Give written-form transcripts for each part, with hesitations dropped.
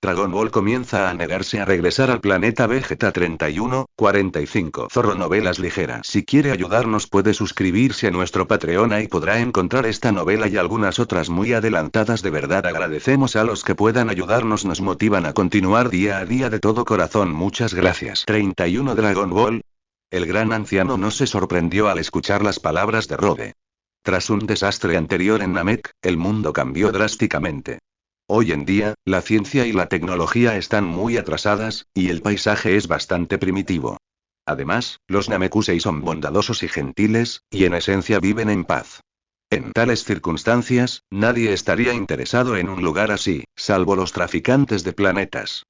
Dragon Ball comienza a negarse a regresar al planeta Vegeta 31:45. Zorro Novelas Ligeras. Si quiere ayudarnos puede suscribirse a nuestro Patreon y podrá encontrar esta novela y algunas otras muy adelantadas. De verdad agradecemos a los que puedan ayudarnos, nos motivan a continuar día a día de todo corazón. Muchas gracias. 31 Dragon Ball. El gran anciano no se sorprendió al escuchar las palabras de Rode. Tras un desastre anterior en Namek, el mundo cambió drásticamente. Hoy en día, la ciencia y la tecnología están muy atrasadas, y el paisaje es bastante primitivo. Además, los Namekusei son bondadosos y gentiles, y en esencia viven en paz. En tales circunstancias, nadie estaría interesado en un lugar así, salvo los traficantes de planetas.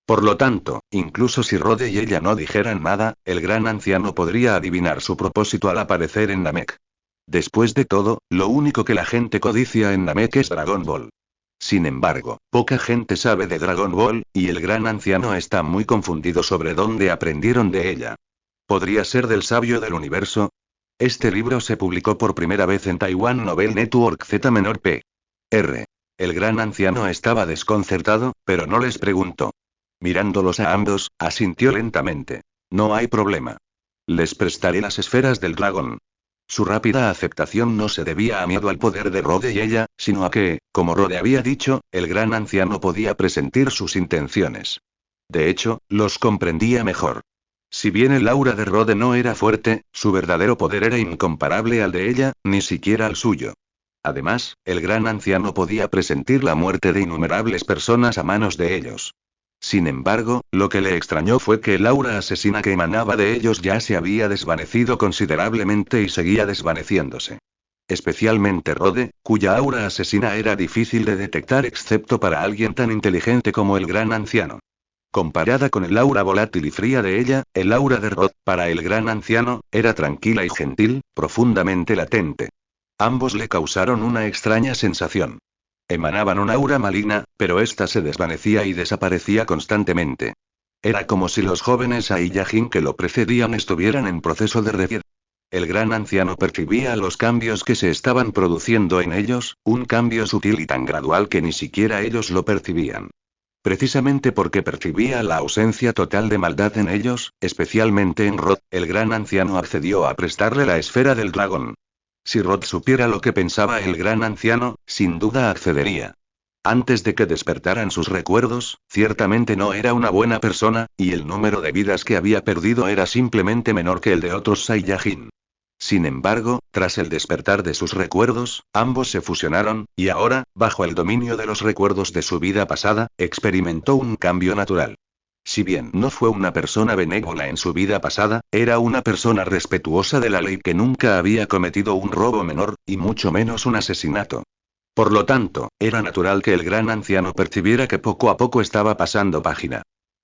Por lo tanto, incluso si Rode y ella no dijeran nada, el gran anciano podría adivinar su propósito al aparecer en Namek. Después de todo, lo único que la gente codicia en Namek es Dragon Ball. Sin embargo, poca gente sabe de Dragon Ball, y el gran anciano está muy confundido sobre dónde aprendieron de ella. ¿Podría ser del sabio del universo? Este libro se publicó por primera vez en Taiwan Novel Network Z-P. El gran anciano estaba desconcertado, pero no les preguntó. Mirándolos a ambos, asintió lentamente. No hay problema. Les prestaré las esferas del dragón. Su rápida aceptación no se debía a miedo al poder de Rode y ella, sino a que, como Rode había dicho, el gran anciano podía presentir sus intenciones. De hecho, los comprendía mejor. Si bien el aura de Rode no era fuerte, su verdadero poder era incomparable al de ella, ni siquiera al suyo. Además, el gran anciano podía presentir la muerte de innumerables personas a manos de ellos. Sin embargo, lo que le extrañó fue que el aura asesina que emanaba de ellos ya se había desvanecido considerablemente y seguía desvaneciéndose. Especialmente Rode, cuya aura asesina era difícil de detectar excepto para alguien tan inteligente como el gran anciano. Comparada con el aura volátil y fría de ella, el aura de Rode, para el gran anciano, era tranquila y gentil, profundamente latente. Ambos le causaron una extraña sensación. Emanaban un aura maligna, pero ésta se desvanecía y desaparecía constantemente. Era como si los jóvenes Saiyajin que lo precedían estuvieran en proceso de refier. El gran anciano percibía los cambios que se estaban produciendo en ellos, un cambio sutil y tan gradual que ni siquiera ellos lo percibían. Precisamente porque percibía la ausencia total de maldad en ellos, especialmente en Rod, el gran anciano accedió a prestarle la esfera del dragón. Si Rod supiera lo que pensaba el gran anciano, sin duda accedería. Antes de que despertaran sus recuerdos, ciertamente no era una buena persona, y el número de vidas que había perdido era simplemente menor que el de otros Saiyajin. Sin embargo, tras el despertar de sus recuerdos, ambos se fusionaron, y ahora, bajo el dominio de los recuerdos de su vida pasada, experimentó un cambio natural. Si bien no fue una persona benévola en su vida pasada, era una persona respetuosa de la ley que nunca había cometido un robo menor, y mucho menos un asesinato. Por lo tanto, era natural que el gran anciano percibiera que poco a poco estaba pasando página.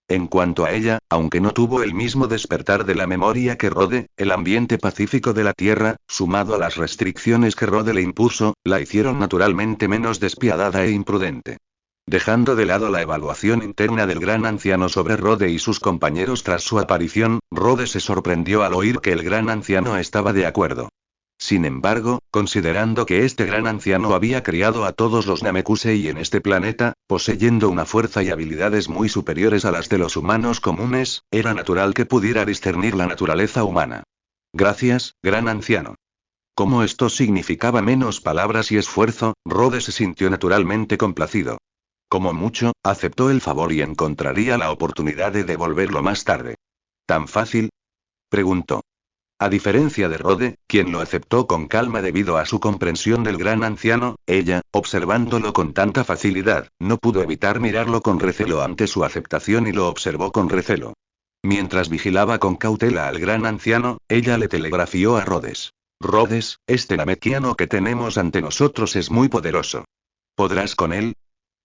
En cuanto a ella, aunque no tuvo el mismo despertar de la memoria que Rode, el ambiente pacífico de la Tierra, sumado a las restricciones que Rode le impuso, la hicieron naturalmente menos despiadada e imprudente. Dejando de lado la evaluación interna del gran anciano sobre Rode y sus compañeros tras su aparición, Rode se sorprendió al oír que el gran anciano estaba de acuerdo. Sin embargo, considerando que este gran anciano había criado a todos los Namekusei en este planeta, poseyendo una fuerza y habilidades muy superiores a las de los humanos comunes, era natural que pudiera discernir la naturaleza humana. Gracias, gran anciano. Como esto significaba menos palabras y esfuerzo, Rode se sintió naturalmente complacido. Como mucho, aceptó el favor y encontraría la oportunidad de devolverlo más tarde. ¿Tan fácil?, preguntó. A diferencia de Rode, quien lo aceptó con calma debido a su comprensión del gran anciano, ella, observándolo con tanta facilidad, no pudo evitar mirarlo con recelo ante su aceptación y lo observó con recelo. Mientras vigilaba con cautela al gran anciano, ella le telegrafió a Rhodes. Rhodes, este namekiano que tenemos ante nosotros es muy poderoso. ¿Podrás con él?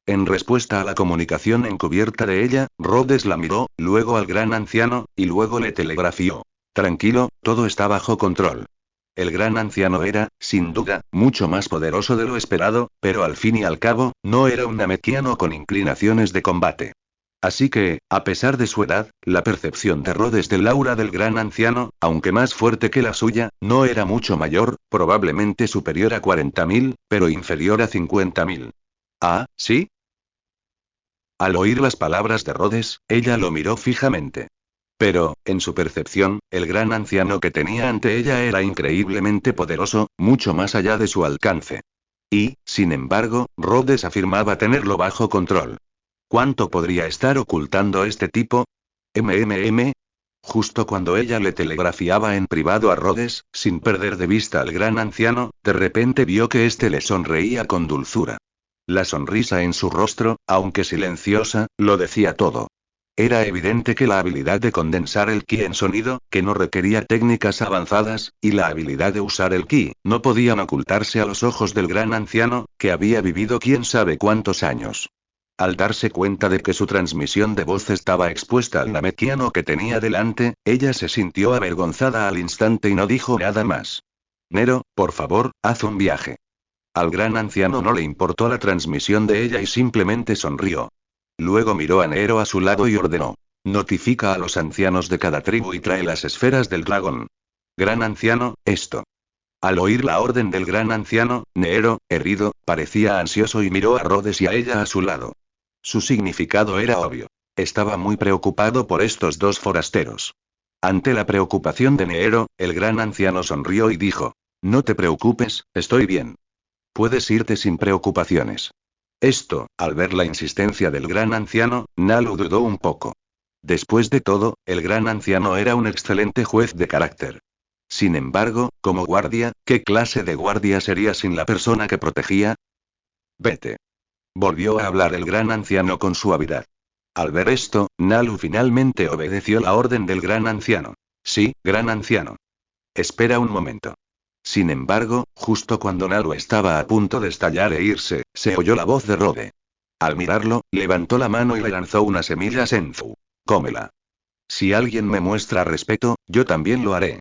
En respuesta a la comunicación encubierta de ella, Rhodes la miró, luego al gran anciano, y luego le telegrafió. Tranquilo, todo está bajo control. El gran anciano era, sin duda, mucho más poderoso de lo esperado, pero al fin y al cabo, no era un namekiano con inclinaciones de combate. Así que, a pesar de su edad, la percepción de Rhodes del aura del gran anciano, aunque más fuerte que la suya, no era mucho mayor, probablemente superior a 40.000, pero inferior a 50.000. ¿Ah, sí? Al oír las palabras de Rhodes, ella lo miró fijamente. Pero, en su percepción, el gran anciano que tenía ante ella era increíblemente poderoso, mucho más allá de su alcance. Y, sin embargo, Rhodes afirmaba tenerlo bajo control. ¿Cuánto podría estar ocultando este tipo? Justo cuando ella le telegrafiaba en privado a Rhodes, sin perder de vista al gran anciano, de repente vio que éste le sonreía con dulzura. La sonrisa en su rostro, aunque silenciosa, lo decía todo. Era evidente que la habilidad de condensar el ki en sonido, que no requería técnicas avanzadas, y la habilidad de usar el ki, no podían ocultarse a los ojos del gran anciano, que había vivido quién sabe cuántos años. Al darse cuenta de que su transmisión de voz estaba expuesta al namekiano que tenía delante, ella se sintió avergonzada al instante y no dijo nada más. Nero, por favor, haz un viaje. Al gran anciano no le importó la transmisión de ella y simplemente sonrió. Luego miró a Nero a su lado y ordenó. Notifica a los ancianos de cada tribu y trae las esferas del dragón. Gran anciano, esto. Al oír la orden del gran anciano, Nero, herido, parecía ansioso y miró a Rhodes y a ella a su lado. Su significado era obvio. Estaba muy preocupado por estos dos forasteros. Ante la preocupación de Nero, el gran anciano sonrió y dijo. No te preocupes, estoy bien. Puedes irte sin preocupaciones. Esto, al ver la insistencia del gran anciano, Nalu dudó un poco. Después de todo, el gran anciano era un excelente juez de carácter. Sin embargo, como guardia, ¿qué clase de guardia sería sin la persona que protegía? Vete. Volvió a hablar el gran anciano con suavidad. Al ver esto, Nalu finalmente obedeció la orden del gran anciano. Sí, gran anciano. Espera un momento. Sin embargo, justo cuando Nalu estaba a punto de estallar e irse, se oyó la voz de Rhodes. Al mirarlo, levantó la mano y le lanzó una semilla Senzu. Cómela. Si alguien me muestra respeto, yo también lo haré.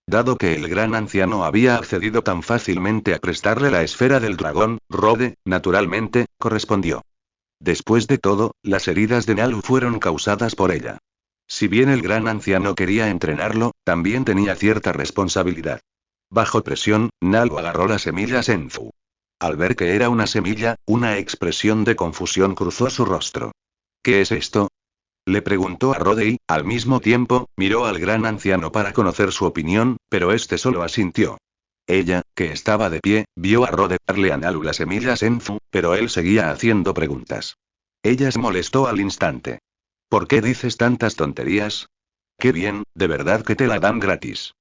Dado que el gran anciano había accedido tan fácilmente a prestarle la esfera del dragón, Rhodes, naturalmente, correspondió. Después de todo, las heridas de Nalu fueron causadas por ella. Si bien el gran anciano quería entrenarlo, también tenía cierta responsabilidad. Bajo presión, Nalu agarró la semilla Senzu. Al ver que era una semilla, una expresión de confusión cruzó su rostro. ¿Qué es esto? Le preguntó a Rhodes y, al mismo tiempo, miró al gran anciano para conocer su opinión, pero este solo asintió. Ella, que estaba de pie, vio a Rhodes darle a Nalu la semilla Senzu, pero él seguía haciendo preguntas. Ella se molestó al instante. ¿Por qué dices tantas tonterías? Qué bien, de verdad que te la dan gratis.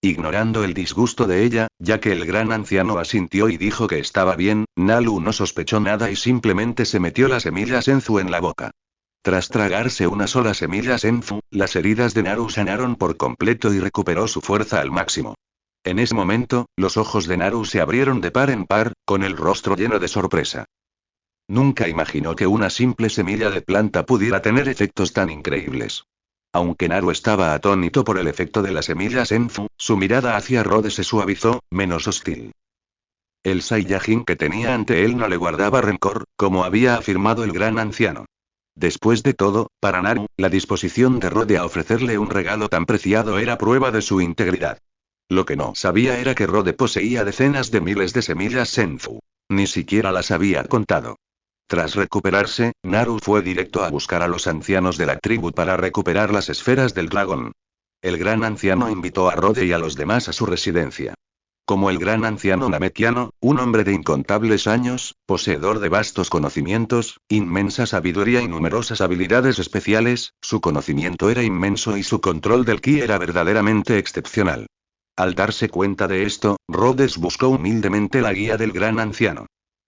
Ignorando el disgusto de ella, ya que el gran anciano asintió y dijo que estaba bien, Nalu no sospechó nada y simplemente se metió la semilla Senzu en la boca. Tras tragarse una sola semilla Senzu, las heridas de Naru sanaron por completo y recuperó su fuerza al máximo. En ese momento, los ojos de Naru se abrieron de par en par, con el rostro lleno de sorpresa. Nunca imaginó que una simple semilla de planta pudiera tener efectos tan increíbles. Aunque Naru estaba atónito por el efecto de la semilla Senzu, su mirada hacia Rhodes se suavizó, menos hostil. El Saiyajin que tenía ante él no le guardaba rencor, como había afirmado el gran anciano. Después de todo, para Naru, la disposición de Rhodes a ofrecerle un regalo tan preciado era prueba de su integridad. Lo que no sabía era que Rhodes poseía decenas de miles de semillas Senzu. Ni siquiera las había contado. Tras recuperarse, Naru fue directo a buscar a los ancianos de la tribu para recuperar las esferas del dragón. El gran anciano invitó a Rhodes y a los demás a su residencia. Como el gran anciano namekiano, un hombre de incontables años, poseedor de vastos conocimientos, inmensa sabiduría y numerosas habilidades especiales, su conocimiento era inmenso y su control del ki era verdaderamente excepcional. Al darse cuenta de esto, Rhodes buscó humildemente la guía del gran anciano.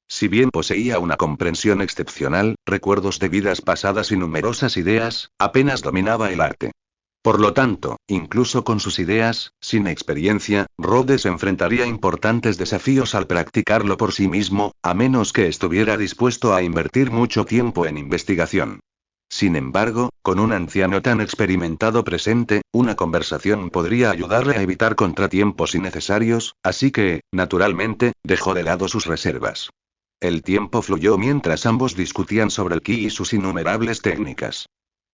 Si bien poseía una comprensión excepcional, recuerdos de vidas pasadas y numerosas ideas, apenas dominaba el arte. Por lo tanto, incluso con sus ideas, sin experiencia, Rhodes enfrentaría importantes desafíos al practicarlo por sí mismo, a menos que estuviera dispuesto a invertir mucho tiempo en investigación. Sin embargo, con un anciano tan experimentado presente, una conversación podría ayudarle a evitar contratiempos innecesarios, así que, naturalmente, dejó de lado sus reservas. El tiempo fluyó mientras ambos discutían sobre el ki y sus innumerables técnicas.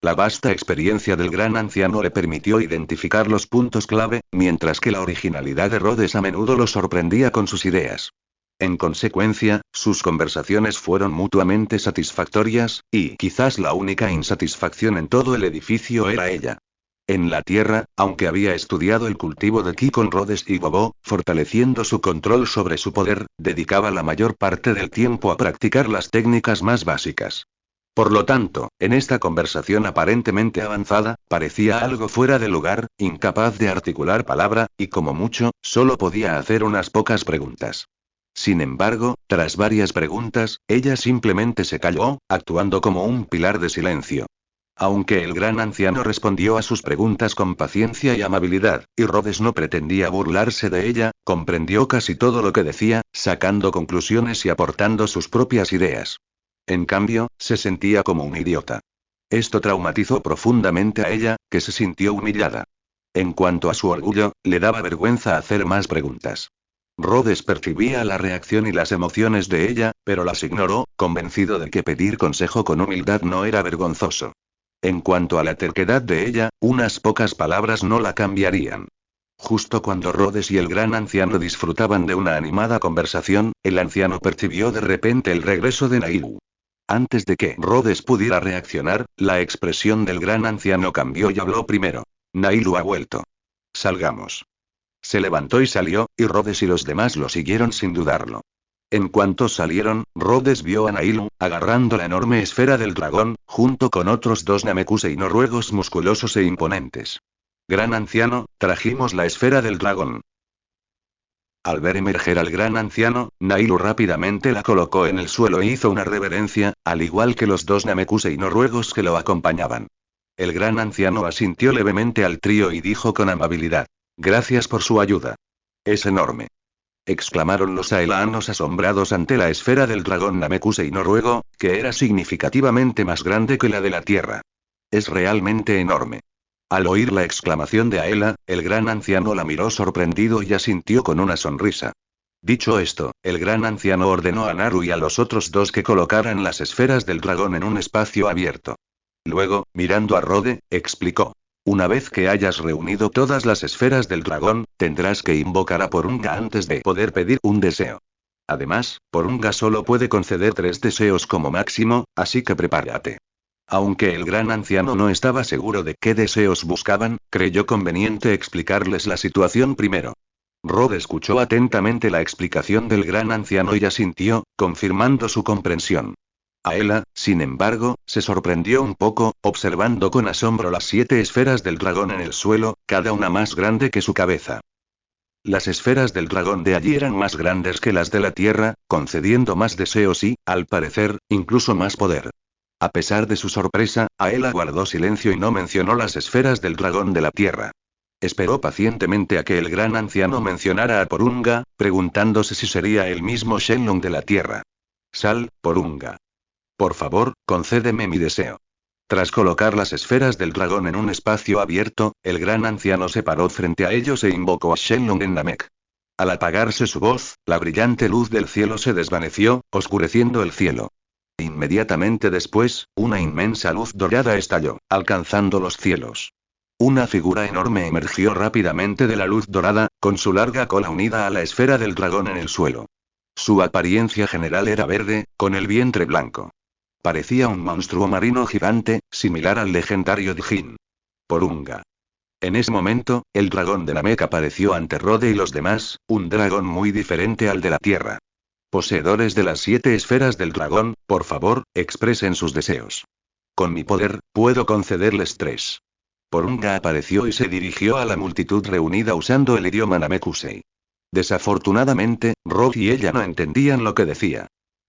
La vasta experiencia del gran anciano le permitió identificar los puntos clave, mientras que la originalidad de Rhodes a menudo lo sorprendía con sus ideas. En consecuencia, sus conversaciones fueron mutuamente satisfactorias, y quizás la única insatisfacción en todo el edificio era ella. En la Tierra, aunque había estudiado el cultivo de ki con Rhodes y Bobo, fortaleciendo su control sobre su poder, dedicaba la mayor parte del tiempo a practicar las técnicas más básicas. Por lo tanto, en esta conversación aparentemente avanzada, parecía algo fuera de lugar, incapaz de articular palabra, y como mucho, solo podía hacer unas pocas preguntas. Sin embargo, tras varias preguntas, ella simplemente se calló, actuando como un pilar de silencio. Aunque el gran anciano respondió a sus preguntas con paciencia y amabilidad, y Rhodes no pretendía burlarse de ella, comprendió casi todo lo que decía, sacando conclusiones y aportando sus propias ideas. En cambio, se sentía como un idiota. Esto traumatizó profundamente a ella, que se sintió humillada. En cuanto a su orgullo, le daba vergüenza hacer más preguntas. Rhodes percibía la reacción y las emociones de ella, pero las ignoró, convencido de que pedir consejo con humildad no era vergonzoso. En cuanto a la terquedad de ella, unas pocas palabras no la cambiarían. Justo cuando Rhodes y el gran anciano disfrutaban de una animada conversación, el anciano percibió de repente el regreso de Nailu. Antes de que Rhodes pudiera reaccionar, la expresión del gran anciano cambió y habló primero. Nailu ha vuelto. Salgamos. Se levantó y salió, y Rhodes y los demás lo siguieron sin dudarlo. En cuanto salieron, Rhodes vio a Nailu, agarrando la enorme esfera del dragón, junto con otros dos namekusei noruegos musculosos e imponentes. Gran anciano, trajimos la esfera del dragón. Al ver emerger al gran anciano, Nailu rápidamente la colocó en el suelo e hizo una reverencia, al igual que los dos namekusei noruegos que lo acompañaban. El gran anciano asintió levemente al trío y dijo con amabilidad. Gracias por su ayuda. Es enorme. Exclamaron los aelanos asombrados ante la esfera del dragón namekusei noruego, que era significativamente más grande que la de la Tierra. Es realmente enorme. Al oír la exclamación de Aela, el gran anciano la miró sorprendido y asintió con una sonrisa. Dicho esto, el gran anciano ordenó a Naru y a los otros dos que colocaran las esferas del dragón en un espacio abierto. Luego, mirando a Rode, explicó. Una vez que hayas reunido todas las esferas del dragón, tendrás que invocar a Porunga antes de poder pedir un deseo. Además, Porunga solo puede conceder 3 deseos como máximo, así que prepárate. Aunque el gran anciano no estaba seguro de qué deseos buscaban, creyó conveniente explicarles la situación primero. Rod escuchó atentamente la explicación del gran anciano y asintió, confirmando su comprensión. Aela, sin embargo, se sorprendió un poco, observando con asombro las 7 esferas del dragón en el suelo, cada una más grande que su cabeza. Las esferas del dragón de allí eran más grandes que las de la Tierra, concediendo más deseos y, al parecer, incluso más poder. A pesar de su sorpresa, Aela guardó silencio y no mencionó las esferas del dragón de la Tierra. Esperó pacientemente a que el gran anciano mencionara a Porunga, preguntándose si sería el mismo Shenlong de la Tierra. Sal, Porunga. Por favor, concédeme mi deseo. Tras colocar las esferas del dragón en un espacio abierto, el gran anciano se paró frente a ellos e invocó a Shenlong en Namek. Al apagarse su voz, la brillante luz del cielo se desvaneció, oscureciendo el cielo. Inmediatamente después, una inmensa luz dorada estalló, alcanzando los cielos. Una figura enorme emergió rápidamente de la luz dorada, con su larga cola unida a la esfera del dragón en el suelo. Su apariencia general era verde, con el vientre blanco. Parecía un monstruo marino gigante, similar al legendario Dijin. Porunga. En ese momento, el dragón de Namek apareció ante Rode y los demás, un dragón muy diferente al de la Tierra. Poseedores de las 7 esferas del dragón, por favor, expresen sus deseos. Con mi poder, puedo concederles 3. Porunga apareció y se dirigió a la multitud reunida usando el idioma Namekusei. Desafortunadamente, Rod y ella no entendían lo que decía.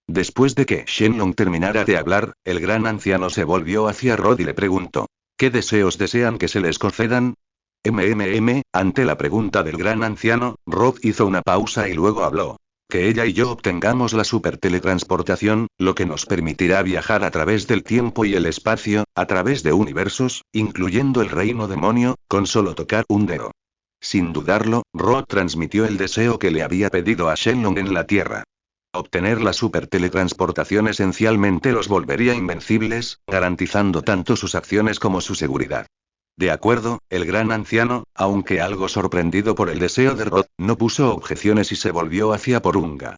Después de que Shenlong terminara de hablar, el gran anciano se volvió hacia Rod y le preguntó. ¿Qué deseos desean que se les concedan? Ante la pregunta del gran anciano, Rod hizo una pausa y luego habló. Que ella y yo obtengamos la superteletransportación, lo que nos permitirá viajar a través del tiempo y el espacio, a través de universos, incluyendo el reino demonio, con solo tocar un dedo. Sin dudarlo, Rod transmitió el deseo que le había pedido a Shenlong en la Tierra. Obtener la superteletransportación esencialmente los volvería invencibles, garantizando tanto sus acciones como su seguridad. De acuerdo, el gran anciano, aunque algo sorprendido por el deseo de Rod, no puso objeciones y se volvió hacia Porunga.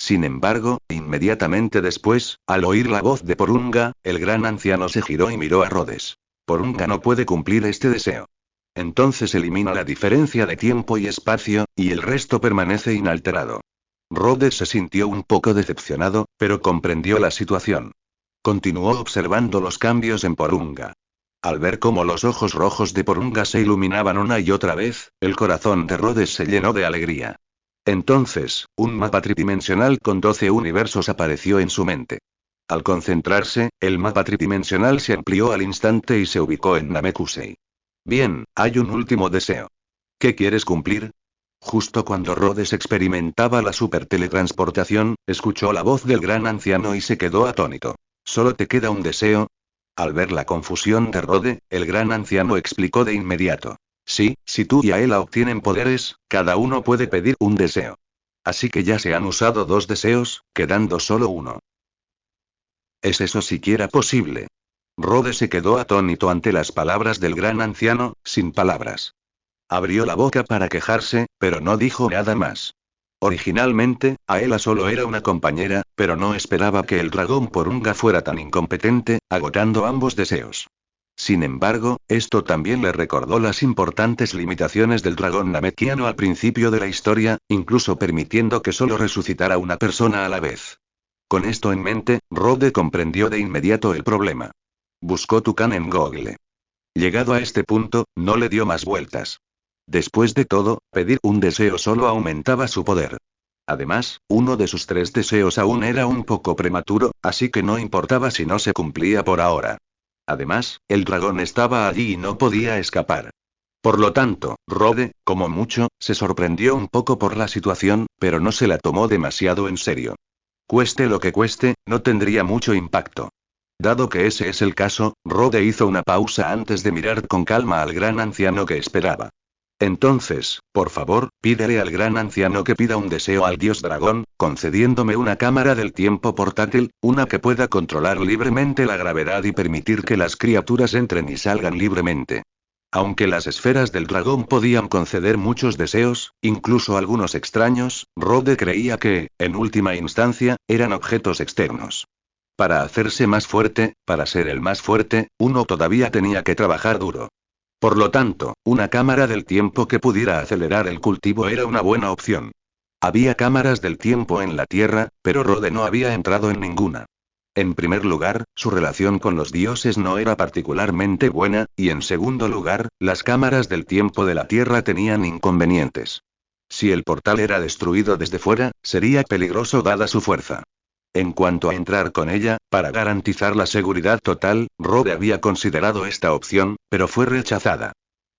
Sin embargo, inmediatamente después, al oír la voz de Porunga, el gran anciano se giró y miró a Rhodes. Porunga no puede cumplir este deseo. Entonces elimina la diferencia de tiempo y espacio, y el resto permanece inalterado. Rhodes se sintió un poco decepcionado, pero comprendió la situación. Continuó observando los cambios en Porunga. Al ver cómo los ojos rojos de Porunga se iluminaban una y otra vez, el corazón de Rhodes se llenó de alegría. Entonces, un mapa tridimensional con 12 universos apareció en su mente. Al concentrarse, el mapa tridimensional se amplió al instante y se ubicó en Namekusei. Bien, hay un último deseo. ¿Qué quieres cumplir? Justo cuando Rhodes experimentaba la superteletransportación, escuchó la voz del gran anciano y se quedó atónito. ¿Solo te queda un deseo? Al ver la confusión de Rhodes, el gran anciano explicó de inmediato. Sí, si tú y Aela obtienen poderes, cada uno puede pedir un deseo. Así que ya se han usado 2 deseos, quedando solo uno. ¿Es eso siquiera posible? Rhodes se quedó atónito ante las palabras del gran anciano, sin palabras. Abrió la boca para quejarse, pero no dijo nada más. Originalmente, Aela solo era una compañera, pero no esperaba que el dragón Porunga fuera tan incompetente, agotando ambos deseos. Sin embargo, esto también le recordó las importantes limitaciones del dragón namekiano al principio de la historia, incluso permitiendo que solo resucitara una persona a la vez. Con esto en mente, Rhodes comprendió de inmediato el problema. Buscó Tucán en Google. Llegado a este punto, no le dio más vueltas. Después de todo, pedir un deseo solo aumentaba su poder. Además, uno de sus 3 deseos aún era un poco prematuro, así que no importaba si no se cumplía por ahora. Además, el dragón estaba allí y no podía escapar. Por lo tanto, Rhodes, como mucho, se sorprendió un poco por la situación, pero no se la tomó demasiado en serio. Cueste lo que cueste, no tendría mucho impacto. Dado que ese es el caso, Rhodes hizo una pausa antes de mirar con calma al gran anciano que esperaba. Entonces, por favor, pídele al gran anciano que pida un deseo al dios dragón, concediéndome una cámara del tiempo portátil, una que pueda controlar libremente la gravedad y permitir que las criaturas entren y salgan libremente. Aunque las esferas del dragón podían conceder muchos deseos, incluso algunos extraños, Rhodes creía que, en última instancia, eran objetos externos. Para hacerse más fuerte, para ser el más fuerte, uno todavía tenía que trabajar duro. Por lo tanto, una cámara del tiempo que pudiera acelerar el cultivo era una buena opción. Había cámaras del tiempo en la Tierra, pero Rhodes no había entrado en ninguna. En primer lugar, su relación con los dioses no era particularmente buena, y en segundo lugar, las cámaras del tiempo de la Tierra tenían inconvenientes. Si el portal era destruido desde fuera, sería peligroso dada su fuerza. En cuanto a entrar con ella, para garantizar la seguridad total, Rhodes había considerado esta opción, pero fue rechazada.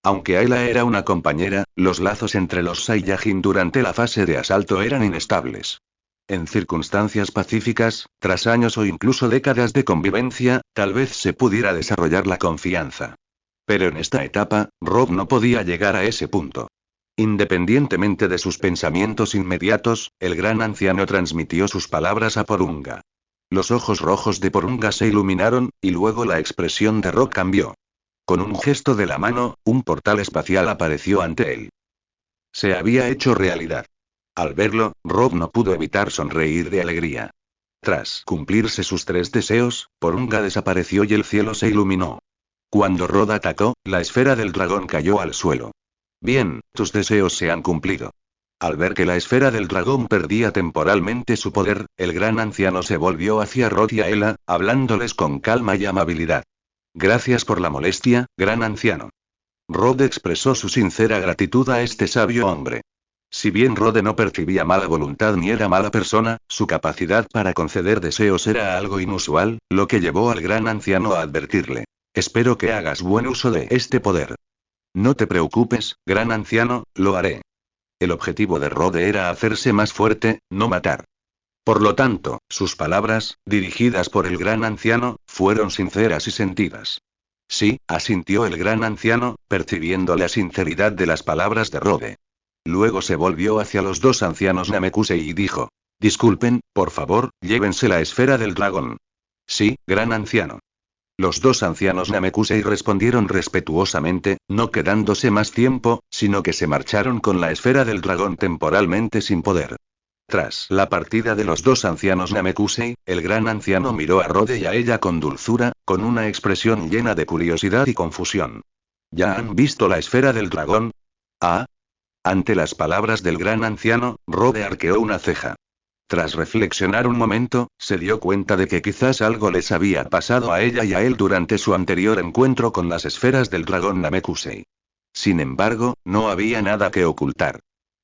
Aunque Ayla era una compañera, los lazos entre los Saiyajin durante la fase de asalto eran inestables. En circunstancias pacíficas, tras años o incluso décadas de convivencia, tal vez se pudiera desarrollar la confianza. Pero en esta etapa, Rhodes no podía llegar a ese punto. Independientemente de sus pensamientos inmediatos, el gran anciano transmitió sus palabras a Porunga. Los ojos rojos de Porunga se iluminaron, y luego la expresión de Rock cambió. Con un gesto de la mano, un portal espacial apareció ante él. Se había hecho realidad. Al verlo, Rock no pudo evitar sonreír de alegría. Tras cumplirse sus 3 deseos, Porunga desapareció y el cielo se iluminó. Cuando Rod atacó, la esfera del dragón cayó al suelo. Bien, tus deseos se han cumplido. Al ver que la esfera del dragón perdía temporalmente su poder, el gran anciano se volvió hacia Rod y Aela, hablándoles con calma y amabilidad. Gracias por la molestia, gran anciano. Rod expresó su sincera gratitud a este sabio hombre. Si bien Rod no percibía mala voluntad ni era mala persona, su capacidad para conceder deseos era algo inusual, lo que llevó al gran anciano a advertirle. Espero que hagas buen uso de este poder. No te preocupes, gran anciano, lo haré. El objetivo de Rode era hacerse más fuerte, no matar. Por lo tanto, sus palabras, dirigidas por el gran anciano, fueron sinceras y sentidas. Sí, asintió el gran anciano, percibiendo la sinceridad de las palabras de Rode. Luego se volvió hacia los 2 ancianos Namekusei y dijo: disculpen, por favor, llévense la esfera del dragón. Sí, gran anciano. Los 2 ancianos Namekusei respondieron respetuosamente, no quedándose más tiempo, sino que se marcharon con la esfera del dragón temporalmente sin poder. Tras la partida de los dos ancianos Namekusei, el gran anciano miró a Rode y a ella con dulzura, con una expresión llena de curiosidad y confusión. ¿Ya han visto la esfera del dragón? Ah. Ante las palabras del gran anciano, Rode arqueó una ceja. Tras reflexionar un momento, se dio cuenta de que quizás algo les había pasado a ella y a él durante su anterior encuentro con las esferas del dragón Namekusei. Sin embargo, no había nada que ocultar.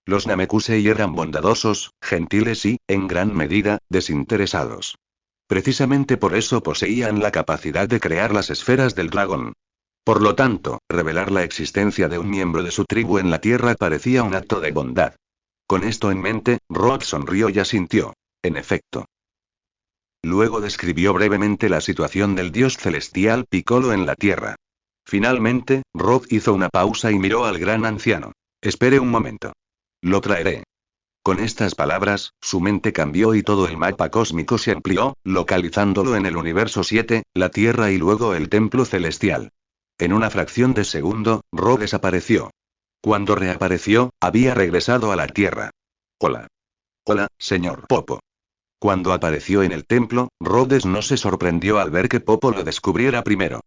Los Namekusei eran bondadosos, gentiles y, en gran medida, desinteresados. Precisamente por eso poseían la capacidad de crear las esferas del dragón. Por lo tanto, revelar la existencia de un miembro de su tribu en la Tierra parecía un acto de bondad. Con esto en mente, Rod sonrió y asintió. En efecto. Luego describió brevemente la situación del dios celestial Piccolo en la Tierra. Finalmente, Rod hizo una pausa y miró al gran anciano. Espere un momento. Lo traeré. Con estas palabras, su mente cambió y todo el mapa cósmico se amplió, localizándolo en el universo 7, la Tierra y luego el templo celestial. En una fracción de segundo, Rod desapareció. Cuando reapareció, había regresado a la Tierra. Hola. Hola, señor Popo. Cuando apareció en el templo, Rhodes no se sorprendió al ver que Popo lo descubriera primero.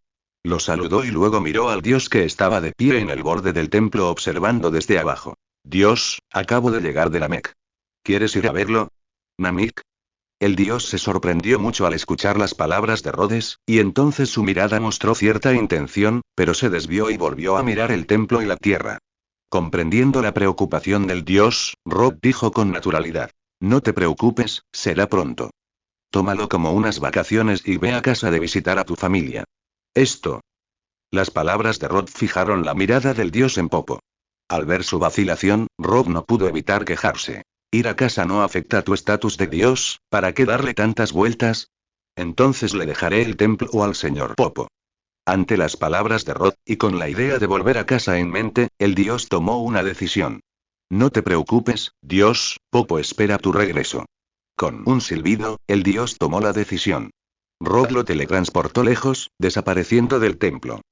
Lo saludó y luego miró al dios que estaba de pie en el borde del templo observando desde abajo. Dios, acabo de llegar de Namek. ¿Quieres ir a verlo? ¿Namek? El dios se sorprendió mucho al escuchar las palabras de Rhodes, y entonces su mirada mostró cierta intención, pero se desvió y volvió a mirar el templo y la tierra. Comprendiendo la preocupación del dios, Rod dijo con naturalidad. No te preocupes, será pronto. Tómalo como unas vacaciones y ve a casa de visitar a tu familia. Esto. Las palabras de Rod fijaron la mirada del dios en Popo. Al ver su vacilación, Rod no pudo evitar quejarse. Ir a casa no afecta tu estatus de dios, ¿para qué darle tantas vueltas? Entonces le dejaré el templo al señor Popo. Ante las palabras de Rod, y con la idea de volver a casa en mente, el dios tomó una decisión. No te preocupes, dios, Popo espera tu regreso. Con un silbido, el dios tomó la decisión. Rod lo teletransportó lejos, desapareciendo del templo.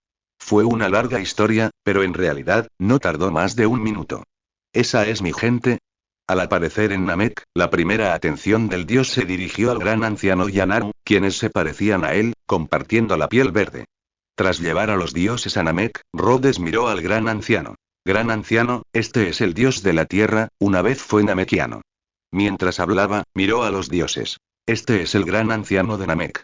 Fue una larga historia, pero en realidad, no tardó más de un minuto. ¿Esa es mi gente? Al aparecer en Namek, la primera atención del dios se dirigió al gran anciano Yanaru, quienes se parecían a él, compartiendo la piel verde. Tras llevar a los dioses a Namek, Rhodes miró al gran anciano. Gran anciano, este es el dios de la tierra, una vez fue namekiano. Mientras hablaba, miró a los dioses. Este es el gran anciano de Namek.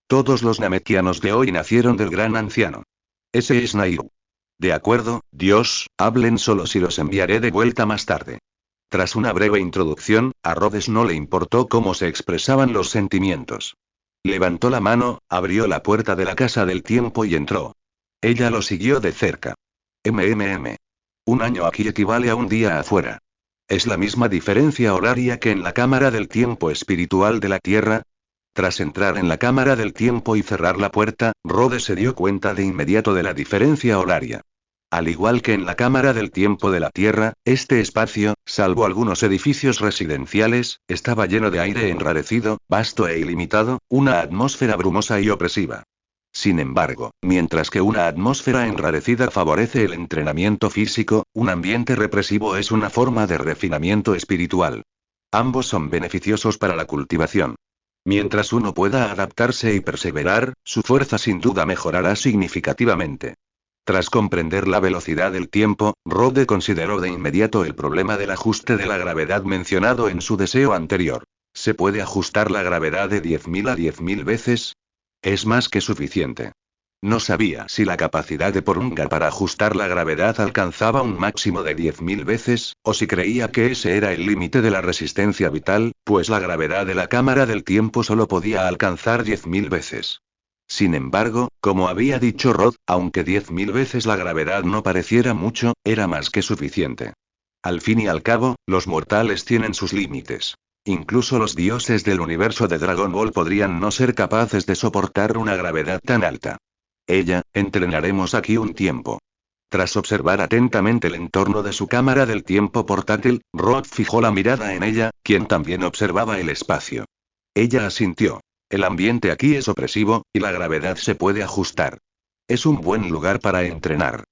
Todos los namekianos de hoy nacieron del gran anciano. Ese es Nairu. De acuerdo, Dios, hablen solo si los enviaré de vuelta más tarde. Tras una breve introducción, a Rhodes no le importó cómo se expresaban los sentimientos. Levantó la mano, abrió la puerta de la casa del tiempo y entró. Ella lo siguió de cerca. Un año aquí equivale a un día afuera. ¿Es la misma diferencia horaria que en la cámara del tiempo espiritual de la Tierra? Tras entrar en la cámara del tiempo y cerrar la puerta, Rhodes se dio cuenta de inmediato de la diferencia horaria. Al igual que en la cámara del tiempo de la Tierra, este espacio, salvo algunos edificios residenciales, estaba lleno de aire enrarecido, vasto e ilimitado, una atmósfera brumosa y opresiva. Sin embargo, mientras que una atmósfera enrarecida favorece el entrenamiento físico, un ambiente represivo es una forma de refinamiento espiritual. Ambos son beneficiosos para la cultivación. Mientras uno pueda adaptarse y perseverar, su fuerza sin duda mejorará significativamente. Tras comprender la velocidad del tiempo, Rode consideró de inmediato el problema del ajuste de la gravedad mencionado en su deseo anterior. ¿Se puede ajustar la gravedad de 10.000 a 10.000 veces? Es más que suficiente. No sabía si la capacidad de Porunga para ajustar la gravedad alcanzaba un máximo de 10.000 veces, o si creía que ese era el límite de la resistencia vital, pues la gravedad de la cámara del tiempo solo podía alcanzar 10.000 veces. Sin embargo, como había dicho Rod, aunque 10.000 veces la gravedad no pareciera mucho, era más que suficiente. Al fin y al cabo, los mortales tienen sus límites. Incluso los dioses del universo de Dragon Ball podrían no ser capaces de soportar una gravedad tan alta. Entrenaremos aquí un tiempo. Tras observar atentamente el entorno de su cámara del tiempo portátil, Rod fijó la mirada en ella, quien también observaba el espacio. Ella asintió. El ambiente aquí es opresivo, y la gravedad se puede ajustar. Es un buen lugar para entrenar.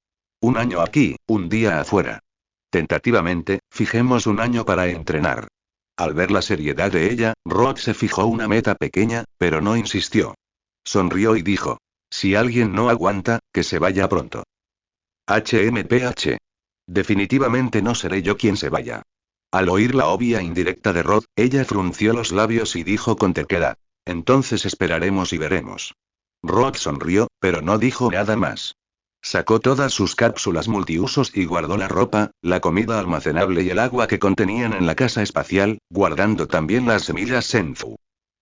Un año aquí, un día afuera. Tentativamente, fijemos un año para entrenar. Al ver la seriedad de ella, Rod se fijó una meta pequeña, pero no insistió. Sonrió y dijo: si alguien no aguanta, que se vaya pronto. HMPH. Definitivamente no seré yo quien se vaya. Al oír la obvia indirecta de Rod, ella frunció los labios y dijo con terquedad: entonces esperaremos y veremos. Rod sonrió, pero no dijo nada más. Sacó todas sus cápsulas multiusos y guardó la ropa, la comida almacenable y el agua que contenían en la casa espacial, guardando también las semillas Senzu.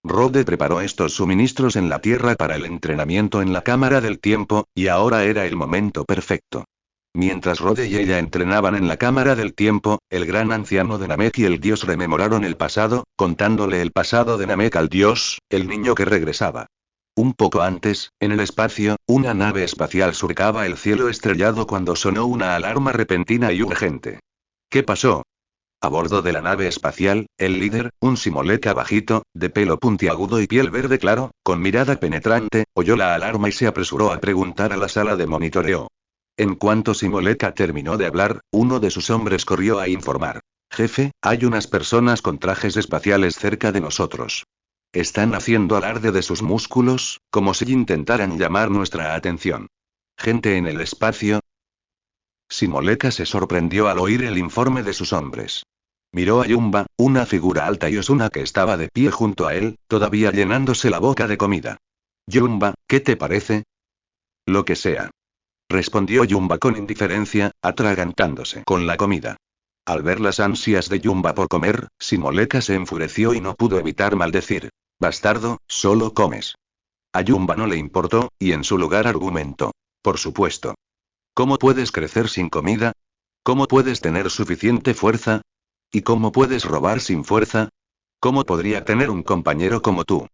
Rode preparó estos suministros en la Tierra para el entrenamiento en la Cámara del Tiempo, y ahora era el momento perfecto. Mientras Rode y ella entrenaban en la Cámara del Tiempo, el gran anciano de Namek y el dios rememoraron el pasado, contándole el pasado de Namek al dios, el niño que regresaba. Un poco antes, en el espacio, una nave espacial surcaba el cielo estrellado cuando sonó una alarma repentina y urgente. ¿Qué pasó? A bordo de la nave espacial, el líder, un Simoleka bajito, de pelo puntiagudo y piel verde claro, con mirada penetrante, oyó la alarma y se apresuró a preguntar a la sala de monitoreo. En cuanto Simoleka terminó de hablar, uno de sus hombres corrió a informar: jefe, hay unas personas con trajes espaciales cerca de nosotros. Están haciendo alarde de sus músculos, como si intentaran llamar nuestra atención. ¿Gente en el espacio? Simoleka se sorprendió al oír el informe de sus hombres. Miró a Yumba, una figura alta y osuna que estaba de pie junto a él, todavía llenándose la boca de comida. Yumba, ¿qué te parece? Lo que sea. Respondió Yumba con indiferencia, atragantándose con la comida. Al ver las ansias de Yumba por comer, Simoleka se enfureció y no pudo evitar maldecir: bastardo, solo comes. A Yumba no le importó, y en su lugar argumentó: por supuesto. ¿Cómo puedes crecer sin comida? ¿Cómo puedes tener suficiente fuerza? ¿Y cómo puedes robar sin fuerza? ¿Cómo podría tener un compañero como tú?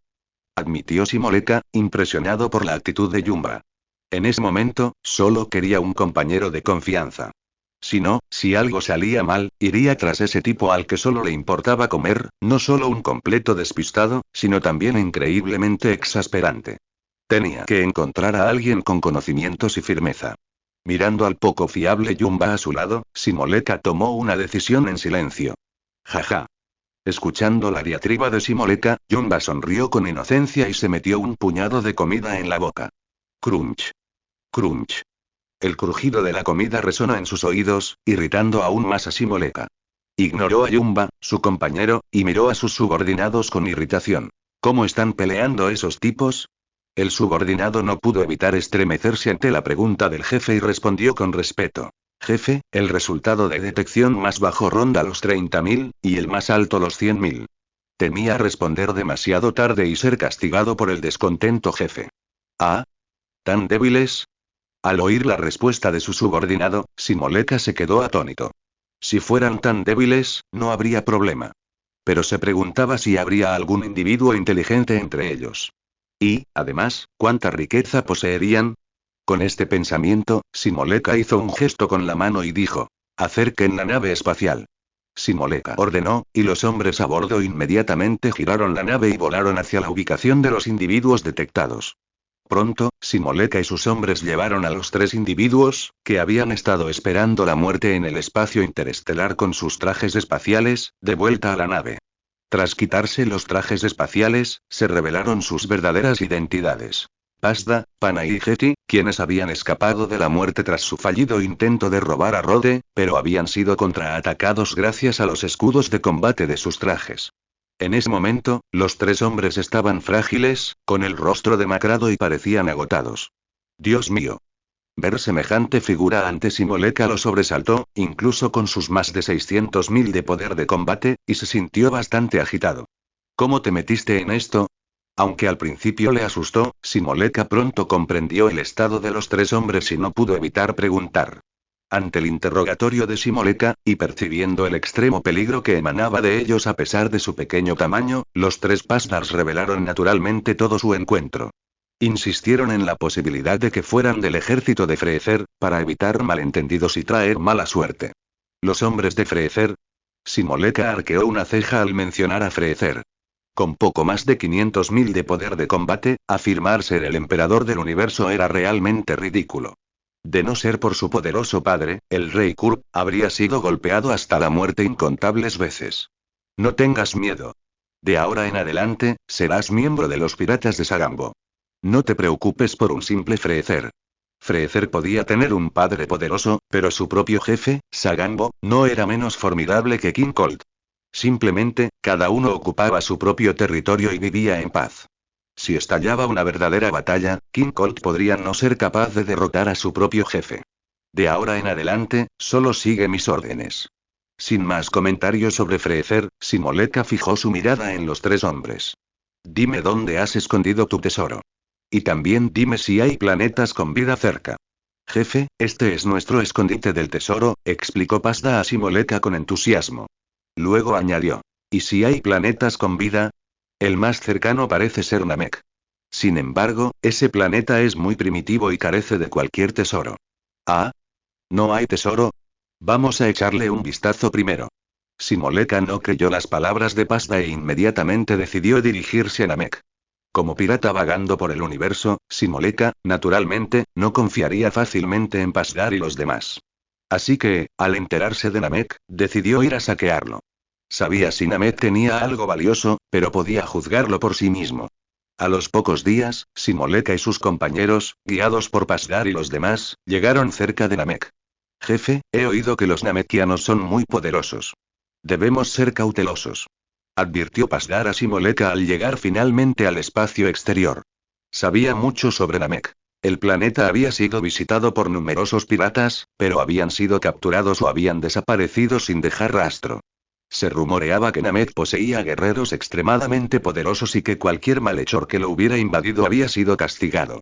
Admitió Simoleka, impresionado por la actitud de Yumba. En ese momento, solo quería un compañero de confianza. Si no, si algo salía mal, iría tras ese tipo al que solo le importaba comer, no solo un completo despistado, sino también increíblemente exasperante. Tenía que encontrar a alguien con conocimientos y firmeza. Mirando al poco fiable Yumba a su lado, Simoleka tomó una decisión en silencio. Jaja. Escuchando la diatriba de Simoleka, Yumba sonrió con inocencia y se metió un puñado de comida en la boca. Crunch. Crunch. El crujido de la comida resonó en sus oídos, irritando aún más a Simoleka. Ignoró a Yumba, su compañero, y miró a sus subordinados con irritación. ¿Cómo están peleando esos tipos? El subordinado no pudo evitar estremecerse ante la pregunta del jefe y respondió con respeto: jefe, el resultado de detección más bajo ronda los 30.000, y el más alto los 100.000. Temía responder demasiado tarde y ser castigado por el descontento jefe. ¿Ah? ¿Tan débiles? Al oír la respuesta de su subordinado, Simoleka se quedó atónito. Si fueran tan débiles, no habría problema. Pero se preguntaba si habría algún individuo inteligente entre ellos. Y, además, ¿cuánta riqueza poseerían? Con este pensamiento, Simoleka hizo un gesto con la mano y dijo: acerquen la nave espacial. Simoleka ordenó, y los hombres a bordo inmediatamente giraron la nave y volaron hacia la ubicación de los individuos detectados. Pronto, Simoleka y sus hombres llevaron a los 3 individuos, que habían estado esperando la muerte en el espacio interestelar con sus trajes espaciales, de vuelta a la nave. Tras quitarse los trajes espaciales, se revelaron sus verdaderas identidades. Pasda, Pana y Getty, quienes habían escapado de la muerte tras su fallido intento de robar a Rode, pero habían sido contraatacados gracias a los escudos de combate de sus trajes. En ese momento, los 3 hombres estaban frágiles, con el rostro demacrado y parecían agotados. Dios mío. Ver semejante figura ante Simoleka lo sobresaltó, incluso con sus más de 600.000 de poder de combate, y se sintió bastante agitado. ¿Cómo te metiste en esto? Aunque al principio le asustó, Simoleka pronto comprendió el estado de los 3 hombres y no pudo evitar preguntar. Ante el interrogatorio de Simoleka, y percibiendo el extremo peligro que emanaba de ellos a pesar de su pequeño tamaño, los 3 Pasdars revelaron naturalmente todo su encuentro. Insistieron en la posibilidad de que fueran del ejército de Freezer, para evitar malentendidos y traer mala suerte. ¿Los hombres de Freezer? Simoleka arqueó una ceja al mencionar a Freezer. Con poco más de 500.000 de poder de combate, afirmar ser el emperador del universo era realmente ridículo. De no ser por su poderoso padre, el rey Kurp, habría sido golpeado hasta la muerte incontables veces. No tengas miedo. De ahora en adelante, serás miembro de los piratas de Sagambo. No te preocupes por un simple Freezer. Freezer podía tener un padre poderoso, pero su propio jefe, Sagambo, no era menos formidable que King Colt. Simplemente, cada uno ocupaba su propio territorio y vivía en paz. Si estallaba una verdadera batalla, King Colt podría no ser capaz de derrotar a su propio jefe. De ahora en adelante, solo sigue mis órdenes. Sin más comentarios sobre Freezer, Simoleka fijó su mirada en los tres hombres. Dime dónde has escondido tu tesoro. Y también dime si hay planetas con vida cerca. Jefe, este es nuestro escondite del tesoro, explicó Pasda a Simoleka con entusiasmo. Luego añadió. ¿Y si hay planetas con vida? El más cercano parece ser Namek. Sin embargo, ese planeta es muy primitivo y carece de cualquier tesoro. ¿Ah? ¿No hay tesoro? Vamos a echarle un vistazo primero. Simoleka no creyó las palabras de Pasda e inmediatamente decidió dirigirse a Namek. Como pirata vagando por el universo, Simoleka, naturalmente, no confiaría fácilmente en Pasdar y los demás. Así que, al enterarse de Namek, decidió ir a saquearlo. Sabía si Namek tenía algo valioso, pero podía juzgarlo por sí mismo. A los pocos días, Simoleka y sus compañeros, guiados por Pasdar y los demás, llegaron cerca de Namek. Jefe, he oído que los namekianos son muy poderosos. Debemos ser cautelosos. Advirtió Pasdar a Simoleka al llegar finalmente al espacio exterior. Sabía mucho sobre Namek. El planeta había sido visitado por numerosos piratas, pero habían sido capturados o habían desaparecido sin dejar rastro. Se rumoreaba que Namek poseía guerreros extremadamente poderosos y que cualquier malhechor que lo hubiera invadido había sido castigado.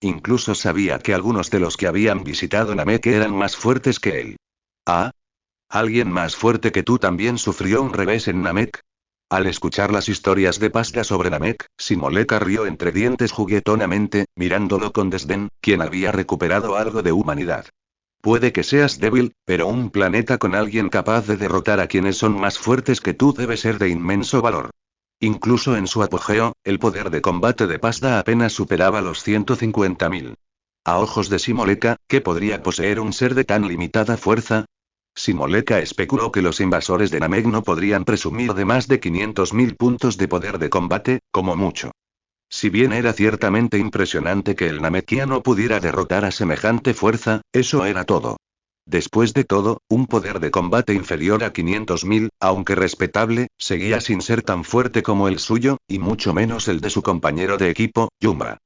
Incluso sabía que algunos de los que habían visitado Namek eran más fuertes que él. ¿Ah? ¿Alguien más fuerte que tú también sufrió un revés en Namek? Al escuchar las historias de Pasda sobre Namek, Simoleka rió entre dientes juguetonamente, mirándolo con desdén, quien había recuperado algo de humanidad. Puede que seas débil, pero un planeta con alguien capaz de derrotar a quienes son más fuertes que tú debe ser de inmenso valor. Incluso en su apogeo, el poder de combate de Pasda apenas superaba los 150.000. A ojos de Simoleka, ¿qué podría poseer un ser de tan limitada fuerza? Simoleka especuló que los invasores de Namek no podrían presumir de más de 500.000 puntos de poder de combate, como mucho. Si bien era ciertamente impresionante que el namekiano pudiera derrotar a semejante fuerza, eso era todo. Después de todo, un poder de combate inferior a 500.000, aunque respetable, seguía sin ser tan fuerte como el suyo, y mucho menos el de su compañero de equipo, Yumba.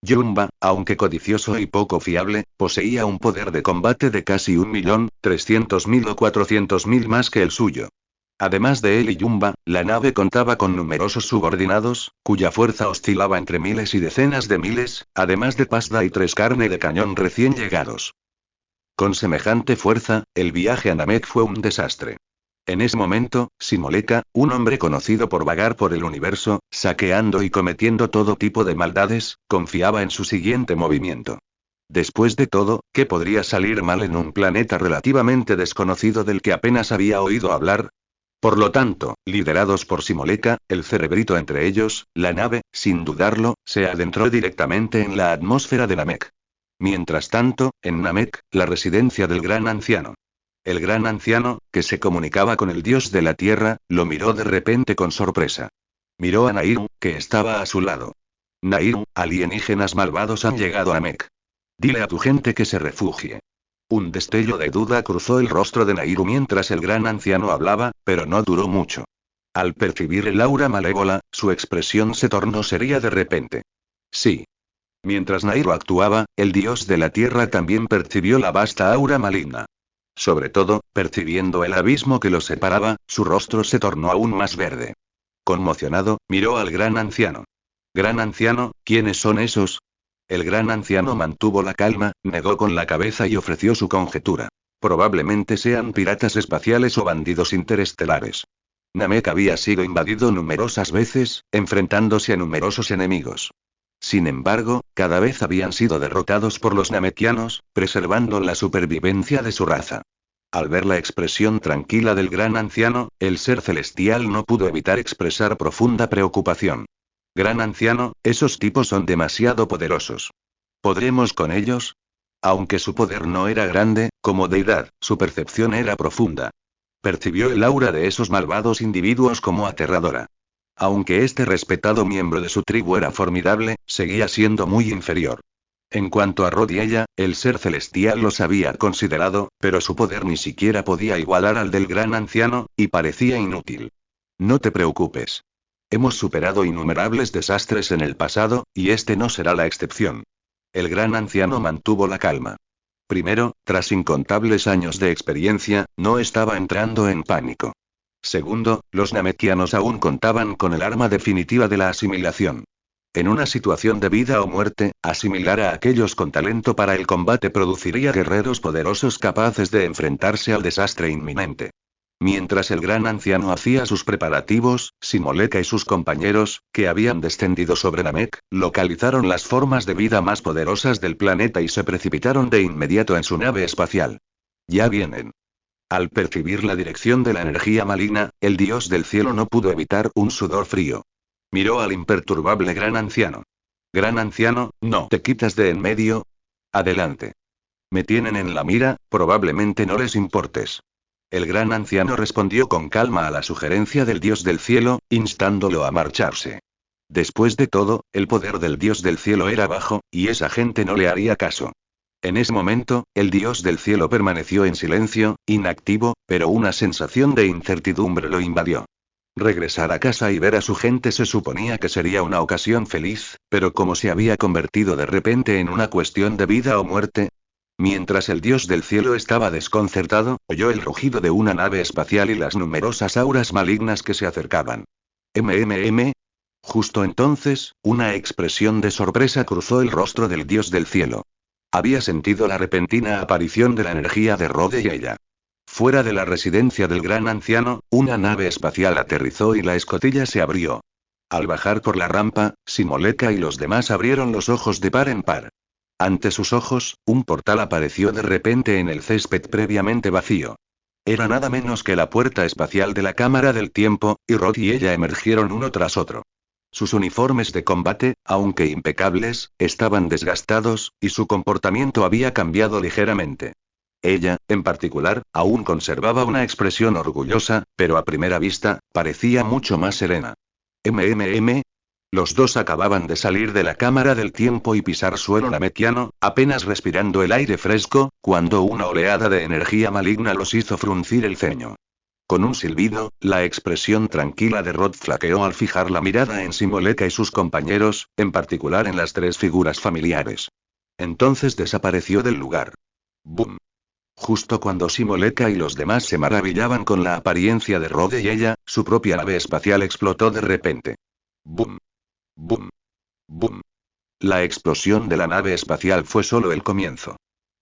Yumba, aunque codicioso y poco fiable, poseía un poder de combate de casi 1.300.000 o 400.000 más que el suyo. Además de él y Yumba, la nave contaba con numerosos subordinados, cuya fuerza oscilaba entre miles y decenas de miles, además de Pasda y 3 carne de cañón recién llegados. Con semejante fuerza, el viaje a Namek fue un desastre. En ese momento, Simoleka, un hombre conocido por vagar por el universo, saqueando y cometiendo todo tipo de maldades, confiaba en su siguiente movimiento. Después de todo, ¿qué podría salir mal en un planeta relativamente desconocido del que apenas había oído hablar? Por lo tanto, liderados por Simoleka, el cerebrito entre ellos, la nave, sin dudarlo, se adentró directamente en la atmósfera de Namek. Mientras tanto, en Namek, la residencia del gran anciano. El gran anciano, que se comunicaba con el dios de la tierra, lo miró de repente con sorpresa. Miró a Nairu, que estaba a su lado. Nairu, alienígenas malvados han llegado a Namek. Dile a tu gente que se refugie. Un destello de duda cruzó el rostro de Nairu mientras el gran anciano hablaba, pero no duró mucho. Al percibir el aura malévola, su expresión se tornó seria de repente. Sí. Mientras Nairu actuaba, el dios de la tierra también percibió la vasta aura maligna. Sobre todo, percibiendo el abismo que los separaba, su rostro se tornó aún más verde. Conmocionado, miró al gran anciano. Gran anciano, ¿quiénes son esos? El gran anciano mantuvo la calma, negó con la cabeza y ofreció su conjetura. Probablemente sean piratas espaciales o bandidos interestelares. Namek había sido invadido numerosas veces, enfrentándose a numerosos enemigos. Sin embargo, cada vez habían sido derrotados por los namekianos, preservando la supervivencia de su raza. Al ver la expresión tranquila del gran anciano, el ser celestial no pudo evitar expresar profunda preocupación. Gran anciano, esos tipos son demasiado poderosos. ¿Podremos con ellos? Aunque su poder no era grande, como deidad, su percepción era profunda. Percibió el aura de esos malvados individuos como aterradora. Aunque este respetado miembro de su tribu era formidable, seguía siendo muy inferior. En cuanto a Rod y ella, el ser celestial los había considerado, pero su poder ni siquiera podía igualar al del gran anciano, y parecía inútil. No te preocupes. Hemos superado innumerables desastres en el pasado, y este no será la excepción. El gran anciano mantuvo la calma. Primero, tras incontables años de experiencia, no estaba entrando en pánico. Segundo, los namekianos aún contaban con el arma definitiva de la asimilación. En una situación de vida o muerte, asimilar a aquellos con talento para el combate produciría guerreros poderosos capaces de enfrentarse al desastre inminente. Mientras el gran anciano hacía sus preparativos, Simoleka y sus compañeros, que habían descendido sobre Namek, localizaron las formas de vida más poderosas del planeta y se precipitaron de inmediato en su nave espacial. Ya vienen. Al percibir la dirección de la energía maligna, el dios del cielo no pudo evitar un sudor frío. Miró al imperturbable gran anciano. Gran anciano, ¿no te quitas de en medio? Adelante. Me tienen en la mira, probablemente no les importes. El gran anciano respondió con calma a la sugerencia del dios del cielo, instándolo a marcharse. Después de todo, el poder del dios del cielo era bajo, y esa gente no le haría caso. En ese momento, el dios del cielo permaneció en silencio, inactivo, pero una sensación de incertidumbre lo invadió. Regresar a casa y ver a su gente se suponía que sería una ocasión feliz, pero como se había convertido de repente en una cuestión de vida o muerte. Mientras el dios del cielo estaba desconcertado, oyó el rugido de una nave espacial y las numerosas auras malignas que se acercaban. MMM. Justo entonces, una expresión de sorpresa cruzó el rostro del dios del cielo. Había sentido la repentina aparición de la energía de Rode y ella. Fuera de la residencia del gran anciano, una nave espacial aterrizó y la escotilla se abrió. Al bajar por la rampa, Simoleka y los demás abrieron los ojos de par en par. Ante sus ojos, un portal apareció de repente en el césped previamente vacío. Era nada menos que la puerta espacial de la Cámara del Tiempo, y Rod y ella emergieron uno tras otro. Sus uniformes de combate, aunque impecables, estaban desgastados, y su comportamiento había cambiado ligeramente. Ella, en particular, aún conservaba una expresión orgullosa, pero a primera vista, parecía mucho más serena. MMM. Los dos acababan de salir de la Cámara del Tiempo y pisar suelo namekiano, apenas respirando el aire fresco, cuando una oleada de energía maligna los hizo fruncir el ceño. Con un silbido, la expresión tranquila de Rod flaqueó al fijar la mirada en Simoleka y sus compañeros, en particular en las tres figuras familiares. Entonces desapareció del lugar. ¡Bum! Justo cuando Simoleka y los demás se maravillaban con la apariencia de Rode y ella, su propia nave espacial explotó de repente. ¡Bum! ¡Bum! ¡Bum! La explosión de la nave espacial fue solo el comienzo.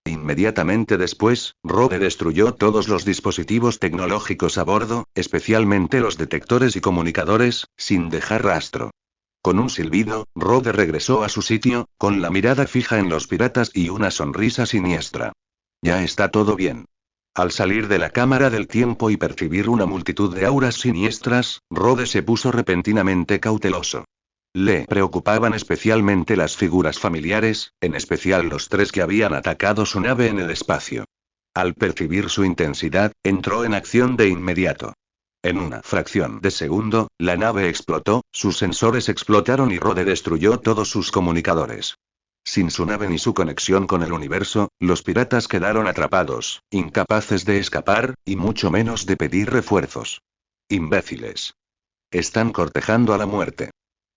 Inmediatamente después, Rode destruyó todos los dispositivos tecnológicos a bordo, especialmente los detectores y comunicadores, sin dejar rastro. Con un silbido, Rode regresó a su sitio, con la mirada fija en los piratas y una sonrisa siniestra. Ya está todo bien. Al salir de la Cámara del Tiempo y percibir una multitud de auras siniestras, Rode se puso repentinamente cauteloso. Le preocupaban especialmente las figuras familiares, en especial los tres que habían atacado su nave en el espacio. Al percibir su intensidad, entró en acción de inmediato. En una fracción de segundo, la nave explotó, sus sensores explotaron y Rode destruyó todos sus comunicadores. Sin su nave ni su conexión con el universo, los piratas quedaron atrapados, incapaces de escapar, y mucho menos de pedir refuerzos. Imbéciles. Están cortejando a la muerte.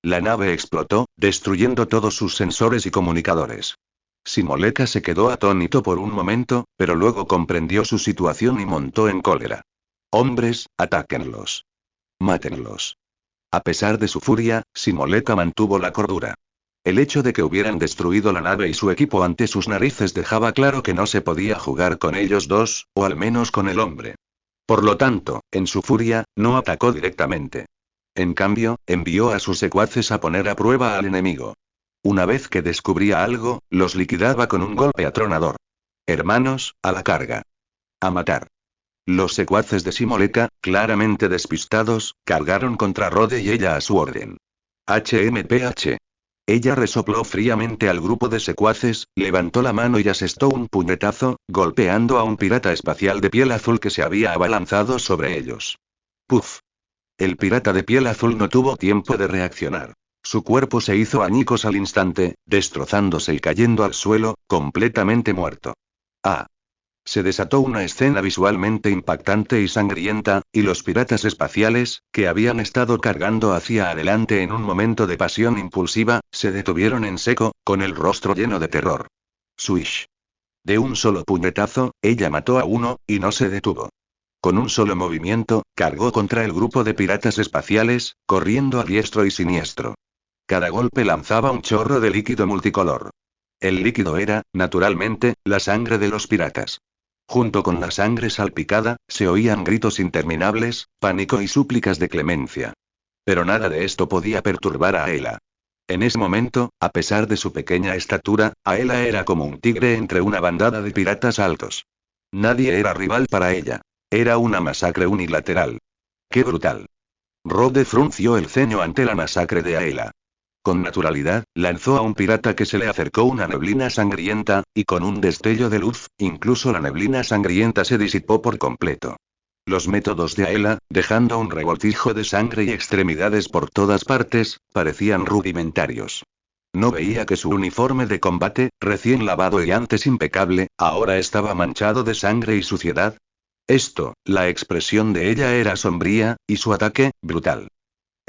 La nave explotó, destruyendo todos sus sensores y comunicadores. Simoleka se quedó atónito por un momento, pero luego comprendió su situación y montó en cólera. Hombres, atáquenlos. Mátenlos. A pesar de su furia, Simoleka mantuvo la cordura. El hecho de que hubieran destruido la nave y su equipo ante sus narices dejaba claro que no se podía jugar con ellos dos, o al menos con el hombre. Por lo tanto, en su furia, no atacó directamente. En cambio, envió a sus secuaces a poner a prueba al enemigo. Una vez que descubría algo, los liquidaba con un golpe atronador. Hermanos, a la carga. A matar. Los secuaces de Simoleka, claramente despistados, cargaron contra Rode y ella a su orden. HMPH. Ella resopló fríamente al grupo de secuaces, levantó la mano y asestó un puñetazo, golpeando a un pirata espacial de piel azul que se había abalanzado sobre ellos. ¡Puf! El pirata de piel azul no tuvo tiempo de reaccionar. Su cuerpo se hizo añicos al instante, destrozándose y cayendo al suelo, completamente muerto. ¡Ah! Se desató una escena visualmente impactante y sangrienta, y los piratas espaciales, que habían estado cargando hacia adelante en un momento de pasión impulsiva, se detuvieron en seco, con el rostro lleno de terror. Swish. De un solo puñetazo, ella mató a uno, y no se detuvo. Con un solo movimiento, cargó contra el grupo de piratas espaciales, corriendo a diestro y siniestro. Cada golpe lanzaba un chorro de líquido multicolor. El líquido era, naturalmente, la sangre de los piratas. Junto con la sangre salpicada, se oían gritos interminables, pánico y súplicas de clemencia. Pero nada de esto podía perturbar a Aela. En ese momento, a pesar de su pequeña estatura, Aela era como un tigre entre una bandada de piratas altos. Nadie era rival para ella. Era una masacre unilateral. ¡Qué brutal! Rode frunció el ceño ante la masacre de Aela. Con naturalidad, lanzó a un pirata que se le acercó una neblina sangrienta, y con un destello de luz, incluso la neblina sangrienta se disipó por completo. Los métodos de Aela, dejando un revoltijo de sangre y extremidades por todas partes, parecían rudimentarios. No veía que su uniforme de combate, recién lavado y antes impecable, ahora estaba manchado de sangre y suciedad. La expresión de ella era sombría, y su ataque, brutal.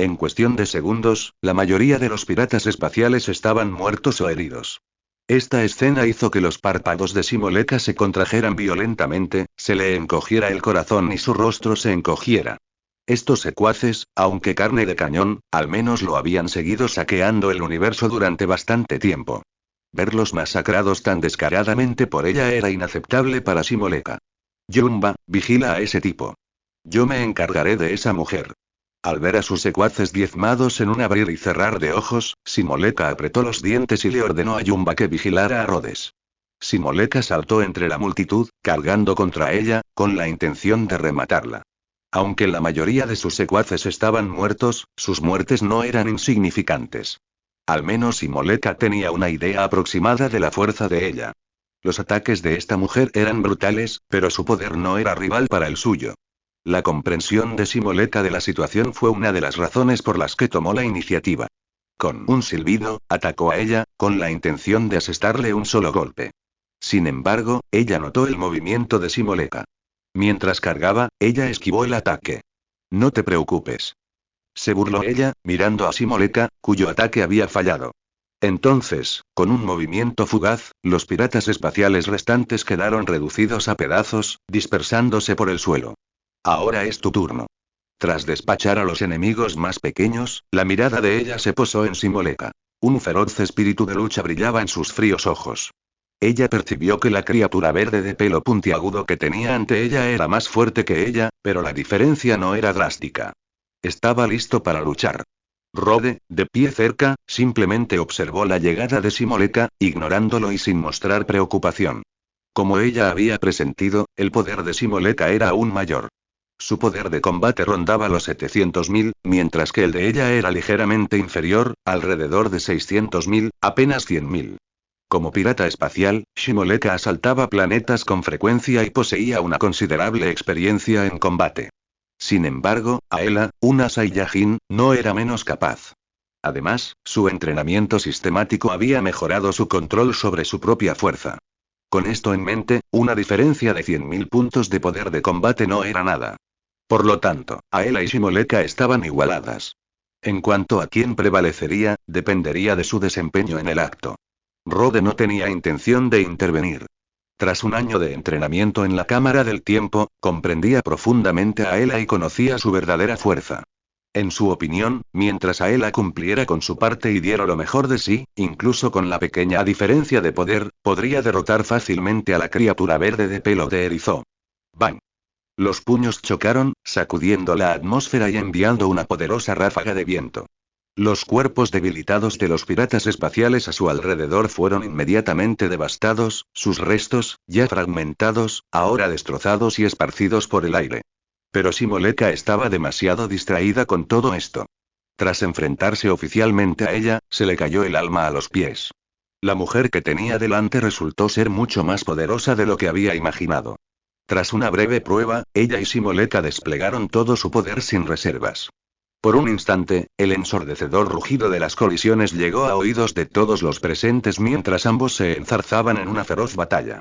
En cuestión de segundos, la mayoría de los piratas espaciales estaban muertos o heridos. Esta escena hizo que los párpados de Simoleka se contrajeran violentamente, se le encogiera el corazón y su rostro se encogiera. Estos secuaces, aunque carne de cañón, al menos lo habían seguido saqueando el universo durante bastante tiempo. Verlos masacrados tan descaradamente por ella era inaceptable para Simoleka. Yumba, vigila a ese tipo. Yo me encargaré de esa mujer. Al ver a sus secuaces diezmados en un abrir y cerrar de ojos, Simoleka apretó los dientes y le ordenó a Yumba que vigilara a Rhodes. Simoleka saltó entre la multitud, cargando contra ella, con la intención de rematarla. Aunque la mayoría de sus secuaces estaban muertos, sus muertes no eran insignificantes. Al menos Simoleka tenía una idea aproximada de la fuerza de ella. Los ataques de esta mujer eran brutales, pero su poder no era rival para el suyo. La comprensión de Simoleka de la situación fue una de las razones por las que tomó la iniciativa. Con un silbido, atacó a ella, con la intención de asestarle un solo golpe. Sin embargo, ella notó el movimiento de Simoleka. Mientras cargaba, ella esquivó el ataque. No te preocupes. Se burló ella, mirando a Simoleka, cuyo ataque había fallado. Entonces, con un movimiento fugaz, los piratas espaciales restantes quedaron reducidos a pedazos, dispersándose por el suelo. Ahora es tu turno. Tras despachar a los enemigos más pequeños, la mirada de ella se posó en Simoleka. Un feroz espíritu de lucha brillaba en sus fríos ojos. Ella percibió que la criatura verde de pelo puntiagudo que tenía ante ella era más fuerte que ella, pero la diferencia no era drástica. Estaba listo para luchar. Rode, de pie cerca, simplemente observó la llegada de Simoleka, ignorándolo y sin mostrar preocupación. Como ella había presentido, el poder de Simoleka era aún mayor. Su poder de combate rondaba los 700.000, mientras que el de ella era ligeramente inferior, alrededor de 600.000, apenas 100.000. Como pirata espacial, Simoleka asaltaba planetas con frecuencia y poseía una considerable experiencia en combate. Sin embargo, Aela, una Saiyajin, no era menos capaz. Además, su entrenamiento sistemático había mejorado su control sobre su propia fuerza. Con esto en mente, una diferencia de 100.000 puntos de poder de combate no era nada. Por lo tanto, Aela y Simoleka estaban igualadas. En cuanto a quién prevalecería, dependería de su desempeño en el acto. Rode no tenía intención de intervenir. Tras un año de entrenamiento en la Cámara del Tiempo, comprendía profundamente a Aela y conocía su verdadera fuerza. En su opinión, mientras Aela cumpliera con su parte y diera lo mejor de sí, incluso con la pequeña diferencia de poder, podría derrotar fácilmente a la criatura verde de pelo de erizo. ¡Bang! Los puños chocaron, sacudiendo la atmósfera y enviando una poderosa ráfaga de viento. Los cuerpos debilitados de los piratas espaciales a su alrededor fueron inmediatamente devastados, sus restos, ya fragmentados, ahora destrozados y esparcidos por el aire. Pero Simoleka estaba demasiado distraída con todo esto. Tras enfrentarse oficialmente a ella, se le cayó el alma a los pies. La mujer que tenía delante resultó ser mucho más poderosa de lo que había imaginado. Tras una breve prueba, ella y Simoleka desplegaron todo su poder sin reservas. Por un instante, el ensordecedor rugido de las colisiones llegó a oídos de todos los presentes mientras ambos se enzarzaban en una feroz batalla.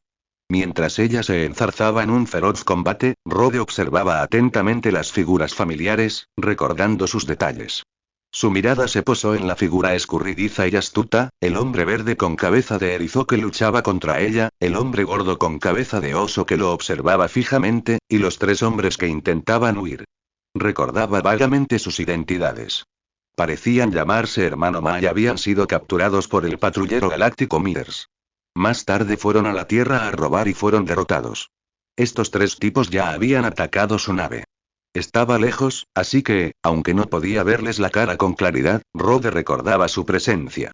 Mientras ella se enzarzaba en un feroz combate, Rode observaba atentamente las figuras familiares, recordando sus detalles. Su mirada se posó en la figura escurridiza y astuta, el hombre verde con cabeza de erizo que luchaba contra ella, el hombre gordo con cabeza de oso que lo observaba fijamente, y los 3 hombres que intentaban huir. Recordaba vagamente sus identidades. Parecían llamarse Hermano Ma y habían sido capturados por el patrullero galáctico Myers. Más tarde fueron a la Tierra a robar y fueron derrotados. Estos 3 tipos ya habían atacado su nave. Estaba lejos, así que, aunque no podía verles la cara con claridad, Rode recordaba su presencia.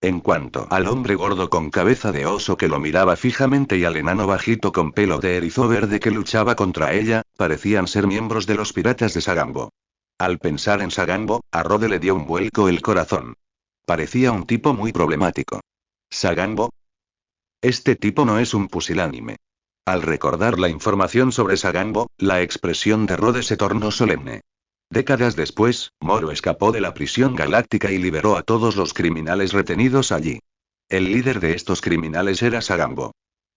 En cuanto al hombre gordo con cabeza de oso que lo miraba fijamente y al enano bajito con pelo de erizo verde que luchaba contra ella, parecían ser miembros de los piratas de Sagambo. Al pensar en Sagambo, a Rode le dio un vuelco el corazón. Parecía un tipo muy problemático. ¿Sagambo? Este tipo no es un pusilánime. Al recordar la información sobre Sagambo, la expresión de Rode se tornó solemne. Décadas después, Moro escapó de la prisión galáctica y liberó a todos los criminales retenidos allí. El líder de estos criminales era Sagambo.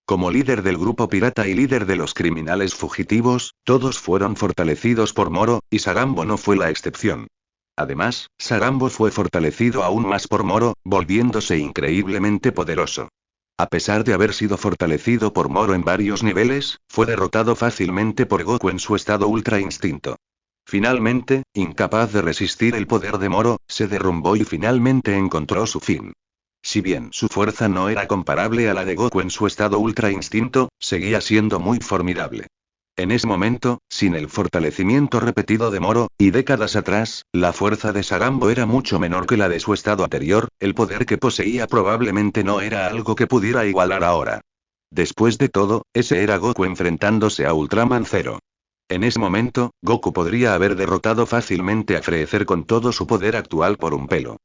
Como líder del grupo pirata y líder de los criminales fugitivos, todos fueron fortalecidos por Moro, y Sagambo no fue la excepción. Además, Sagambo fue fortalecido aún más por Moro, volviéndose increíblemente poderoso. A pesar de haber sido fortalecido por Moro en varios niveles, fue derrotado fácilmente por Goku en su estado Ultra Instinto. Finalmente, incapaz de resistir el poder de Moro, se derrumbó y finalmente encontró su fin. Si bien su fuerza no era comparable a la de Goku en su estado Ultra Instinto, seguía siendo muy formidable. En ese momento, sin el fortalecimiento repetido de Moro, y décadas atrás, la fuerza de Sagambo era mucho menor que la de su estado anterior, el poder que poseía probablemente no era algo que pudiera igualar ahora. Después de todo, ese era Goku enfrentándose a Ultraman Zero. En ese momento, Goku podría haber derrotado fácilmente a Freezer con todo su poder actual por un pelo.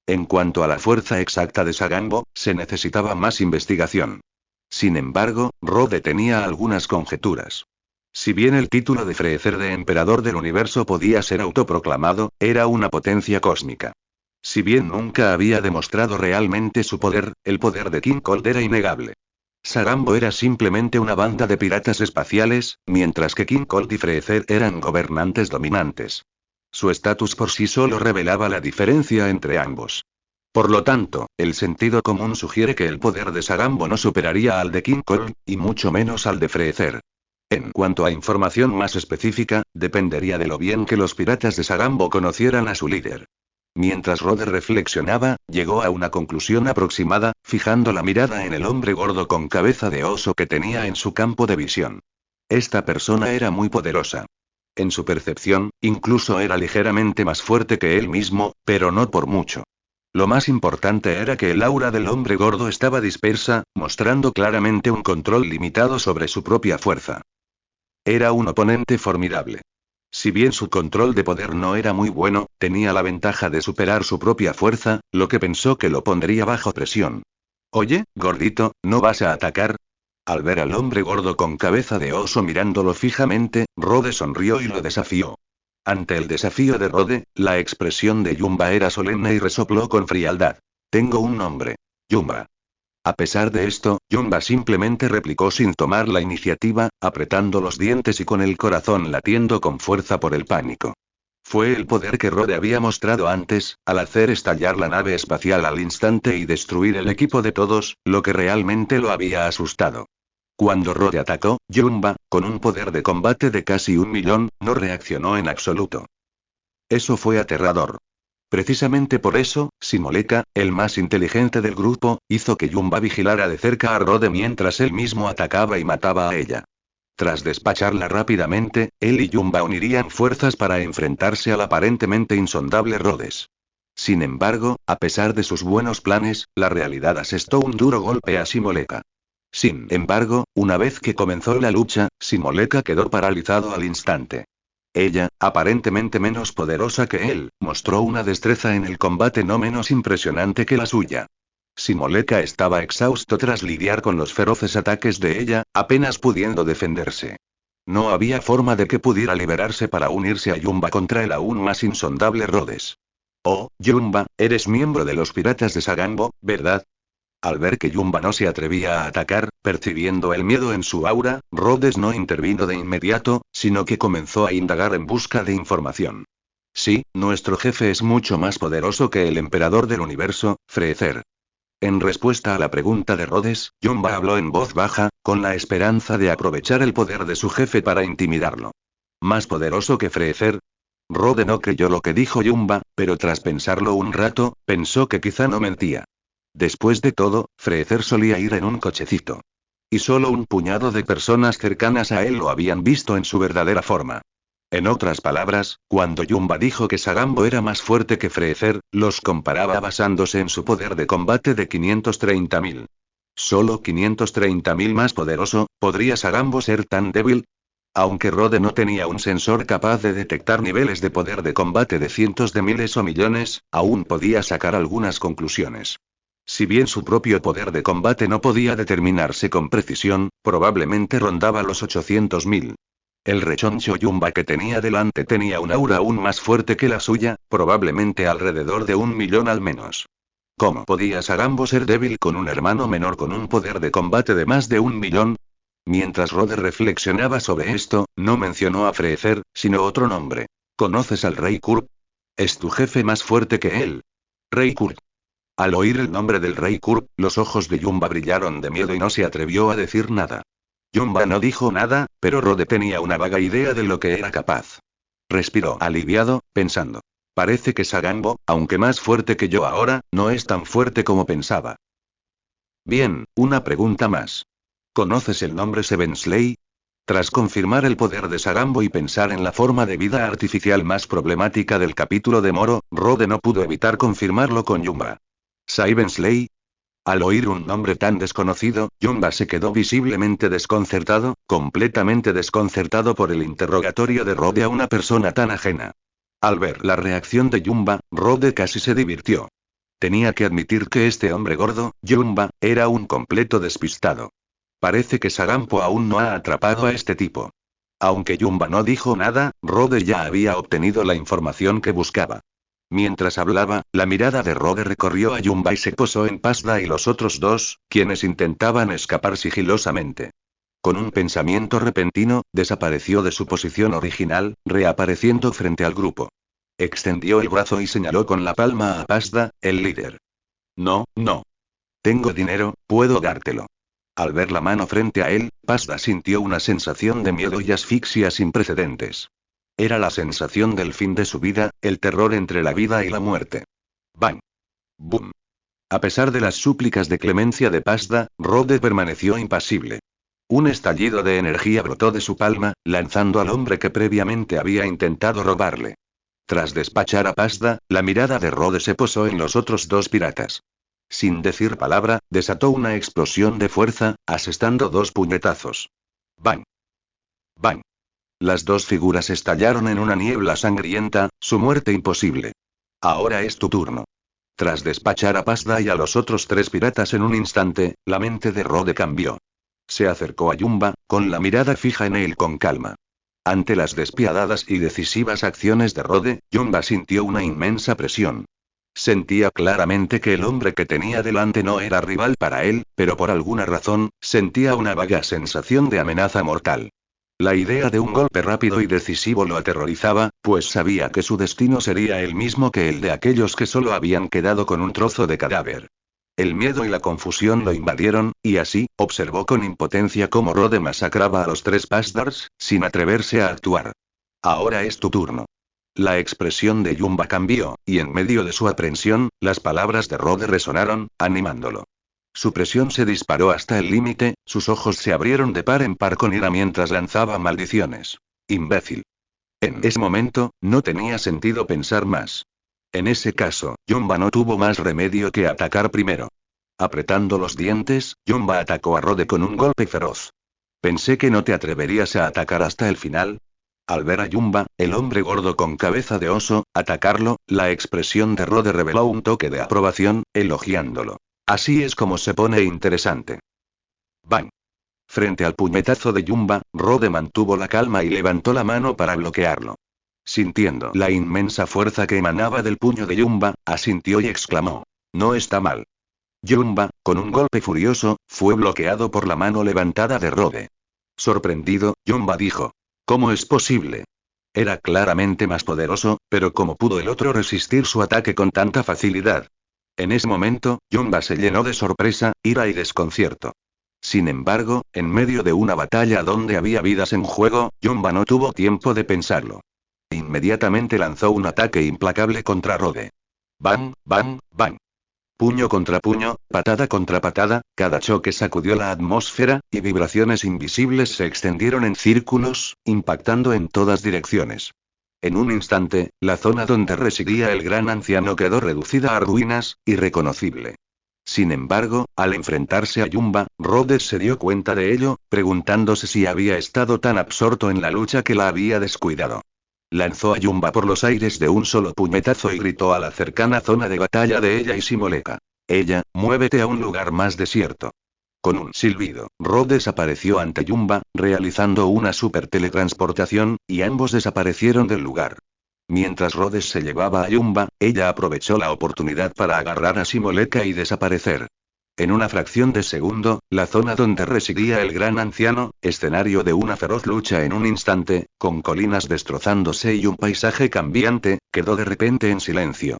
En cuanto a la fuerza exacta de Sagambo, se necesitaba más investigación. Sin embargo, Rode tenía algunas conjeturas. Si bien el título de Freezer de Emperador del Universo podía ser autoproclamado, era una potencia cósmica. Si bien nunca había demostrado realmente su poder, el poder de King Cold era innegable. Sagambo era simplemente una banda de piratas espaciales, mientras que King Cold y Freezer eran gobernantes dominantes. Su estatus por sí solo revelaba la diferencia entre ambos. Por lo tanto, el sentido común sugiere que el poder de Sagambo no superaría al de King Cold, y mucho menos al de Freezer. En cuanto a información más específica, dependería de lo bien que los piratas de Sagambo conocieran a su líder. Mientras Rode reflexionaba, llegó a una conclusión aproximada, fijando la mirada en el hombre gordo con cabeza de oso que tenía en su campo de visión. Esta persona era muy poderosa. En su percepción, incluso era ligeramente más fuerte que él mismo, pero no por mucho. Lo más importante era que el aura del hombre gordo estaba dispersa, mostrando claramente un control limitado sobre su propia fuerza. Era un oponente formidable. Si bien su control de poder no era muy bueno, tenía la ventaja de superar su propia fuerza, lo que pensó que lo pondría bajo presión. Oye, gordito, ¿no vas a atacar? Al ver al hombre gordo con cabeza de oso mirándolo fijamente, Rode sonrió y lo desafió. Ante el desafío de Rode, la expresión de Yumba era solemne y resopló con frialdad. Tengo un nombre. Yumba. A pesar de esto, Yumba simplemente replicó sin tomar la iniciativa, apretando los dientes y con el corazón latiendo con fuerza por el pánico. Fue el poder que Rode había mostrado antes, al hacer estallar la nave espacial al instante y destruir el equipo de todos, lo que realmente lo había asustado. Cuando Rode atacó, Yumba, con un poder de combate de casi 1.000.000, no reaccionó en absoluto. Eso fue aterrador. Precisamente por eso, Simoleka, el más inteligente del grupo, hizo que Yumba vigilara de cerca a Rode mientras él mismo atacaba y mataba a ella. Tras despacharla rápidamente, él y Yumba unirían fuerzas para enfrentarse al aparentemente insondable Rhodes. Sin embargo, a pesar de sus buenos planes, la realidad asestó un duro golpe a Simoleka. Sin embargo, una vez que comenzó la lucha, Simoleka quedó paralizado al instante. Ella, aparentemente menos poderosa que él, mostró una destreza en el combate no menos impresionante que la suya. Simoleka estaba exhausto tras lidiar con los feroces ataques de ella, apenas pudiendo defenderse. No había forma de que pudiera liberarse para unirse a Yumba contra el aún más insondable Rhodes. Oh, Yumba, eres miembro de los piratas de Sagambo, ¿verdad? Al ver que Yumba no se atrevía a atacar, percibiendo el miedo en su aura, Rhodes no intervino de inmediato, sino que comenzó a indagar en busca de información. Sí, nuestro jefe es mucho más poderoso que el emperador del universo, Freezer. En respuesta a la pregunta de Rhodes, Yumba habló en voz baja, con la esperanza de aprovechar el poder de su jefe para intimidarlo. ¿Más poderoso que Freezer? Rhodes no creyó lo que dijo Yumba, pero tras pensarlo un rato, pensó que quizá no mentía. Después de todo, Freezer solía ir en un cochecito. Y solo un puñado de personas cercanas a él lo habían visto en su verdadera forma. En otras palabras, cuando Yumba dijo que Sagambo era más fuerte que Freezer, los comparaba basándose en su poder de combate de 530.000. ¿Solo 530.000 más poderoso? ¿Podría Sagambo ser tan débil? Aunque Rhodes no tenía un sensor capaz de detectar niveles de poder de combate de cientos de miles o millones, aún podía sacar algunas conclusiones. Si bien su propio poder de combate no podía determinarse con precisión, probablemente rondaba los 800.000. El rechoncho Yumba que tenía delante tenía un aura aún más fuerte que la suya, probablemente alrededor de 1.000.000 al menos. ¿Cómo podía Sagambo ser débil con un hermano menor con un poder de combate de más de 1.000.000? Mientras Rhodes reflexionaba sobre esto, no mencionó a Freezer, sino otro nombre. ¿Conoces al Rey Kurp? ¿Es tu jefe más fuerte que él? Rey Kurp. Al oír el nombre del Rey Kurp, los ojos de Yumba brillaron de miedo y no se atrevió a decir nada. Yumba no dijo nada, pero Rhodes tenía una vaga idea de lo que era capaz. Respiró aliviado, pensando. Parece que Sagambo, aunque más fuerte que yo ahora, no es tan fuerte como pensaba. Bien, una pregunta más. ¿Conoces el nombre Sevensley? Tras confirmar el poder de Sagambo y pensar en la forma de vida artificial más problemática del capítulo de Moro, Rhodes no pudo evitar confirmarlo con Yumba. ¿Sevensley? Al oír un nombre tan desconocido, Yumba se quedó visiblemente desconcertado, completamente desconcertado por el interrogatorio de Rhodes a una persona tan ajena. Al ver la reacción de Yumba, Rhodes casi se divirtió. Tenía que admitir que este hombre gordo, Yumba, era un completo despistado. Parece que Sagambo aún no ha atrapado a este tipo. Aunque Yumba no dijo nada, Rhodes ya había obtenido la información que buscaba. Mientras hablaba, la mirada de Rhodes recorrió a Yumba y se posó en Pasda y los otros dos, quienes intentaban escapar sigilosamente. Con un pensamiento repentino, desapareció de su posición original, reapareciendo frente al grupo. Extendió el brazo y señaló con la palma a Pasda, el líder. No, no. Tengo dinero, puedo dártelo. Al ver la mano frente a él, Pasda sintió una sensación de miedo y asfixia sin precedentes. Era la sensación del fin de su vida, el terror entre la vida y la muerte. ¡Bang! ¡Bum! A pesar de las súplicas de clemencia de Pasda, Rhodes permaneció impasible. Un estallido de energía brotó de su palma, lanzando al hombre que previamente había intentado robarle. Tras despachar a Pasda, la mirada de Rhodes se posó en los otros dos piratas. Sin decir palabra, desató una explosión de fuerza, asestando dos puñetazos. ¡Bang! ¡Bang! Las dos figuras estallaron en una niebla sangrienta, su muerte imposible. Ahora es tu turno. Tras despachar a Pasda y a los otros tres piratas en un instante, la mente de Rhodes cambió. Se acercó a Yumba, con la mirada fija en él con calma. Ante las despiadadas y decisivas acciones de Rhodes, Yumba sintió una inmensa presión. Sentía claramente que el hombre que tenía delante no era rival para él, pero por alguna razón, sentía una vaga sensación de amenaza mortal. La idea de un golpe rápido y decisivo lo aterrorizaba, pues sabía que su destino sería el mismo que el de aquellos que solo habían quedado con un trozo de cadáver. El miedo y la confusión lo invadieron, y así, observó con impotencia cómo Rhodes masacraba a los tres Pasdars, sin atreverse a actuar. Ahora es tu turno. La expresión de Yumba cambió, y en medio de su aprensión, las palabras de Rhodes resonaron, animándolo. Su presión se disparó hasta el límite, sus ojos se abrieron de par en par con ira mientras lanzaba maldiciones. Imbécil. En ese momento, no tenía sentido pensar más. En ese caso, Yumba no tuvo más remedio que atacar primero. Apretando los dientes, Yumba atacó a Rhodes con un golpe feroz. Pensé que no te atreverías a atacar hasta el final. Al ver a Yumba, el hombre gordo con cabeza de oso, atacarlo, la expresión de Rode reveló un toque de aprobación, elogiándolo. Así es como se pone interesante. ¡Bang! Frente al puñetazo de Yumba, Rode mantuvo la calma y levantó la mano para bloquearlo. Sintiendo la inmensa fuerza que emanaba del puño de Yumba, asintió y exclamó. No está mal. Yumba, con un golpe furioso, fue bloqueado por la mano levantada de Rode. Sorprendido, Yumba dijo. ¿Cómo es posible? Era claramente más poderoso, pero ¿cómo pudo el otro resistir su ataque con tanta facilidad? En ese momento, Yumba se llenó de sorpresa, ira y desconcierto. Sin embargo, en medio de una batalla donde había vidas en juego, Yumba no tuvo tiempo de pensarlo. Inmediatamente lanzó un ataque implacable contra Rode. Bang, bang, bang. Puño contra puño, patada contra patada, cada choque sacudió la atmósfera, y vibraciones invisibles se extendieron en círculos, impactando en todas direcciones. En un instante, la zona donde residía el gran anciano quedó reducida a ruinas, irreconocible. Sin embargo, al enfrentarse a Yumba, Rhodes se dio cuenta de ello, preguntándose si había estado tan absorto en la lucha que la había descuidado. Lanzó a Yumba por los aires de un solo puñetazo y gritó a la cercana zona de batalla de ella y Simoleka. Ella, muévete a un lugar más desierto. Con un silbido, Rhodes apareció ante Yumba, realizando una super teletransportación, y ambos desaparecieron del lugar. Mientras Rhodes se llevaba a Yumba, ella aprovechó la oportunidad para agarrar a Simoleka y desaparecer. En una fracción de segundo, la zona donde residía el gran anciano, escenario de una feroz lucha en un instante, con colinas destrozándose y un paisaje cambiante, quedó de repente en silencio.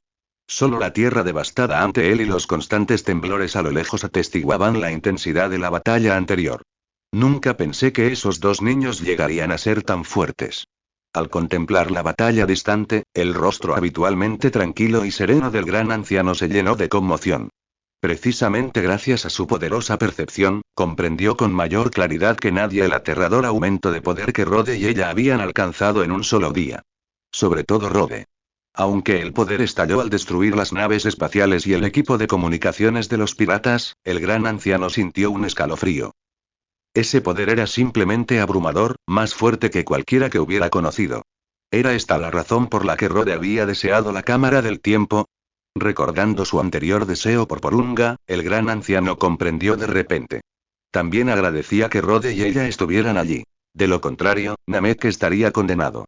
Solo la tierra devastada ante él y los constantes temblores a lo lejos atestiguaban la intensidad de la batalla anterior. Nunca pensé que esos dos niños llegarían a ser tan fuertes. Al contemplar la batalla distante, el rostro habitualmente tranquilo y sereno del gran anciano se llenó de conmoción. Precisamente gracias a su poderosa percepción, comprendió con mayor claridad que nadie el aterrador aumento de poder que Rode y ella habían alcanzado en un solo día. Sobre todo Rode. Aunque el poder estalló al destruir las naves espaciales y el equipo de comunicaciones de los piratas, el gran anciano sintió un escalofrío. Ese poder era simplemente abrumador, más fuerte que cualquiera que hubiera conocido. ¿Era esta la razón por la que Rode había deseado la cámara del tiempo? Recordando su anterior deseo por Porunga, el gran anciano comprendió de repente. También agradecía que Rode y ella estuvieran allí. De lo contrario, Namek estaría condenado.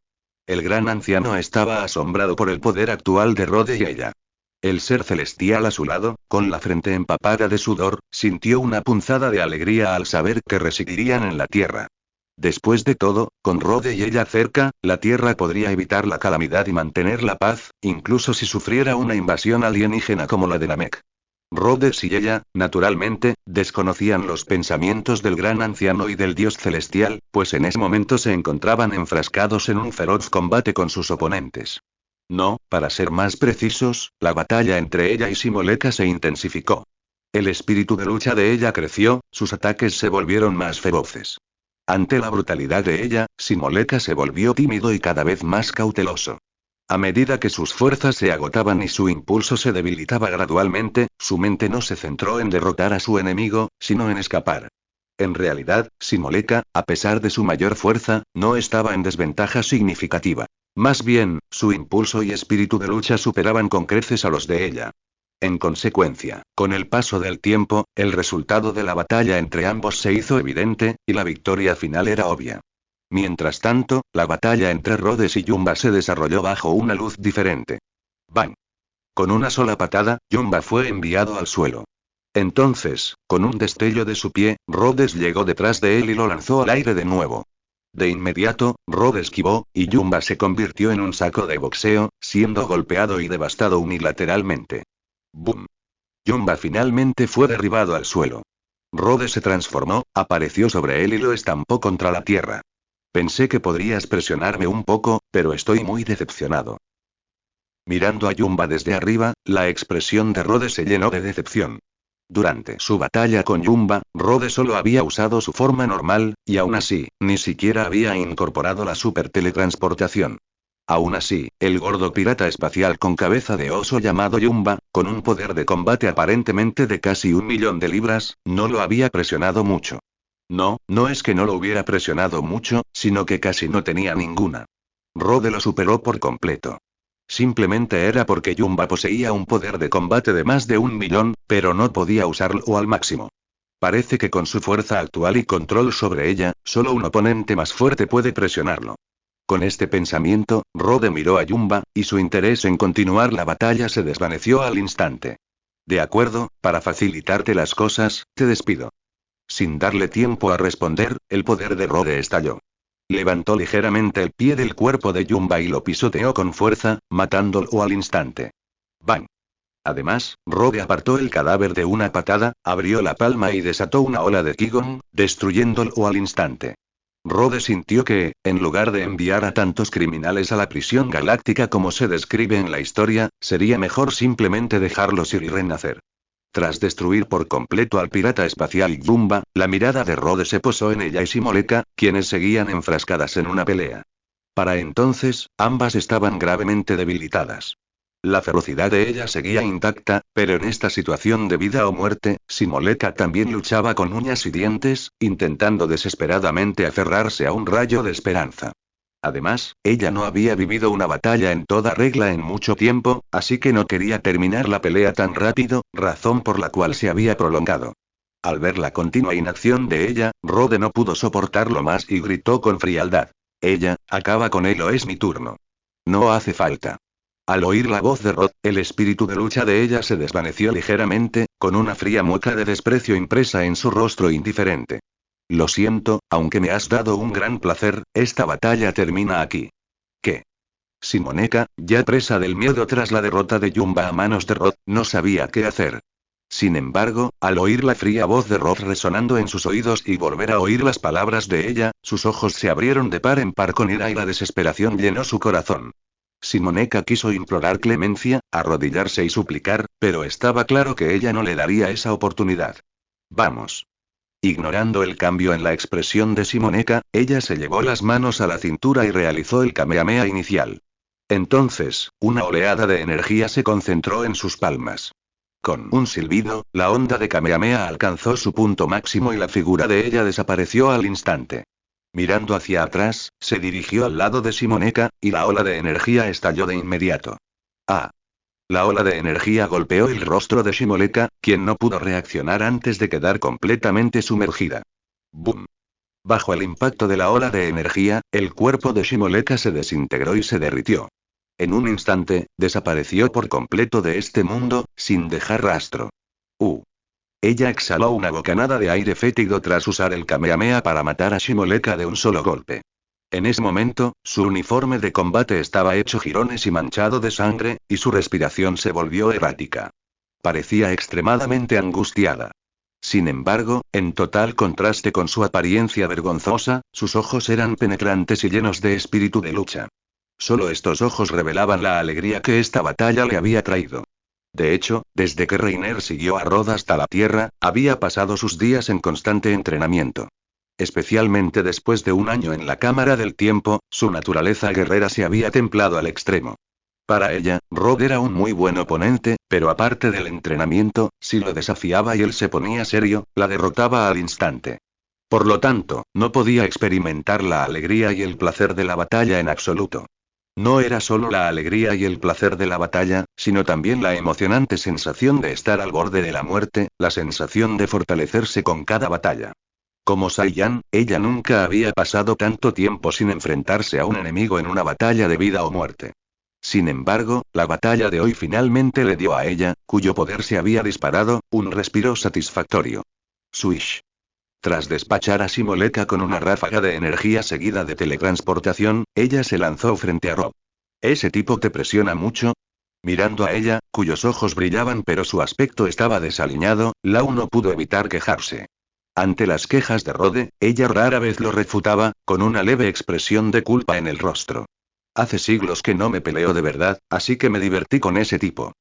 El gran anciano estaba asombrado por el poder actual de Rode y ella. El ser celestial a su lado, con la frente empapada de sudor, sintió una punzada de alegría al saber que residirían en la Tierra. Después de todo, con Rode y ella cerca, la Tierra podría evitar la calamidad y mantener la paz, incluso si sufriera una invasión alienígena como la de Namek. Rhodes y ella, naturalmente, desconocían los pensamientos del gran anciano y del dios celestial, pues en ese momento se encontraban enfrascados en un feroz combate con sus oponentes. No, para ser más precisos, la batalla entre ella y Simoleka se intensificó. El espíritu de lucha de ella creció, sus ataques se volvieron más feroces. Ante la brutalidad de ella, Simoleka se volvió tímido y cada vez más cauteloso. A medida que sus fuerzas se agotaban y su impulso se debilitaba gradualmente, su mente no se centró en derrotar a su enemigo, sino en escapar. En realidad, Simoleka, a pesar de su mayor fuerza, no estaba en desventaja significativa. Más bien, su impulso y espíritu de lucha superaban con creces a los de ella. En consecuencia, con el paso del tiempo, el resultado de la batalla entre ambos se hizo evidente, y la victoria final era obvia. Mientras tanto, la batalla entre Rhodes y Yumba se desarrolló bajo una luz diferente. ¡Bang! Con una sola patada, Yumba fue enviado al suelo. Entonces, con un destello de su pie, Rhodes llegó detrás de él y lo lanzó al aire de nuevo. De inmediato, Rhodes esquivó, y Yumba se convirtió en un saco de boxeo, siendo golpeado y devastado unilateralmente. ¡Bum! Yumba finalmente fue derribado al suelo. Rhodes se transformó, apareció sobre él y lo estampó contra la tierra. Pensé que podrías presionarme un poco, pero estoy muy decepcionado. Mirando a Yumba desde arriba, la expresión de Rhodes se llenó de decepción. Durante su batalla con Yumba, Rhodes solo había usado su forma normal, y aún así, ni siquiera había incorporado la super teletransportación. Aún así, el gordo pirata espacial con cabeza de oso llamado Yumba, con un poder de combate aparentemente de casi 1.000.000 de libras, no lo había presionado mucho. No, no es que no lo hubiera presionado mucho, sino que casi no tenía ninguna. Rode lo superó por completo. Simplemente era porque Yumba poseía un poder de combate de más de 1.000.000, pero no podía usarlo al máximo. Parece que con su fuerza actual y control sobre ella, solo un oponente más fuerte puede presionarlo. Con este pensamiento, Rode miró a Yumba, y su interés en continuar la batalla se desvaneció al instante. De acuerdo, para facilitarte las cosas, te despido. Sin darle tiempo a responder, el poder de Rode estalló. Levantó ligeramente el pie del cuerpo de Yumba y lo pisoteó con fuerza, matándolo al instante. ¡Bang! Además, Rode apartó el cadáver de una patada, abrió la palma y desató una ola de Qigong, destruyéndolo al instante. Rode sintió que, en lugar de enviar a tantos criminales a la prisión galáctica como se describe en la historia, sería mejor simplemente dejarlos ir y renacer. Tras destruir por completo al pirata espacial Yumba, la mirada de Rode se posó en ella y Simoleka, quienes seguían enfrascadas en una pelea. Para entonces, ambas estaban gravemente debilitadas. La ferocidad de ella seguía intacta, pero en esta situación de vida o muerte, Simoleka también luchaba con uñas y dientes, intentando desesperadamente aferrarse a un rayo de esperanza. Además, ella no había vivido una batalla en toda regla en mucho tiempo, así que no quería terminar la pelea tan rápido, razón por la cual se había prolongado. Al ver la continua inacción de ella, Rode no pudo soportarlo más y gritó con frialdad. Ella, acaba con él o es mi turno. No hace falta. Al oír la voz de Rod, el espíritu de lucha de ella se desvaneció ligeramente, con una fría mueca de desprecio impresa en su rostro indiferente. Lo siento, aunque me has dado un gran placer, esta batalla termina aquí. ¿Qué? Simoleka, ya presa del miedo tras la derrota de Yumba a manos de Rod, no sabía qué hacer. Sin embargo, al oír la fría voz de Rod resonando en sus oídos y volver a oír las palabras de ella, sus ojos se abrieron de par en par con ira y la desesperación llenó su corazón. Simoleka quiso implorar clemencia, arrodillarse y suplicar, pero estaba claro que ella no le daría esa oportunidad. Vamos. Ignorando el cambio en la expresión de Simoleka, ella se llevó las manos a la cintura y realizó el Kamehameha inicial. Entonces, una oleada de energía se concentró en sus palmas. Con un silbido, la onda de Kamehameha alcanzó su punto máximo y la figura de ella desapareció al instante. Mirando hacia atrás, se dirigió al lado de Simoleka, y la ola de energía estalló de inmediato. ¡Ah! La ola de energía golpeó el rostro de Simoleka, quien no pudo reaccionar antes de quedar completamente sumergida. ¡Bum! Bajo el impacto de la ola de energía, el cuerpo de Simoleka se desintegró y se derritió. En un instante, desapareció por completo de este mundo, sin dejar rastro. Ella exhaló una bocanada de aire fétido tras usar el Kamehameha para matar a Simoleka de un solo golpe. En ese momento, su uniforme de combate estaba hecho jirones y manchado de sangre, y su respiración se volvió errática. Parecía extremadamente angustiada. Sin embargo, en total contraste con su apariencia vergonzosa, sus ojos eran penetrantes y llenos de espíritu de lucha. Solo estos ojos revelaban la alegría que esta batalla le había traído. De hecho, desde que Reiner siguió a Rod hasta la Tierra, había pasado sus días en constante entrenamiento. Especialmente después de un año en la Cámara del Tiempo, su naturaleza guerrera se había templado al extremo. Para ella, Rod era un muy buen oponente, pero aparte del entrenamiento, si lo desafiaba y él se ponía serio, la derrotaba al instante. Por lo tanto, no podía experimentar la alegría y el placer de la batalla en absoluto. No era solo la alegría y el placer de la batalla, sino también la emocionante sensación de estar al borde de la muerte, la sensación de fortalecerse con cada batalla. Como Saiyan, ella nunca había pasado tanto tiempo sin enfrentarse a un enemigo en una batalla de vida o muerte. Sin embargo, la batalla de hoy finalmente le dio a ella, cuyo poder se había disparado, un respiro satisfactorio. Swish. Tras despachar a Simoleka con una ráfaga de energía seguida de teletransportación, ella se lanzó frente a Rob. ¿Ese tipo te presiona mucho? Mirando a ella, cuyos ojos brillaban pero su aspecto estaba desaliñado, Lau no pudo evitar quejarse. Ante las quejas de Rode, ella rara vez lo refutaba, con una leve expresión de culpa en el rostro. Hace siglos que no me peleo de verdad, así que me divertí con ese tipo.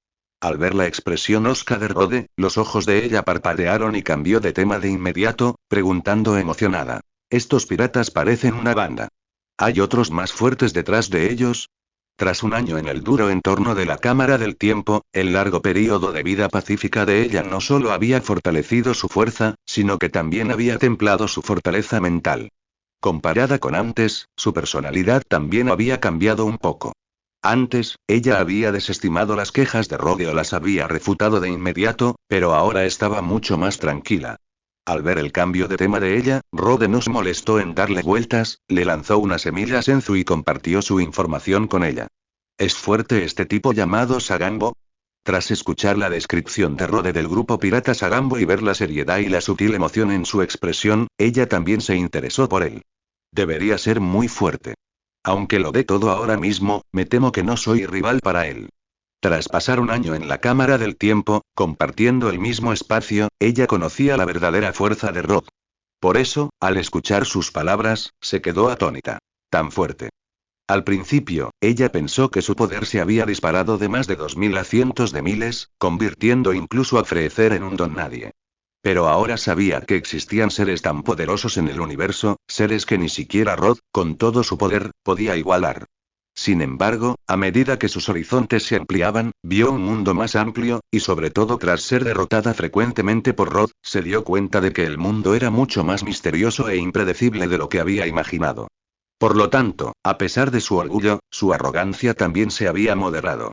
Al ver la expresión hosca de Rode, los ojos de ella parpadearon y cambió de tema de inmediato, preguntando emocionada. ¿Estos piratas parecen una banda? ¿Hay otros más fuertes detrás de ellos? Tras un año en el duro entorno de la Cámara del Tiempo, el largo período de vida pacífica de ella no solo había fortalecido su fuerza, sino que también había templado su fortaleza mental. Comparada con antes, su personalidad también había cambiado un poco. Antes, ella había desestimado las quejas de Rode o las había refutado de inmediato, pero ahora estaba mucho más tranquila. Al ver el cambio de tema de ella, Rode no se molestó en darle vueltas, le lanzó una semilla a Senzu y compartió su información con ella. ¿Es fuerte este tipo llamado Sagambo? Tras escuchar la descripción de Rode del grupo pirata Sagambo y ver la seriedad y la sutil emoción en su expresión, ella también se interesó por él. Debería ser muy fuerte. Aunque lo dé todo ahora mismo, me temo que no soy rival para él. Tras pasar un año en la cámara del tiempo, compartiendo el mismo espacio, ella conocía la verdadera fuerza de Rod. Por eso, al escuchar sus palabras, se quedó atónita. Tan fuerte. Al principio, ella pensó que su poder se había disparado de más de 2000 a cientos de miles, convirtiendo incluso a Freezer en un don nadie. Pero ahora sabía que existían seres tan poderosos en el universo, seres que ni siquiera Rod, con todo su poder, podía igualar. Sin embargo, a medida que sus horizontes se ampliaban, vio un mundo más amplio, y sobre todo tras ser derrotada frecuentemente por Rod, se dio cuenta de que el mundo era mucho más misterioso e impredecible de lo que había imaginado. Por lo tanto, a pesar de su orgullo, su arrogancia también se había moderado.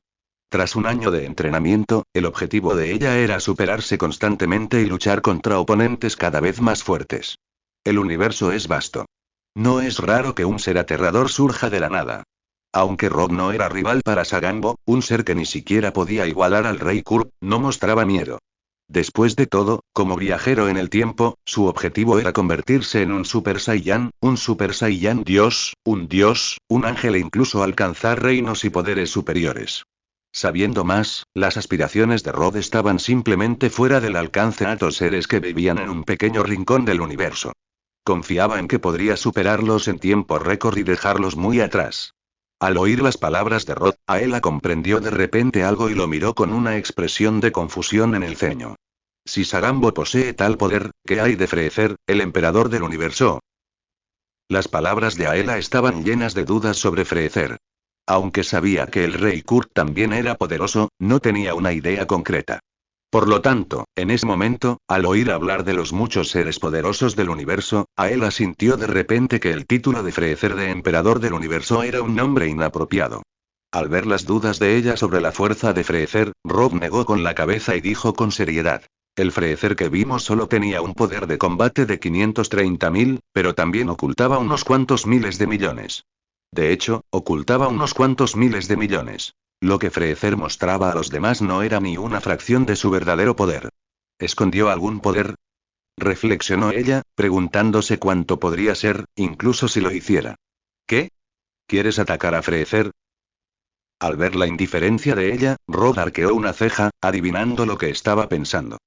Tras un año de entrenamiento, el objetivo de ella era superarse constantemente y luchar contra oponentes cada vez más fuertes. El universo es vasto. No es raro que un ser aterrador surja de la nada. Aunque Rod no era rival para Sagambo, un ser que ni siquiera podía igualar al Rey Kurp, no mostraba miedo. Después de todo, como viajero en el tiempo, su objetivo era convertirse en un Super Saiyan Dios, un ángel e incluso alcanzar reinos y poderes superiores. Sabiendo más, las aspiraciones de Rod estaban simplemente fuera del alcance de otros seres que vivían en un pequeño rincón del universo. Confiaba en que podría superarlos en tiempo récord y dejarlos muy atrás. Al oír las palabras de Rod, Aela comprendió de repente algo y lo miró con una expresión de confusión en el ceño. Si Sagambo posee tal poder, ¿qué hay de Freezer, el emperador del universo? Las palabras de Aela estaban llenas de dudas sobre Freezer. Aunque sabía que el rey Kurt también era poderoso, no tenía una idea concreta. Por lo tanto, en ese momento, al oír hablar de los muchos seres poderosos del universo, Aela sintió de repente que el título de Freezer de Emperador del Universo era un nombre inapropiado. Al ver las dudas de ella sobre la fuerza de Freezer, Rob negó con la cabeza y dijo con seriedad. El Freezer que vimos solo tenía un poder de combate de 530.000, pero también ocultaba unos cuantos miles de millones. De hecho, ocultaba unos cuantos miles de millones. Lo que Freezer mostraba a los demás no era ni una fracción de su verdadero poder. ¿Escondió algún poder? Reflexionó ella, preguntándose cuánto podría ser, incluso si lo hiciera. ¿Qué? ¿Quieres atacar a Freezer? Al ver la indiferencia de ella, Rod arqueó una ceja, adivinando lo que estaba pensando.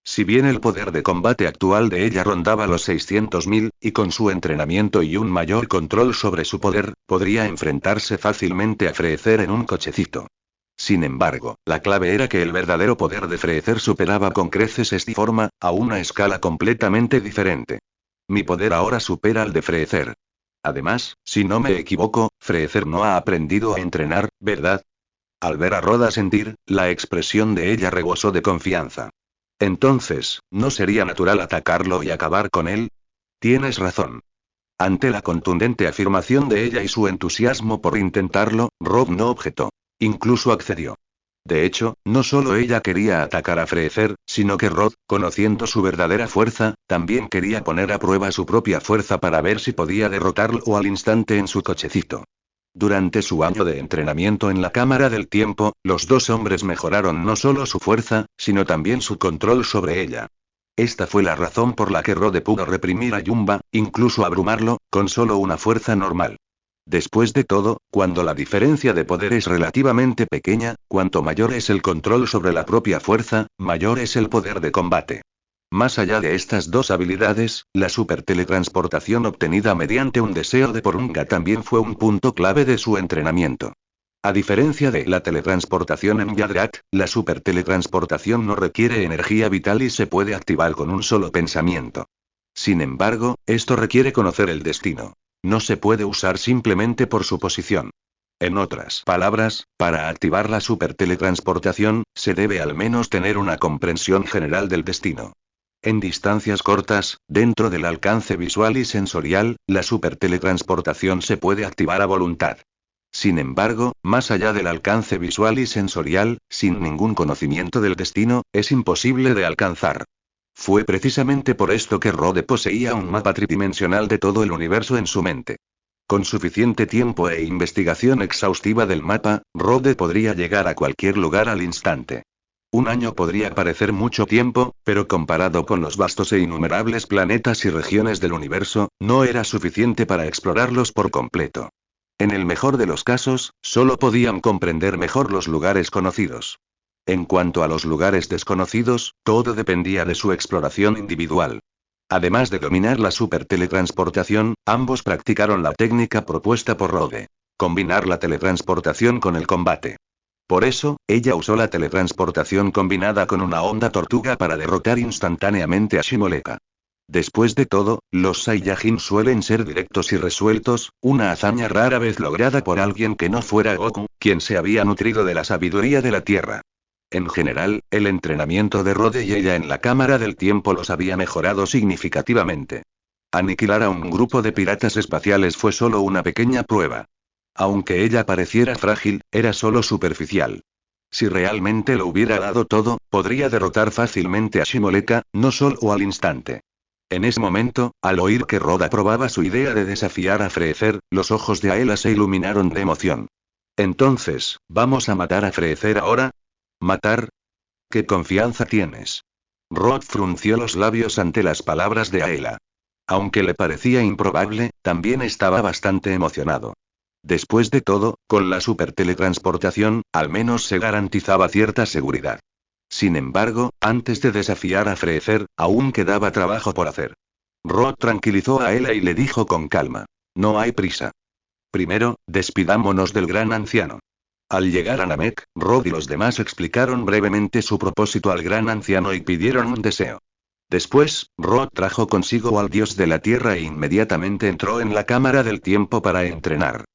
Si bien el poder de combate actual de ella rondaba los 600.000, y con su entrenamiento y un mayor control sobre su poder, podría enfrentarse fácilmente a Freezer en un cochecito. Sin embargo, la clave era que el verdadero poder de Freezer superaba con creces esta forma, a una escala completamente diferente. Mi poder ahora supera al de Freezer. Además, si no me equivoco, Freezer no ha aprendido a entrenar, ¿verdad? Al ver a Rhoda sentir, la expresión de ella rebosó de confianza. Entonces, ¿no sería natural atacarlo y acabar con él? Tienes razón. Ante la contundente afirmación de ella y su entusiasmo por intentarlo, Rob no objetó. Incluso accedió. De hecho, no solo ella quería atacar a Freezer, sino que Rod, conociendo su verdadera fuerza, también quería poner a prueba su propia fuerza para ver si podía derrotarlo al instante en su cochecito. Durante su año de entrenamiento en la Cámara del Tiempo, los dos hombres mejoraron no solo su fuerza, sino también su control sobre ella. Esta fue la razón por la que Rode pudo reprimir a Yumba, incluso abrumarlo, con solo una fuerza normal. Después de todo, cuando la diferencia de poder es relativamente pequeña, cuanto mayor es el control sobre la propia fuerza, mayor es el poder de combate. Más allá de estas dos habilidades, la superteletransportación obtenida mediante un deseo de Porunga también fue un punto clave de su entrenamiento. A diferencia de la teletransportación en Yadrak, la superteletransportación no requiere energía vital y se puede activar con un solo pensamiento. Sin embargo, esto requiere conocer el destino. No se puede usar simplemente por su posición. En otras palabras, para activar la superteletransportación, se debe al menos tener una comprensión general del destino. En distancias cortas, dentro del alcance visual y sensorial, la superteletransportación se puede activar a voluntad. Sin embargo, más allá del alcance visual y sensorial, sin ningún conocimiento del destino, es imposible de alcanzar. Fue precisamente por esto que Rode poseía un mapa tridimensional de todo el universo en su mente. Con suficiente tiempo e investigación exhaustiva del mapa, Rode podría llegar a cualquier lugar al instante. Un año podría parecer mucho tiempo, pero comparado con los vastos e innumerables planetas y regiones del universo, no era suficiente para explorarlos por completo. En el mejor de los casos, solo podían comprender mejor los lugares conocidos. En cuanto a los lugares desconocidos, todo dependía de su exploración individual. Además de dominar la superteletransportación, ambos practicaron la técnica propuesta por Rode: combinar la teletransportación con el combate. Por eso, ella usó la teletransportación combinada con una onda tortuga para derrotar instantáneamente a Shimoleka. Después de todo, los Saiyajin suelen ser directos y resueltos, una hazaña rara vez lograda por alguien que no fuera Goku, quien se había nutrido de la sabiduría de la Tierra. En general, el entrenamiento de Rode y ella en la cámara del tiempo los había mejorado significativamente. Aniquilar a un grupo de piratas espaciales fue solo una pequeña prueba. Aunque ella pareciera frágil, era solo superficial. Si realmente lo hubiera dado todo, podría derrotar fácilmente a Shimoleka, no solo al instante. En ese momento, al oír que Rode aprobaba su idea de desafiar a Freezer, los ojos de Aela se iluminaron de emoción. Entonces, ¿vamos a matar a Freezer ahora? ¿Matar? ¿Qué confianza tienes? Rod frunció los labios ante las palabras de Aela. Aunque le parecía improbable, también estaba bastante emocionado. Después de todo, con la superteletransportación, al menos se garantizaba cierta seguridad. Sin embargo, antes de desafiar a Freezer, aún quedaba trabajo por hacer. Rod tranquilizó a Aela y le dijo con calma: no hay prisa. Primero, despidámonos del gran anciano. Al llegar a Namek, Rod y los demás explicaron brevemente su propósito al gran anciano y pidieron un deseo. Después, Rod trajo consigo al dios de la tierra e inmediatamente entró en la cámara del tiempo para entrenar.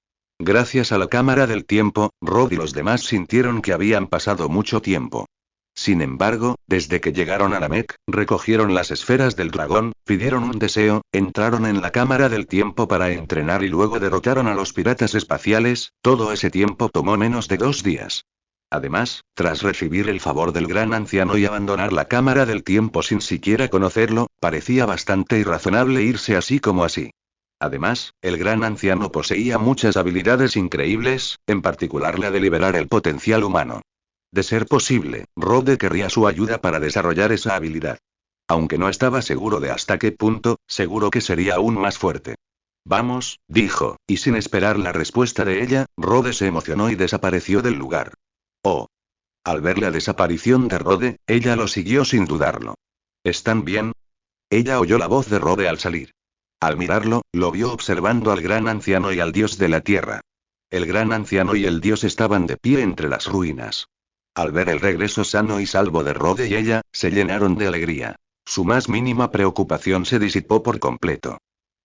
Gracias a la cámara del tiempo, Rod y los demás sintieron que habían pasado mucho tiempo. Sin embargo, desde que llegaron a Namek, recogieron las esferas del dragón, pidieron un deseo, entraron en la cámara del tiempo para entrenar y luego derrotaron a los piratas espaciales. Todo ese tiempo tomó menos de 2 días. Además, tras recibir el favor del gran anciano y abandonar la cámara del tiempo sin siquiera conocerlo, parecía bastante irrazonable irse así como así. Además, el gran anciano poseía muchas habilidades increíbles, en particular la de liberar el potencial humano. De ser posible, Rode querría su ayuda para desarrollar esa habilidad. Aunque no estaba seguro de hasta qué punto, seguro que sería aún más fuerte. Vamos, dijo, y sin esperar la respuesta de ella, Rode se emocionó y desapareció del lugar. Oh. Al ver la desaparición de Rode, ella lo siguió sin dudarlo. ¿Están bien? Ella oyó la voz de Rode al salir. Al mirarlo, lo vio observando al gran anciano y al dios de la tierra. El gran anciano y el dios estaban de pie entre las ruinas. Al ver el regreso sano y salvo de Rode y ella, se llenaron de alegría. Su más mínima preocupación se disipó por completo.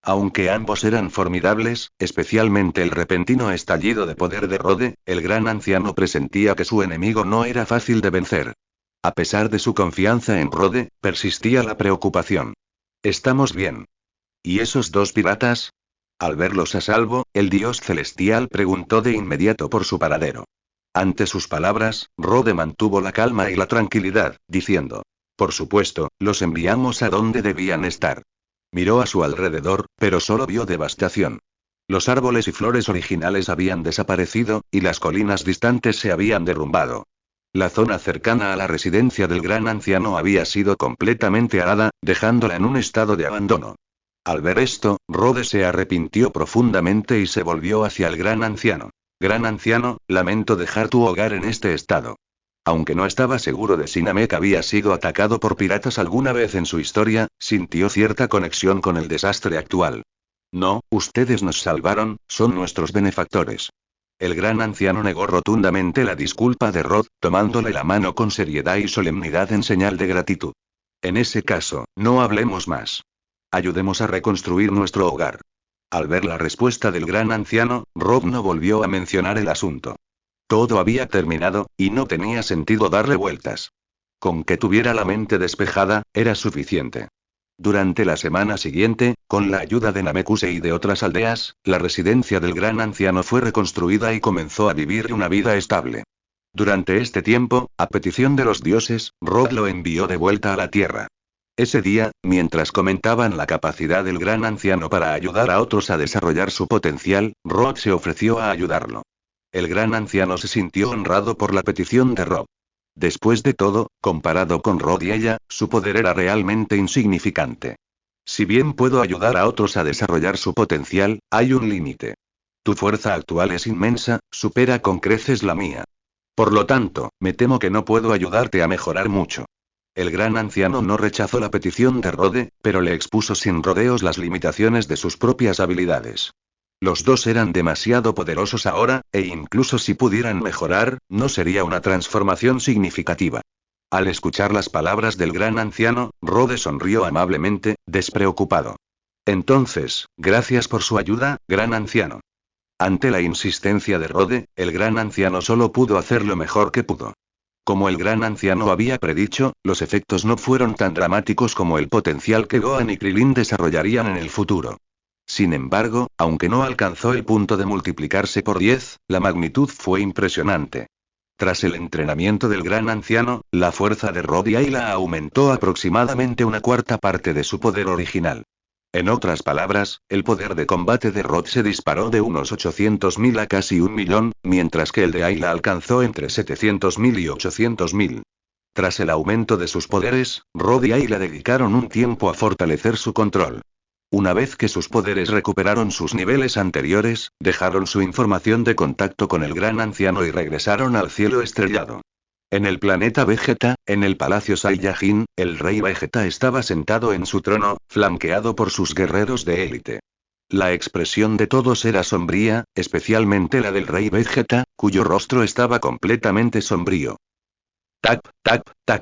Aunque ambos eran formidables, especialmente el repentino estallido de poder de Rode, el gran anciano presentía que su enemigo no era fácil de vencer. A pesar de su confianza en Rode, persistía la preocupación. ¿Estamos bien? ¿Y esos 2 piratas? Al verlos a salvo, el dios celestial preguntó de inmediato por su paradero. Ante sus palabras, Rode mantuvo la calma y la tranquilidad, diciendo: por supuesto, los enviamos a donde debían estar. Miró a su alrededor, pero solo vio devastación. Los árboles y flores originales habían desaparecido, y las colinas distantes se habían derrumbado. La zona cercana a la residencia del gran anciano había sido completamente arada, dejándola en un estado de abandono. Al ver esto, Rode se arrepintió profundamente y se volvió hacia el gran anciano. Gran anciano, lamento dejar tu hogar en este estado. Aunque no estaba seguro de si Namek había sido atacado por piratas alguna vez en su historia, sintió cierta conexión con el desastre actual. No, ustedes nos salvaron, son nuestros benefactores. El gran anciano negó rotundamente la disculpa de Rod, tomándole la mano con seriedad y solemnidad en señal de gratitud. En ese caso, no hablemos más. Ayudemos a reconstruir nuestro hogar. Al ver la respuesta del gran anciano, Rod no volvió a mencionar el asunto. Todo había terminado, y no tenía sentido darle vueltas. Con que tuviera la mente despejada, era suficiente. Durante la semana siguiente, con la ayuda de Namekusei y de otras aldeas, la residencia del gran anciano fue reconstruida y comenzó a vivir una vida estable. Durante este tiempo, a petición de los dioses, Rod lo envió de vuelta a la Tierra. Ese día, mientras comentaban la capacidad del gran anciano para ayudar a otros a desarrollar su potencial, Rod se ofreció a ayudarlo. El gran anciano se sintió honrado por la petición de Rod. Después de todo, comparado con Rod y ella, su poder era realmente insignificante. Si bien puedo ayudar a otros a desarrollar su potencial, hay un límite. Tu fuerza actual es inmensa, supera con creces la mía. Por lo tanto, me temo que no puedo ayudarte a mejorar mucho. El gran anciano no rechazó la petición de Rode, pero le expuso sin rodeos las limitaciones de sus propias habilidades. Los dos eran demasiado poderosos ahora, e incluso si pudieran mejorar, no sería una transformación significativa. Al escuchar las palabras del gran anciano, Rode sonrió amablemente, despreocupado. Entonces, gracias por su ayuda, gran anciano. Ante la insistencia de Rode, el gran anciano solo pudo hacer lo mejor que pudo. Como el gran anciano había predicho, los efectos no fueron tan dramáticos como el potencial que Gohan y Krilin desarrollarían en el futuro. Sin embargo, aunque no alcanzó el punto de multiplicarse por 10, la magnitud fue impresionante. Tras el entrenamiento del gran anciano, la fuerza de Rod y Ayla aumentó aproximadamente una cuarta parte de su poder original. En otras palabras, el poder de combate de Rod se disparó de unos 800.000 a casi 1.000.000, mientras que el de Ayla alcanzó entre 700.000 y 800.000. Tras el aumento de sus poderes, Rod y Ayla dedicaron un tiempo a fortalecer su control. Una vez que sus poderes recuperaron sus niveles anteriores, dejaron su información de contacto con el gran anciano y regresaron al cielo estrellado. En el planeta Vegeta, en el palacio Saiyajin, el rey Vegeta estaba sentado en su trono, flanqueado por sus guerreros de élite. La expresión de todos era sombría, especialmente la del rey Vegeta, cuyo rostro estaba completamente sombrío. Tap, tap, tap.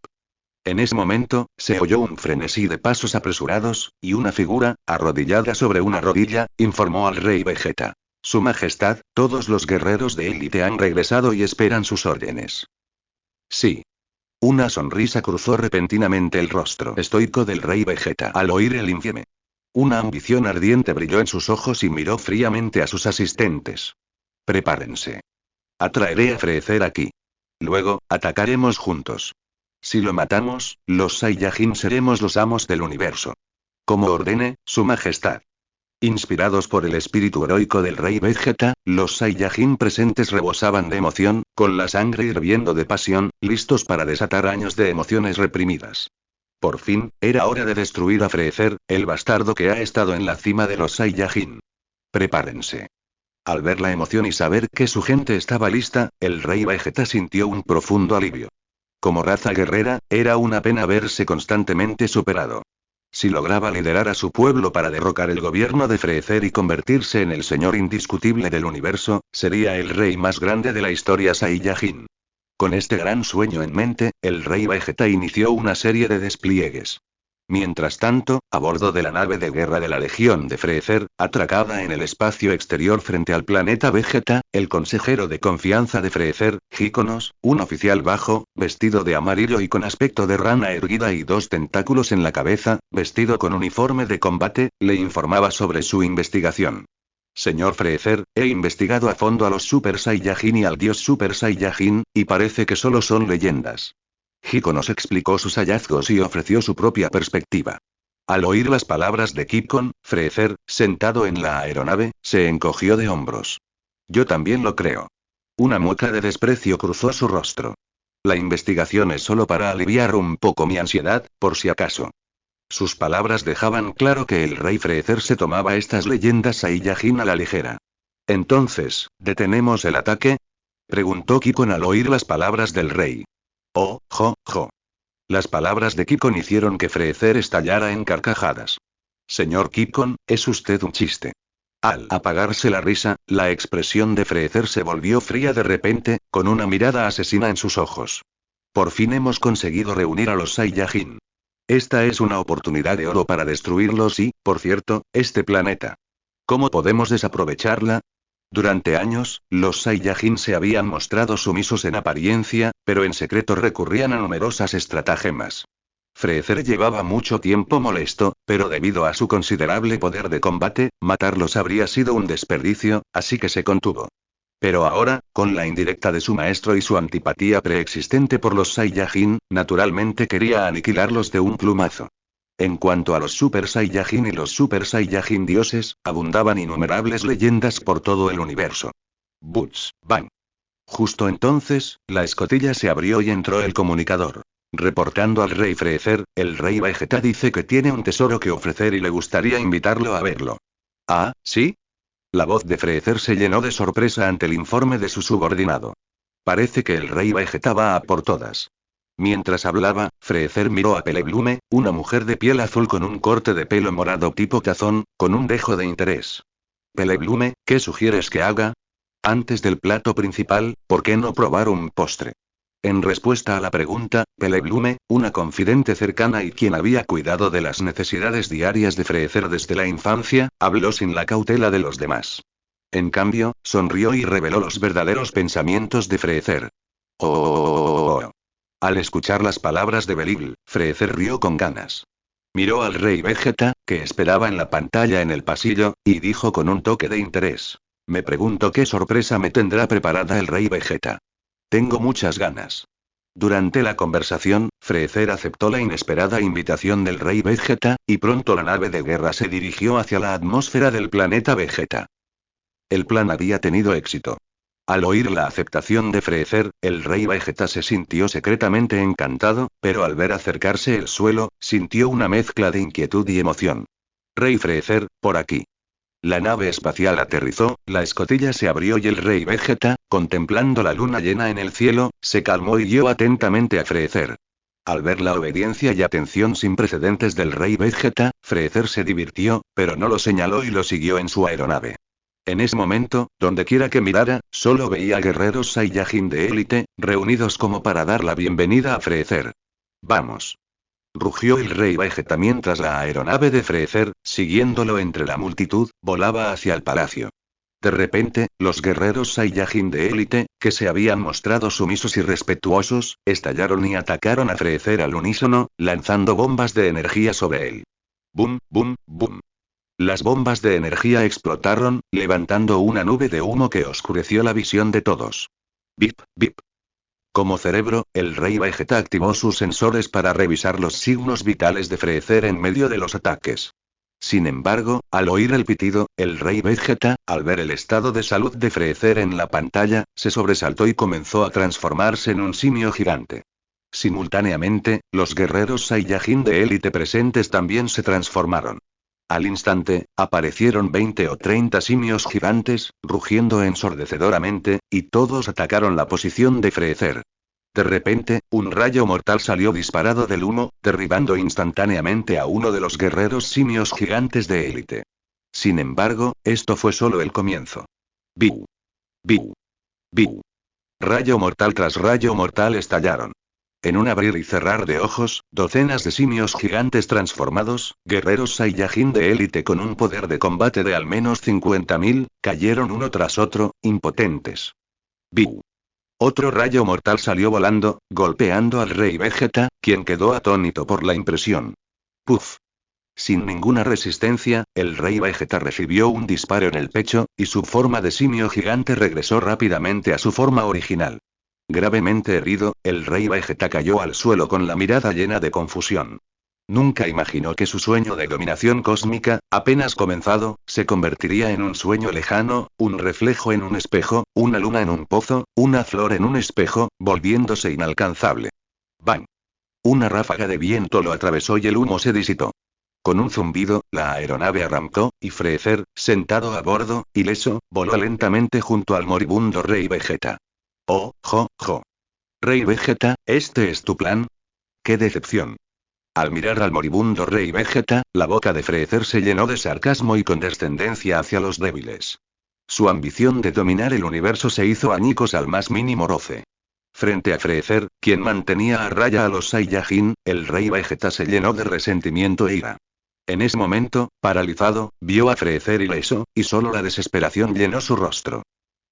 En ese momento, se oyó un frenesí de pasos apresurados, y una figura, arrodillada sobre una rodilla, informó al rey Vegeta. Su Majestad, todos los guerreros de élite han regresado y esperan sus órdenes. Sí. Una sonrisa cruzó repentinamente el rostro estoico del rey Vegeta al oír el infieme. Una ambición ardiente brilló en sus ojos y miró fríamente a sus asistentes. Prepárense. Atraeré a Freezer aquí. Luego, atacaremos juntos. Si lo matamos, los Saiyajin seremos los amos del universo. Como ordene, Su Majestad. Inspirados por el espíritu heroico del rey Vegeta, los Saiyajin presentes rebosaban de emoción, con la sangre hirviendo de pasión, listos para desatar años de emociones reprimidas. Por fin, era hora de destruir a Freezer, el bastardo que ha estado en la cima de los Saiyajin. Prepárense. Al ver la emoción y saber que su gente estaba lista, el rey Vegeta sintió un profundo alivio. Como raza guerrera, era una pena verse constantemente superado. Si lograba liderar a su pueblo para derrocar el gobierno de Freezer y convertirse en el señor indiscutible del universo, sería el rey más grande de la historia Saiyajin. Con este gran sueño en mente, el rey Vegeta inició una serie de despliegues. Mientras tanto, a bordo de la nave de guerra de la Legión de Freezer, atracada en el espacio exterior frente al planeta Vegeta, el consejero de confianza de Freezer, Hikonos, un oficial bajo, vestido de amarillo y con aspecto de rana erguida y dos tentáculos en la cabeza, vestido con uniforme de combate, le informaba sobre su investigación. Señor Freezer, he investigado a fondo a los Super Saiyajin y al dios Super Saiyajin, y parece que solo son leyendas. Hikonos explicó sus hallazgos y ofreció su propia perspectiva. Al oír las palabras de Kipkon, Freezer, sentado en la aeronave, se encogió de hombros. Yo también lo creo. Una mueca de desprecio cruzó su rostro. La investigación es solo para aliviar un poco mi ansiedad, por si acaso. Sus palabras dejaban claro que el rey Freezer se tomaba estas leyendas Saiyajin a la ligera. Entonces, ¿detenemos el ataque? Preguntó Kipkon al oír las palabras del rey. Oh, jo, jo. Las palabras de Kipkon hicieron que Freezer estallara en carcajadas. Señor Kipkon, es usted un chiste. Al apagarse la risa, la expresión de Freezer se volvió fría de repente, con una mirada asesina en sus ojos. Por fin hemos conseguido reunir a los Saiyajin. Esta es una oportunidad de oro para destruirlos y, por cierto, este planeta. ¿Cómo podemos desaprovecharla? Durante años, los Saiyajin se habían mostrado sumisos en apariencia, pero en secreto recurrían a numerosas estratagemas. Freezer llevaba mucho tiempo molesto, pero debido a su considerable poder de combate, matarlos habría sido un desperdicio, así que se contuvo. Pero ahora, con la indirecta de su maestro y su antipatía preexistente por los Saiyajin, naturalmente quería aniquilarlos de un plumazo. En cuanto a los Super Saiyajin y los Super Saiyajin dioses, abundaban innumerables leyendas por todo el universo. Butch, bang. Justo entonces, la escotilla se abrió y entró el comunicador. Reportando al rey Freezer, el rey Vegeta dice que tiene un tesoro que ofrecer y le gustaría invitarlo a verlo. ¿Ah, sí? La voz de Freezer se llenó de sorpresa ante el informe de su subordinado. Parece que el rey Vegeta va a por todas. Mientras hablaba, Freezer miró a Peleblume, una mujer de piel azul con un corte de pelo morado tipo tazón, con un dejo de interés. Peleblume, ¿qué sugieres que haga? Antes del plato principal, ¿por qué no probar un postre? En respuesta a la pregunta, Peleblume, una confidente cercana y quien había cuidado de las necesidades diarias de Freezer desde la infancia, habló sin la cautela de los demás. En cambio, sonrió y reveló los verdaderos pensamientos de Freezer. Oh. Al escuchar las palabras de Belial, Freezer rió con ganas. Miró al rey Vegeta, que esperaba en la pantalla en el pasillo, y dijo con un toque de interés. Me pregunto qué sorpresa me tendrá preparada el rey Vegeta. Tengo muchas ganas. Durante la conversación, Freezer aceptó la inesperada invitación del rey Vegeta, y pronto la nave de guerra se dirigió hacia la atmósfera del planeta Vegeta. El plan había tenido éxito. Al oír la aceptación de Freezer, el rey Vegeta se sintió secretamente encantado, pero al ver acercarse el suelo, sintió una mezcla de inquietud y emoción. Rey Freezer, por aquí. La nave espacial aterrizó, la escotilla se abrió y el rey Vegeta, contemplando la luna llena en el cielo, se calmó y guió atentamente a Freezer. Al ver la obediencia y atención sin precedentes del rey Vegeta, Freezer se divirtió, pero no lo señaló y lo siguió en su aeronave. En ese momento, dondequiera que mirara, solo veía guerreros Saiyajin de élite, reunidos como para dar la bienvenida a Freezer. ¡Vamos! Rugió el rey Vegeta mientras la aeronave de Freezer, siguiéndolo entre la multitud, volaba hacia el palacio. De repente, los guerreros Saiyajin de élite, que se habían mostrado sumisos y respetuosos, estallaron y atacaron a Freezer al unísono, lanzando bombas de energía sobre él. ¡Bum, bum, bum! Las bombas de energía explotaron, levantando una nube de humo que oscureció la visión de todos. Bip, bip. Como cerebro, el rey Vegeta activó sus sensores para revisar los signos vitales de Freezer en medio de los ataques. Sin embargo, al oír el pitido, el rey Vegeta, al ver el estado de salud de Freezer en la pantalla, se sobresaltó y comenzó a transformarse en un simio gigante. Simultáneamente, los guerreros Saiyajin de élite presentes también se transformaron. Al instante, aparecieron 20 o 30 simios gigantes, rugiendo ensordecedoramente, y todos atacaron la posición de Freezer. De repente, un rayo mortal salió disparado del humo, derribando instantáneamente a uno de los guerreros simios gigantes de élite. Sin embargo, esto fue solo el comienzo. ¡Biu! ¡Biu! ¡Biu! Rayo mortal tras rayo mortal estallaron. En un abrir y cerrar de ojos, docenas de simios gigantes transformados, guerreros Saiyajin de élite con un poder de combate de al menos 50.000, cayeron uno tras otro, impotentes. ¡Biu! Otro rayo mortal salió volando, golpeando al rey Vegeta, quien quedó atónito por la impresión. ¡Puf! Sin ninguna resistencia, el rey Vegeta recibió un disparo en el pecho, y su forma de simio gigante regresó rápidamente a su forma original. Gravemente herido, el rey Vegeta cayó al suelo con la mirada llena de confusión. Nunca imaginó que su sueño de dominación cósmica, apenas comenzado, se convertiría en un sueño lejano, un reflejo en un espejo, una luna en un pozo, una flor en un espejo, volviéndose inalcanzable. ¡Bang! Una ráfaga de viento lo atravesó y el humo se disipó. Con un zumbido, la aeronave arrancó, y Freezer, sentado a bordo, ileso, voló lentamente junto al moribundo rey Vegeta. ¡Oh, jo, jo! Rey Vegeta, ¿este es tu plan? ¡Qué decepción! Al mirar al moribundo rey Vegeta, la boca de Freezer se llenó de sarcasmo y condescendencia hacia los débiles. Su ambición de dominar el universo se hizo añicos al más mínimo roce. Frente a Freezer, quien mantenía a raya a los Saiyajin, el rey Vegeta se llenó de resentimiento e ira. En ese momento, paralizado, vio a Freezer ileso, y solo la desesperación llenó su rostro.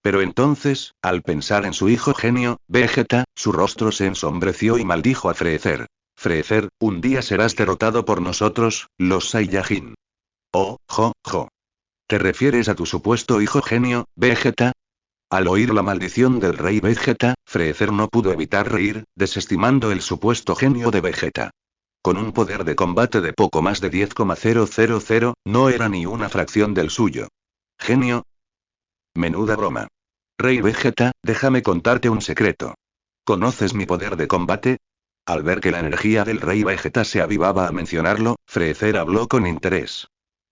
Pero entonces, al pensar en su hijo genio, Vegeta, su rostro se ensombreció y maldijo a Freezer. Freezer, un día serás derrotado por nosotros, los Saiyajin. Oh, jo. ¿Te refieres a tu supuesto hijo genio, Vegeta? Al oír la maldición del rey Vegeta, Freezer no pudo evitar reír, desestimando el supuesto genio de Vegeta. Con un poder de combate de poco más de 10,000, no era ni una fracción del suyo. ¿Genio? Menuda broma. Rey Vegeta, déjame contarte un secreto. ¿Conoces mi poder de combate? Al ver que la energía del rey Vegeta se avivaba a mencionarlo, Freezer habló con interés.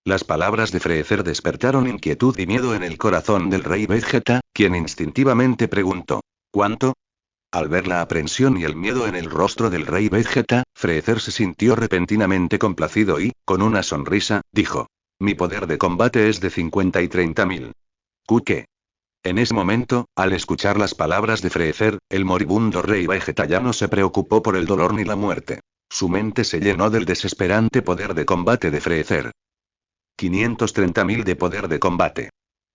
Las palabras de Freezer despertaron inquietud y miedo en el corazón del rey Vegeta, quien instintivamente preguntó: ¿cuánto? Al ver la aprensión y el miedo en el rostro del rey Vegeta, Freezer se sintió repentinamente complacido y, con una sonrisa, dijo: mi poder de combate es de 50 y 30.000. ¿Qué? En ese momento, al escuchar las palabras de Freezer, el moribundo rey Vegeta ya no se preocupó por el dolor ni la muerte. Su mente se llenó del desesperante poder de combate de Freezer. 530.000 de poder de combate.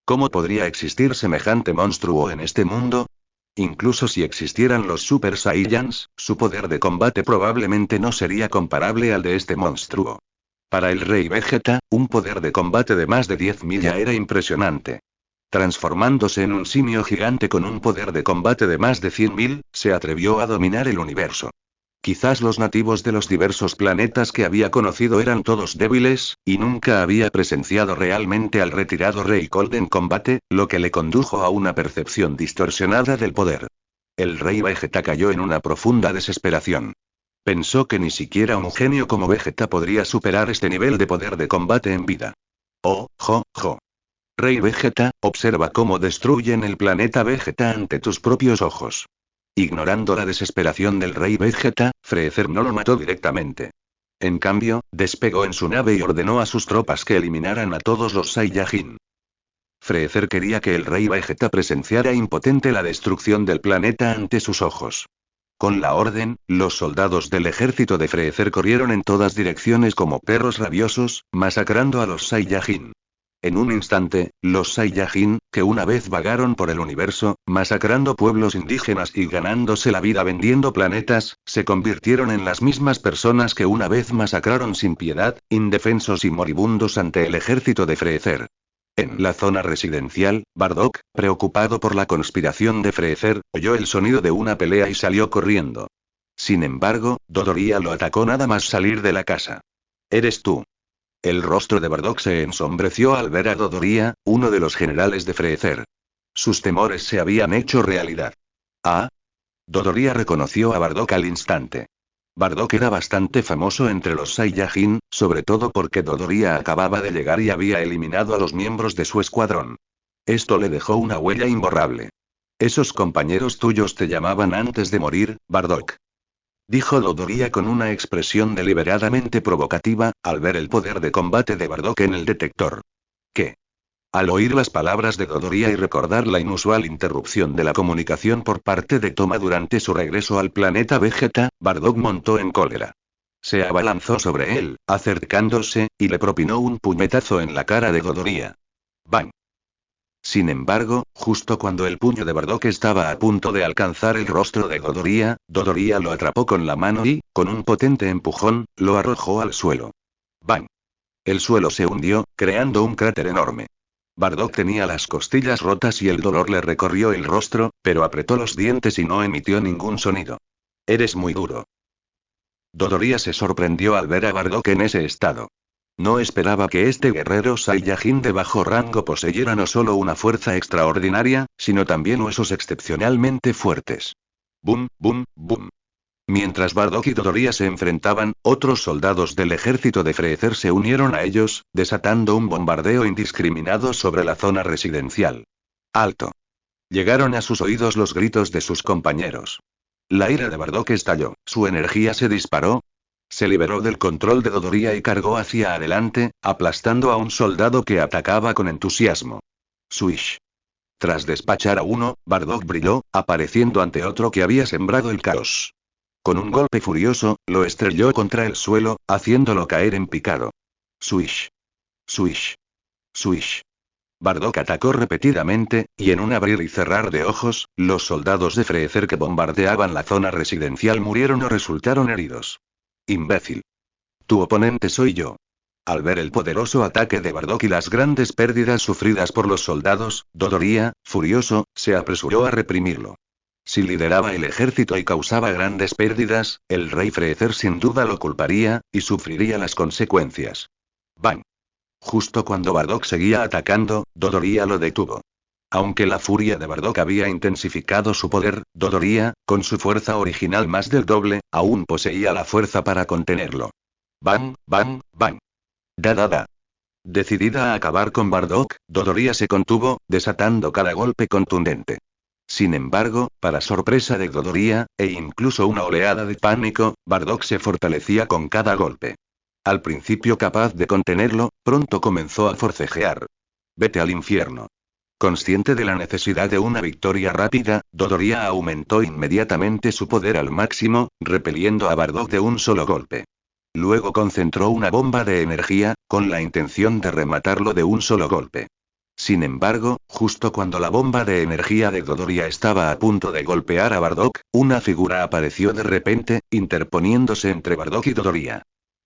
¿Cómo podría existir semejante monstruo en este mundo? Incluso si existieran los Super Saiyans, su poder de combate probablemente no sería comparable al de este monstruo. Para el rey Vegeta, un poder de combate de más de 10.000 ya era impresionante. Transformándose en un simio gigante con un poder de combate de más de 100.000, se atrevió a dominar el universo. Quizás los nativos de los diversos planetas que había conocido eran todos débiles, y nunca había presenciado realmente al retirado Rey Cold en combate, lo que le condujo a una percepción distorsionada del poder. El rey Vegeta cayó en una profunda desesperación. Pensó que ni siquiera un genio como Vegeta podría superar este nivel de poder de combate en vida. Oh, jo. Rey Vegeta, observa cómo destruyen el planeta Vegeta ante tus propios ojos. Ignorando la desesperación del rey Vegeta, Freezer no lo mató directamente. En cambio, despegó en su nave y ordenó a sus tropas que eliminaran a todos los Saiyajin. Freezer quería que el rey Vegeta presenciara impotente la destrucción del planeta ante sus ojos. Con la orden, los soldados del ejército de Freezer corrieron en todas direcciones como perros rabiosos, masacrando a los Saiyajin. En un instante, los Saiyajin, que una vez vagaron por el universo, masacrando pueblos indígenas y ganándose la vida vendiendo planetas, se convirtieron en las mismas personas que una vez masacraron sin piedad, indefensos y moribundos ante el ejército de Freezer. En la zona residencial, Bardock, preocupado por la conspiración de Freezer, oyó el sonido de una pelea y salió corriendo. Sin embargo, Dodoria lo atacó nada más salir de la casa. ¿Eres tú? El rostro de Bardock se ensombreció al ver a Dodoria, uno de los generales de Freezer. Sus temores se habían hecho realidad. ¿Ah? Dodoria reconoció a Bardock al instante. Bardock era bastante famoso entre los Saiyajin, sobre todo porque Dodoria acababa de llegar y había eliminado a los miembros de su escuadrón. Esto le dejó una huella imborrable. Esos compañeros tuyos te llamaban antes de morir, Bardock. Dijo Dodoria con una expresión deliberadamente provocativa, al ver el poder de combate de Bardock en el detector. ¿Qué? Al oír las palabras de Dodoria y recordar la inusual interrupción de la comunicación por parte de Toma durante su regreso al planeta Vegeta, Bardock montó en cólera. Se abalanzó sobre él, acercándose, y le propinó un puñetazo en la cara de Dodoria. ¡Bang! Sin embargo, justo cuando el puño de Bardock estaba a punto de alcanzar el rostro de Dodoria, Dodoria lo atrapó con la mano y, con un potente empujón, lo arrojó al suelo. ¡Bang! El suelo se hundió, creando un cráter enorme. Bardock tenía las costillas rotas y el dolor le recorrió el rostro, pero apretó los dientes y no emitió ningún sonido. Eres muy duro. Dodoria se sorprendió al ver a Bardock en ese estado. No esperaba que este guerrero Saiyajin de bajo rango poseyera no solo una fuerza extraordinaria, sino también huesos excepcionalmente fuertes. Bum, bum, bum. Mientras Bardock y Dodoria se enfrentaban, otros soldados del ejército de Freezer se unieron a ellos, desatando un bombardeo indiscriminado sobre la zona residencial. ¡Alto! Llegaron a sus oídos los gritos de sus compañeros. La ira de Bardock estalló, su energía se disparó. Se liberó del control de Dodoria y cargó hacia adelante, aplastando a un soldado que atacaba con entusiasmo. Swish. Tras despachar a uno, Bardock brilló, apareciendo ante otro que había sembrado el caos. Con un golpe furioso, lo estrelló contra el suelo, haciéndolo caer en picado. Swish. Swish. Swish. Bardock atacó repetidamente, y en un abrir y cerrar de ojos, los soldados de Freezer que bombardeaban la zona residencial murieron o resultaron heridos. Imbécil. Tu oponente soy yo. Al ver el poderoso ataque de Bardock y las grandes pérdidas sufridas por los soldados, Dodoria, furioso, se apresuró a reprimirlo. Si lideraba el ejército y causaba grandes pérdidas, el rey Freezer sin duda lo culparía, y sufriría las consecuencias. ¡Bang! Justo cuando Bardock seguía atacando, Dodoria lo detuvo. Aunque la furia de Bardock había intensificado su poder, Dodoria, con su fuerza original más del doble, aún poseía la fuerza para contenerlo. ¡Bang, bang, bang! Da. Decidida a acabar con Bardock, Dodoria se contuvo, desatando cada golpe contundente. Sin embargo, para sorpresa de Dodoria, e incluso una oleada de pánico, Bardock se fortalecía con cada golpe. Al principio capaz de contenerlo, pronto comenzó a forcejear. Vete al infierno. Consciente de la necesidad de una victoria rápida, Dodoria aumentó inmediatamente su poder al máximo, repeliendo a Bardock de un solo golpe. Luego concentró una bomba de energía, con la intención de rematarlo de un solo golpe. Sin embargo, justo cuando la bomba de energía de Dodoria estaba a punto de golpear a Bardock, una figura apareció de repente, interponiéndose entre Bardock y Dodoria.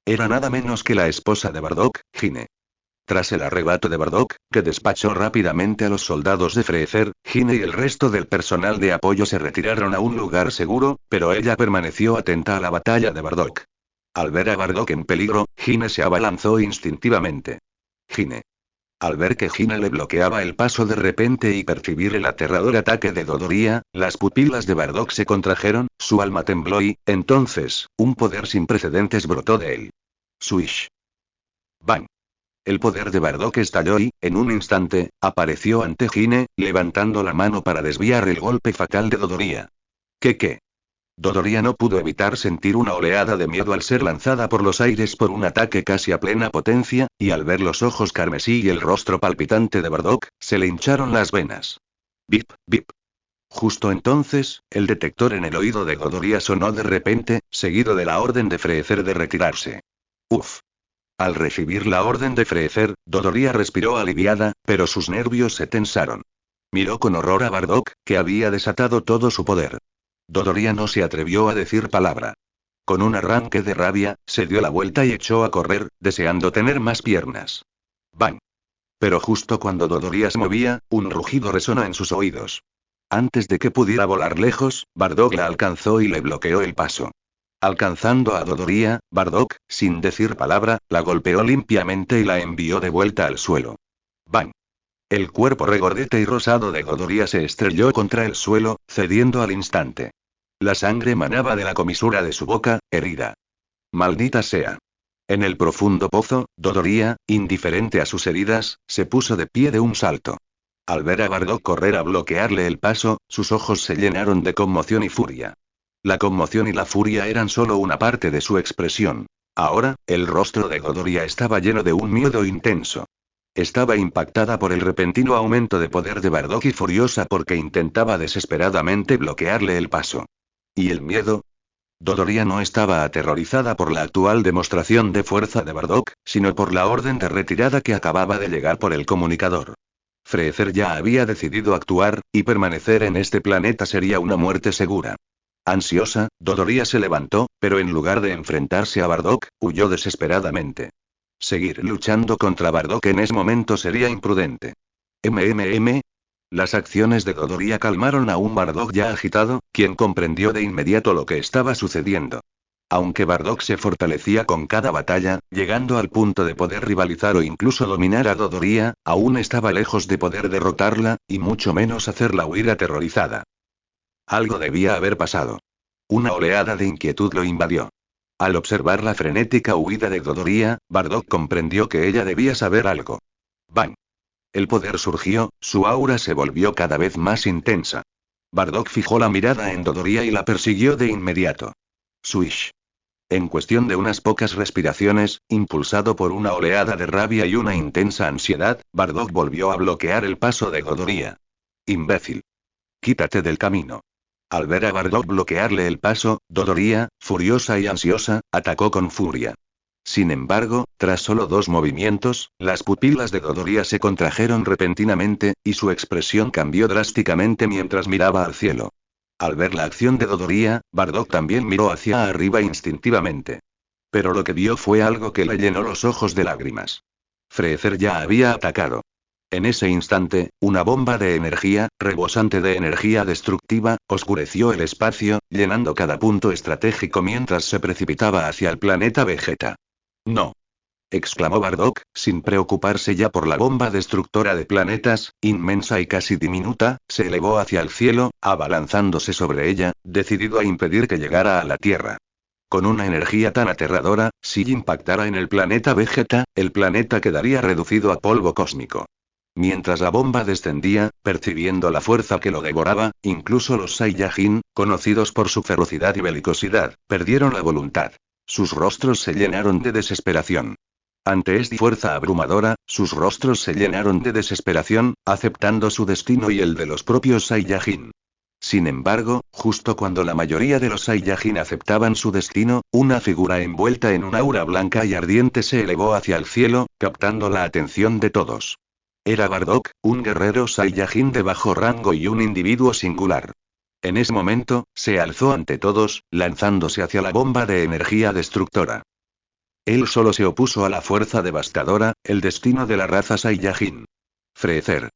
Era nada menos que la esposa de Bardock, Hine. Tras el arrebato de Bardock, que despachó rápidamente a los soldados de Freezer, Hine y el resto del personal de apoyo se retiraron a un lugar seguro, pero ella permaneció atenta a la batalla de Bardock. Al ver a Bardock en peligro, Hine se abalanzó instintivamente. Hine. Al ver que Hine le bloqueaba el paso de repente y percibir el aterrador ataque de Dodoria, las pupilas de Bardock se contrajeron, su alma tembló y, entonces, un poder sin precedentes brotó de él. Swish. Bang. El poder de Bardock estalló y, en un instante, apareció ante Hine, levantando la mano para desviar el golpe fatal de Dodoria. ¿Qué? Dodoria no pudo evitar sentir una oleada de miedo al ser lanzada por los aires por un ataque casi a plena potencia, y al ver los ojos carmesí y el rostro palpitante de Bardock, se le hincharon las venas. Bip, bip. Justo entonces, el detector en el oído de Dodoria sonó de repente, seguido de la orden de Freezer de retirarse. Uf. Al recibir la orden de Freezer, Dodoria respiró aliviada, pero sus nervios se tensaron. Miró con horror a Bardock, que había desatado todo su poder. Dodoria no se atrevió a decir palabra. Con un arranque de rabia, se dio la vuelta y echó a correr, deseando tener más piernas. ¡Bang! Pero justo cuando Dodoria se movía, un rugido resonó en sus oídos. Antes de que pudiera volar lejos, Bardock la alcanzó y le bloqueó el paso. Alcanzando a Dodoria, Bardock, sin decir palabra, la golpeó limpiamente y la envió de vuelta al suelo. ¡Bang! El cuerpo regordete y rosado de Dodoria se estrelló contra el suelo, cediendo al instante. La sangre manaba de la comisura de su boca, herida. Maldita sea. En el profundo pozo, Dodoria, indiferente a sus heridas, se puso de pie de un salto. Al ver a Bardock correr a bloquearle el paso, sus ojos se llenaron de conmoción y furia. La conmoción y la furia eran solo una parte de su expresión. Ahora, el rostro de Dodoria estaba lleno de un miedo intenso. Estaba impactada por el repentino aumento de poder de Bardock y furiosa porque intentaba desesperadamente bloquearle el paso. ¿Y el miedo? Dodoria no estaba aterrorizada por la actual demostración de fuerza de Bardock, sino por la orden de retirada que acababa de llegar por el comunicador. Freezer ya había decidido actuar, y permanecer en este planeta sería una muerte segura. Ansiosa, Dodoria se levantó, pero en lugar de enfrentarse a Bardock, huyó desesperadamente. Seguir luchando contra Bardock en ese momento sería imprudente. Las acciones de Dodoria calmaron a un Bardock ya agitado, quien comprendió de inmediato lo que estaba sucediendo. Aunque Bardock se fortalecía con cada batalla, llegando al punto de poder rivalizar o incluso dominar a Dodoria, aún estaba lejos de poder derrotarla, y mucho menos hacerla huir aterrorizada. Algo debía haber pasado. Una oleada de inquietud lo invadió. Al observar la frenética huida de Dodoria, Bardock comprendió que ella debía saber algo. ¡Bang! El poder surgió, su aura se volvió cada vez más intensa. Bardock fijó la mirada en Dodoria y la persiguió de inmediato. Swish. En cuestión de unas pocas respiraciones, impulsado por una oleada de rabia y una intensa ansiedad, Bardock volvió a bloquear el paso de Dodoria. Imbécil. Quítate del camino. Al ver a Bardock bloquearle el paso, Dodoria, furiosa y ansiosa, atacó con furia. Sin embargo, tras solo 2 movimientos, las pupilas de Dodoria se contrajeron repentinamente, y su expresión cambió drásticamente mientras miraba al cielo. Al ver la acción de Dodoria, Bardock también miró hacia arriba instintivamente. Pero lo que vio fue algo que le llenó los ojos de lágrimas. Freezer ya había atacado. En ese instante, una bomba de energía, rebosante de energía destructiva, oscureció el espacio, llenando cada punto estratégico mientras se precipitaba hacia el planeta Vegeta. ¡No! Exclamó Bardock, sin preocuparse ya por la bomba destructora de planetas, inmensa y casi diminuta, se elevó hacia el cielo, abalanzándose sobre ella, decidido a impedir que llegara a la Tierra. Con una energía tan aterradora, si impactara en el planeta Vegeta, el planeta quedaría reducido a polvo cósmico. Mientras la bomba descendía, percibiendo la fuerza que lo devoraba, incluso los Saiyajin, conocidos por su ferocidad y belicosidad, perdieron la voluntad. Sus rostros se llenaron de desesperación. Ante esta fuerza abrumadora, sus rostros se llenaron de desesperación, aceptando su destino y el de los propios Saiyajin. Sin embargo, justo cuando la mayoría de los Saiyajin aceptaban su destino, una figura envuelta en un aura blanca y ardiente se elevó hacia el cielo, captando la atención de todos. Era Bardock, un guerrero Saiyajin de bajo rango y un individuo singular. En ese momento, se alzó ante todos, lanzándose hacia la bomba de energía destructora. Él solo se opuso a la fuerza devastadora, el destino de la raza Saiyajin. Freezer.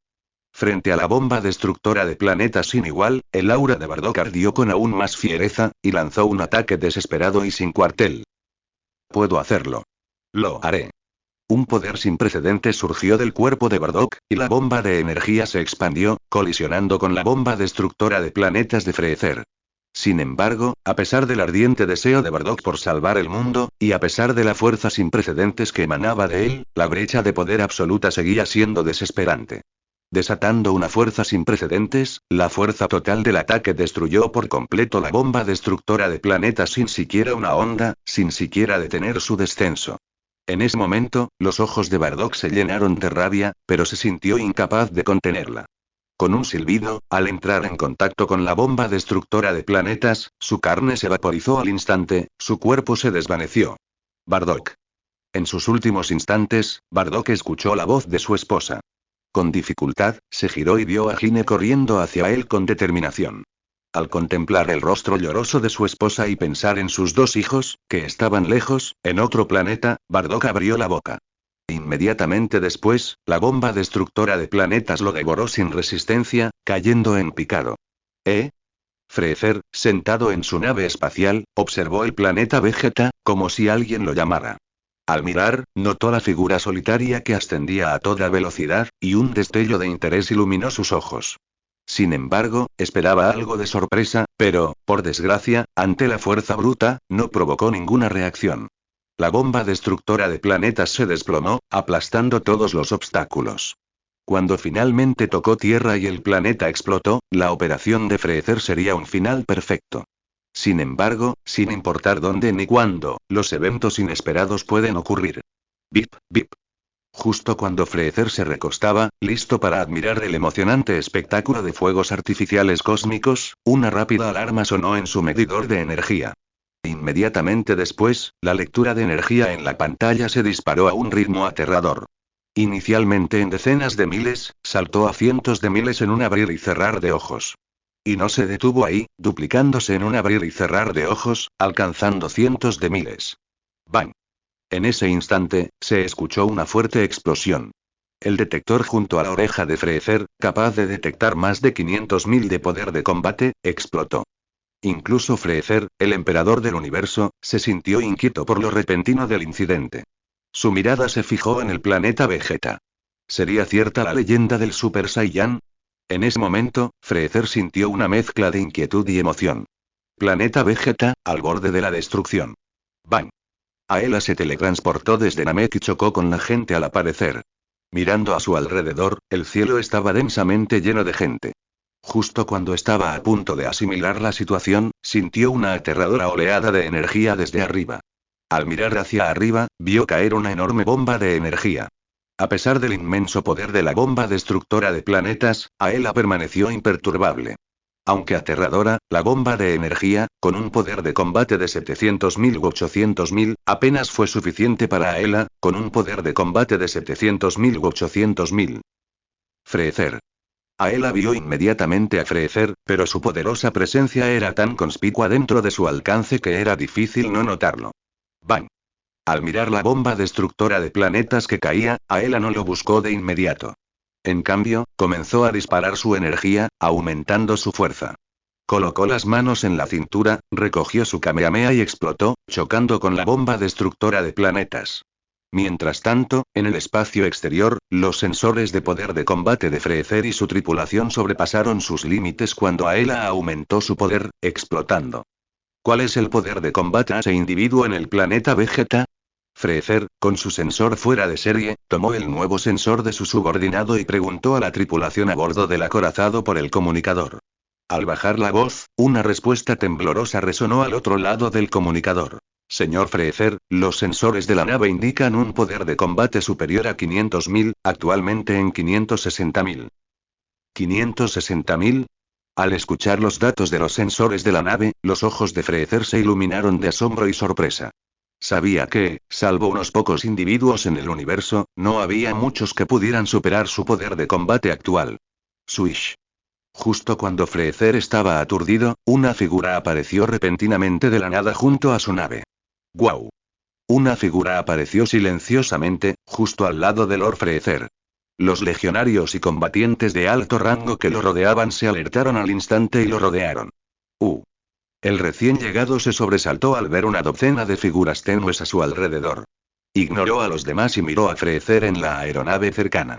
Frente a la bomba destructora de planetas sin igual, el aura de Bardock ardió con aún más fiereza, y lanzó un ataque desesperado y sin cuartel. Puedo hacerlo. Lo haré. Un poder sin precedentes surgió del cuerpo de Bardock, y la bomba de energía se expandió, colisionando con la bomba destructora de planetas de Freezer. Sin embargo, a pesar del ardiente deseo de Bardock por salvar el mundo, y a pesar de la fuerza sin precedentes que emanaba de él, la brecha de poder absoluta seguía siendo desesperante. Desatando una fuerza sin precedentes, la fuerza total del ataque destruyó por completo la bomba destructora de planetas sin siquiera una onda, sin siquiera detener su descenso. En ese momento, los ojos de Bardock se llenaron de rabia, pero se sintió incapaz de contenerla. Con un silbido, al entrar en contacto con la bomba destructora de planetas, su carne se vaporizó al instante, su cuerpo se desvaneció. Bardock. En sus últimos instantes, Bardock escuchó la voz de su esposa. Con dificultad, se giró y vio a Gine corriendo hacia él con determinación. Al contemplar el rostro lloroso de su esposa y pensar en sus 2 hijos, que estaban lejos, en otro planeta, Bardock abrió la boca. Inmediatamente después, la bomba destructora de planetas lo devoró sin resistencia, cayendo en picado. Freezer, sentado en su nave espacial, observó el planeta Vegeta, como si alguien lo llamara. Al mirar, notó la figura solitaria que ascendía a toda velocidad, y un destello de interés iluminó sus ojos. Sin embargo, esperaba algo de sorpresa, pero, por desgracia, ante la fuerza bruta, no provocó ninguna reacción. La bomba destructora de planetas se desplomó, aplastando todos los obstáculos. Cuando finalmente tocó tierra y el planeta explotó, la operación de Freezer sería un final perfecto. Sin embargo, sin importar dónde ni cuándo, los eventos inesperados pueden ocurrir. Bip, bip. Justo cuando Freezer se recostaba, listo para admirar el emocionante espectáculo de fuegos artificiales cósmicos, una rápida alarma sonó en su medidor de energía. Inmediatamente después, la lectura de energía en la pantalla se disparó a un ritmo aterrador. Inicialmente en decenas de miles, saltó a cientos de miles en un abrir y cerrar de ojos. Y no se detuvo ahí, duplicándose en un abrir y cerrar de ojos, alcanzando cientos de miles. ¡Bang! En ese instante, se escuchó una fuerte explosión. El detector junto a la oreja de Freezer, capaz de detectar más de 500.000 de poder de combate, explotó. Incluso Freezer, el emperador del universo, se sintió inquieto por lo repentino del incidente. Su mirada se fijó en el planeta Vegeta. ¿Sería cierta la leyenda del Super Saiyan? En ese momento, Freezer sintió una mezcla de inquietud y emoción. Planeta Vegeta, al borde de la destrucción. ¡Bang! Aela se teletransportó desde Namek y chocó con la gente al aparecer. Mirando a su alrededor, el cielo estaba densamente lleno de gente. Justo cuando estaba a punto de asimilar la situación, sintió una aterradora oleada de energía desde arriba. Al mirar hacia arriba, vio caer una enorme bomba de energía. A pesar del inmenso poder de la bomba destructora de planetas, Aela permaneció imperturbable. Aunque aterradora, la bomba de energía, con un poder de combate de 700.000 u 800.000, apenas fue suficiente para Aela, con un poder de combate de 700.000 u 800.000. Freezer. Aela vio inmediatamente a Freezer, pero su poderosa presencia era tan conspicua dentro de su alcance que era difícil no notarlo. ¡Bang! Al mirar la bomba destructora de planetas que caía, Aela no lo buscó de inmediato. En cambio, comenzó a disparar su energía, aumentando su fuerza. Colocó las manos en la cintura, recogió su Kamehameha y explotó, chocando con la bomba destructora de planetas. Mientras tanto, en el espacio exterior, los sensores de poder de combate de Freezer y su tripulación sobrepasaron sus límites cuando Aela aumentó su poder, explotando. ¿Cuál es el poder de combate a ese individuo en el planeta Vegeta? Freezer, con su sensor fuera de serie, tomó el nuevo sensor de su subordinado y preguntó a la tripulación a bordo del acorazado por el comunicador. Al bajar la voz, una respuesta temblorosa resonó al otro lado del comunicador. Señor Freezer, los sensores de la nave indican un poder de combate superior a 500.000, actualmente en 560.000. ¿560.000? Al escuchar los datos de los sensores de la nave, los ojos de Freezer se iluminaron de asombro y sorpresa. Sabía que, salvo unos pocos individuos en el universo, no había muchos que pudieran superar su poder de combate actual. Swish. Justo cuando Freezer estaba aturdido, una figura apareció repentinamente de la nada junto a su nave. ¡Guau! Una figura apareció silenciosamente, justo al lado de Lord Freezer. Los legionarios y combatientes de alto rango que lo rodeaban se alertaron al instante y lo rodearon. El recién llegado se sobresaltó al ver una docena de figuras tenues a su alrededor. Ignoró a los demás y miró a Freezer en la aeronave cercana.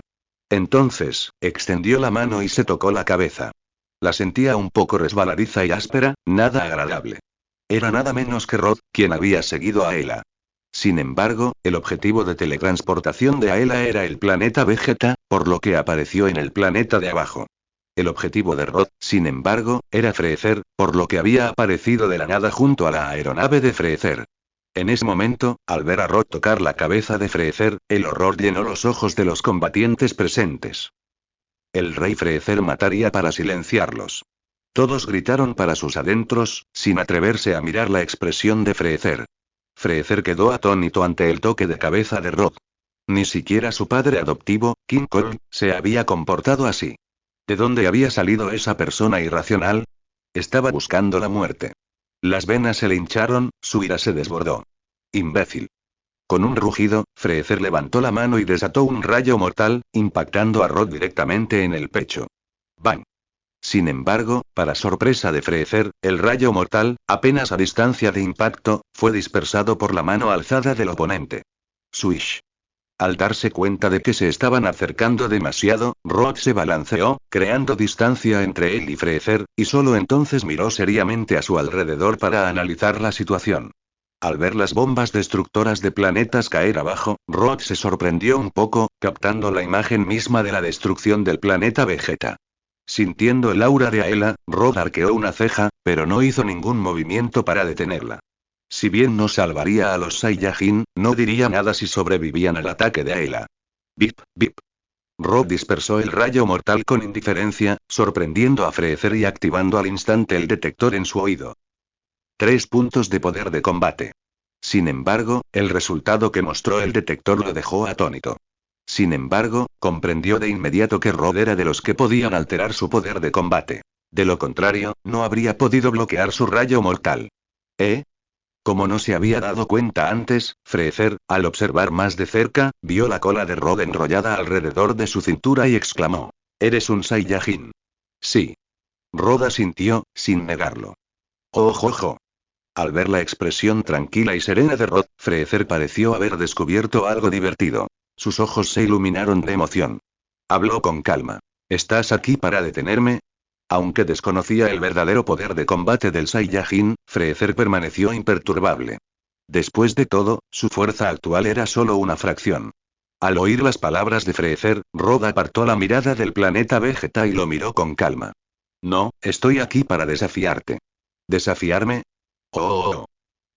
Entonces, extendió la mano y se tocó la cabeza. La sentía un poco resbaladiza y áspera, nada agradable. Era nada menos que Rod, quien había seguido a Aela. Sin embargo, el objetivo de teletransportación de Aela era el planeta Vegeta, por lo que apareció en el planeta de abajo. El objetivo de Rod, sin embargo, era Freezer, por lo que había aparecido de la nada junto a la aeronave de Freezer. En ese momento, al ver a Rod tocar la cabeza de Freezer, el horror llenó los ojos de los combatientes presentes. El rey Freezer mataría para silenciarlos. Todos gritaron para sus adentros, sin atreverse a mirar la expresión de Freezer. Freezer quedó atónito ante el toque de cabeza de Rod. Ni siquiera su padre adoptivo, King Kong, se había comportado así. ¿De dónde había salido esa persona irracional? Estaba buscando la muerte. Las venas se le hincharon, su ira se desbordó. ¡Imbécil! Con un rugido, Freezer levantó la mano y desató un rayo mortal, impactando a Rod directamente en el pecho. ¡Bang! Sin embargo, para sorpresa de Freezer, el rayo mortal, apenas a distancia de impacto, fue dispersado por la mano alzada del oponente. Swish. Al darse cuenta de que se estaban acercando demasiado, Rod se balanceó, creando distancia entre él y Freezer, y solo entonces miró seriamente a su alrededor para analizar la situación. Al ver las bombas destructoras de planetas caer abajo, Rod se sorprendió un poco, captando la imagen misma de la destrucción del planeta Vegeta. Sintiendo el aura de Aela, Rod arqueó una ceja, pero no hizo ningún movimiento para detenerla. Si bien no salvaría a los Saiyajin, no diría nada si sobrevivían al ataque de Aela. Bip, bip. Rod dispersó el rayo mortal con indiferencia, sorprendiendo a Freezer y activando al instante el detector en su oído. 3 puntos de poder de combate. Sin embargo, el resultado que mostró el detector lo dejó atónito. Sin embargo, comprendió de inmediato que Rod era de los que podían alterar su poder de combate. De lo contrario, no habría podido bloquear su rayo mortal. Como no se había dado cuenta antes, Freezer, al observar más de cerca, vio la cola de Rod enrollada alrededor de su cintura y exclamó: «¿Eres un Saiyajin?» «Sí». Rod asintió, sin negarlo. «Ojo. Al ver la expresión tranquila y serena de Rod, Freezer pareció haber descubierto algo divertido. Sus ojos se iluminaron de emoción. Habló con calma. «¿Estás aquí para detenerme?» Aunque desconocía el verdadero poder de combate del Saiyajin, Freezer permaneció imperturbable. Después de todo, su fuerza actual era solo una fracción. Al oír las palabras de Freezer, Rod apartó la mirada del planeta Vegeta y lo miró con calma. «No, estoy aquí para desafiarte». «¿Desafiarme?» «Oh».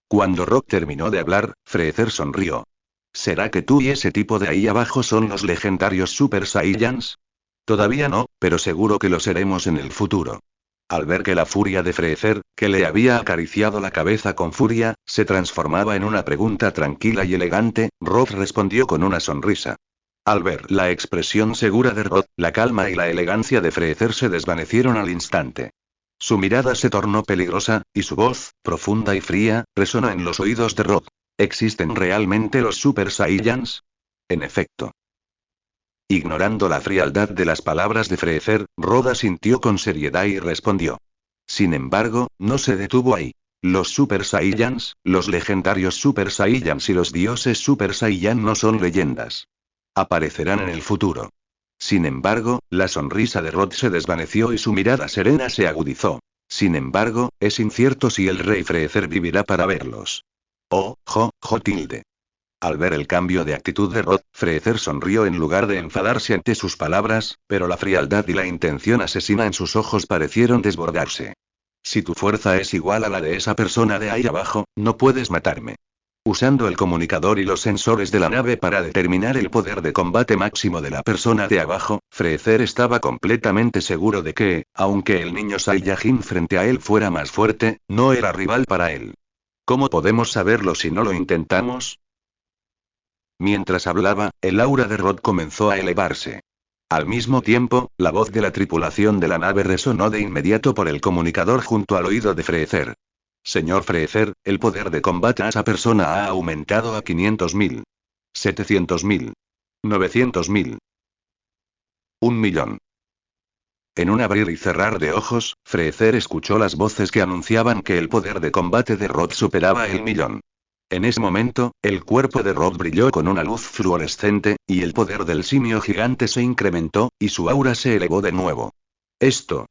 Cuando Rod terminó de hablar, Freezer sonrió. «¿Será que tú y ese tipo de ahí abajo son los legendarios Super Saiyans?» «Todavía no, pero seguro que lo seremos en el futuro». Al ver que la furia de Freezer, que le había acariciado la cabeza con furia, se transformaba en una pregunta tranquila y elegante, Rod respondió con una sonrisa. Al ver la expresión segura de Rod, la calma y la elegancia de Freezer se desvanecieron al instante. Su mirada se tornó peligrosa, y su voz, profunda y fría, resonó en los oídos de Rod. ¿Existen realmente los Super Saiyans? En efecto. Ignorando la frialdad de las palabras de Freezer, Rod asintió con seriedad y respondió. Sin embargo, no se detuvo ahí. Los Super Saiyans, los legendarios Super Saiyans y los dioses Super Saiyan no son leyendas. Aparecerán en el futuro. Sin embargo, la sonrisa de Rod se desvaneció y su mirada serena se agudizó. Sin embargo, es incierto si el rey Freezer vivirá para verlos. Oh, tilde. Al ver el cambio de actitud de Rod, Freezer sonrió en lugar de enfadarse ante sus palabras, pero la frialdad y la intención asesina en sus ojos parecieron desbordarse. Si tu fuerza es igual a la de esa persona de ahí abajo, no puedes matarme. Usando el comunicador y los sensores de la nave para determinar el poder de combate máximo de la persona de abajo, Freezer estaba completamente seguro de que, aunque el niño Saiyajin frente a él fuera más fuerte, no era rival para él. ¿Cómo podemos saberlo si no lo intentamos? Mientras hablaba, el aura de Rod comenzó a elevarse. Al mismo tiempo, la voz de la tripulación de la nave resonó de inmediato por el comunicador junto al oído de Freezer. Señor Freezer, el poder de combate a esa persona ha aumentado a 500.000. 700.000. 900.000. 1.000.000. En un abrir y cerrar de ojos, Freezer escuchó las voces que anunciaban que el poder de combate de Rod superaba el 1.000.000. En ese momento, el cuerpo de Rod brilló con una luz fluorescente, y el poder del simio gigante se incrementó, y su aura se elevó de nuevo. Esto,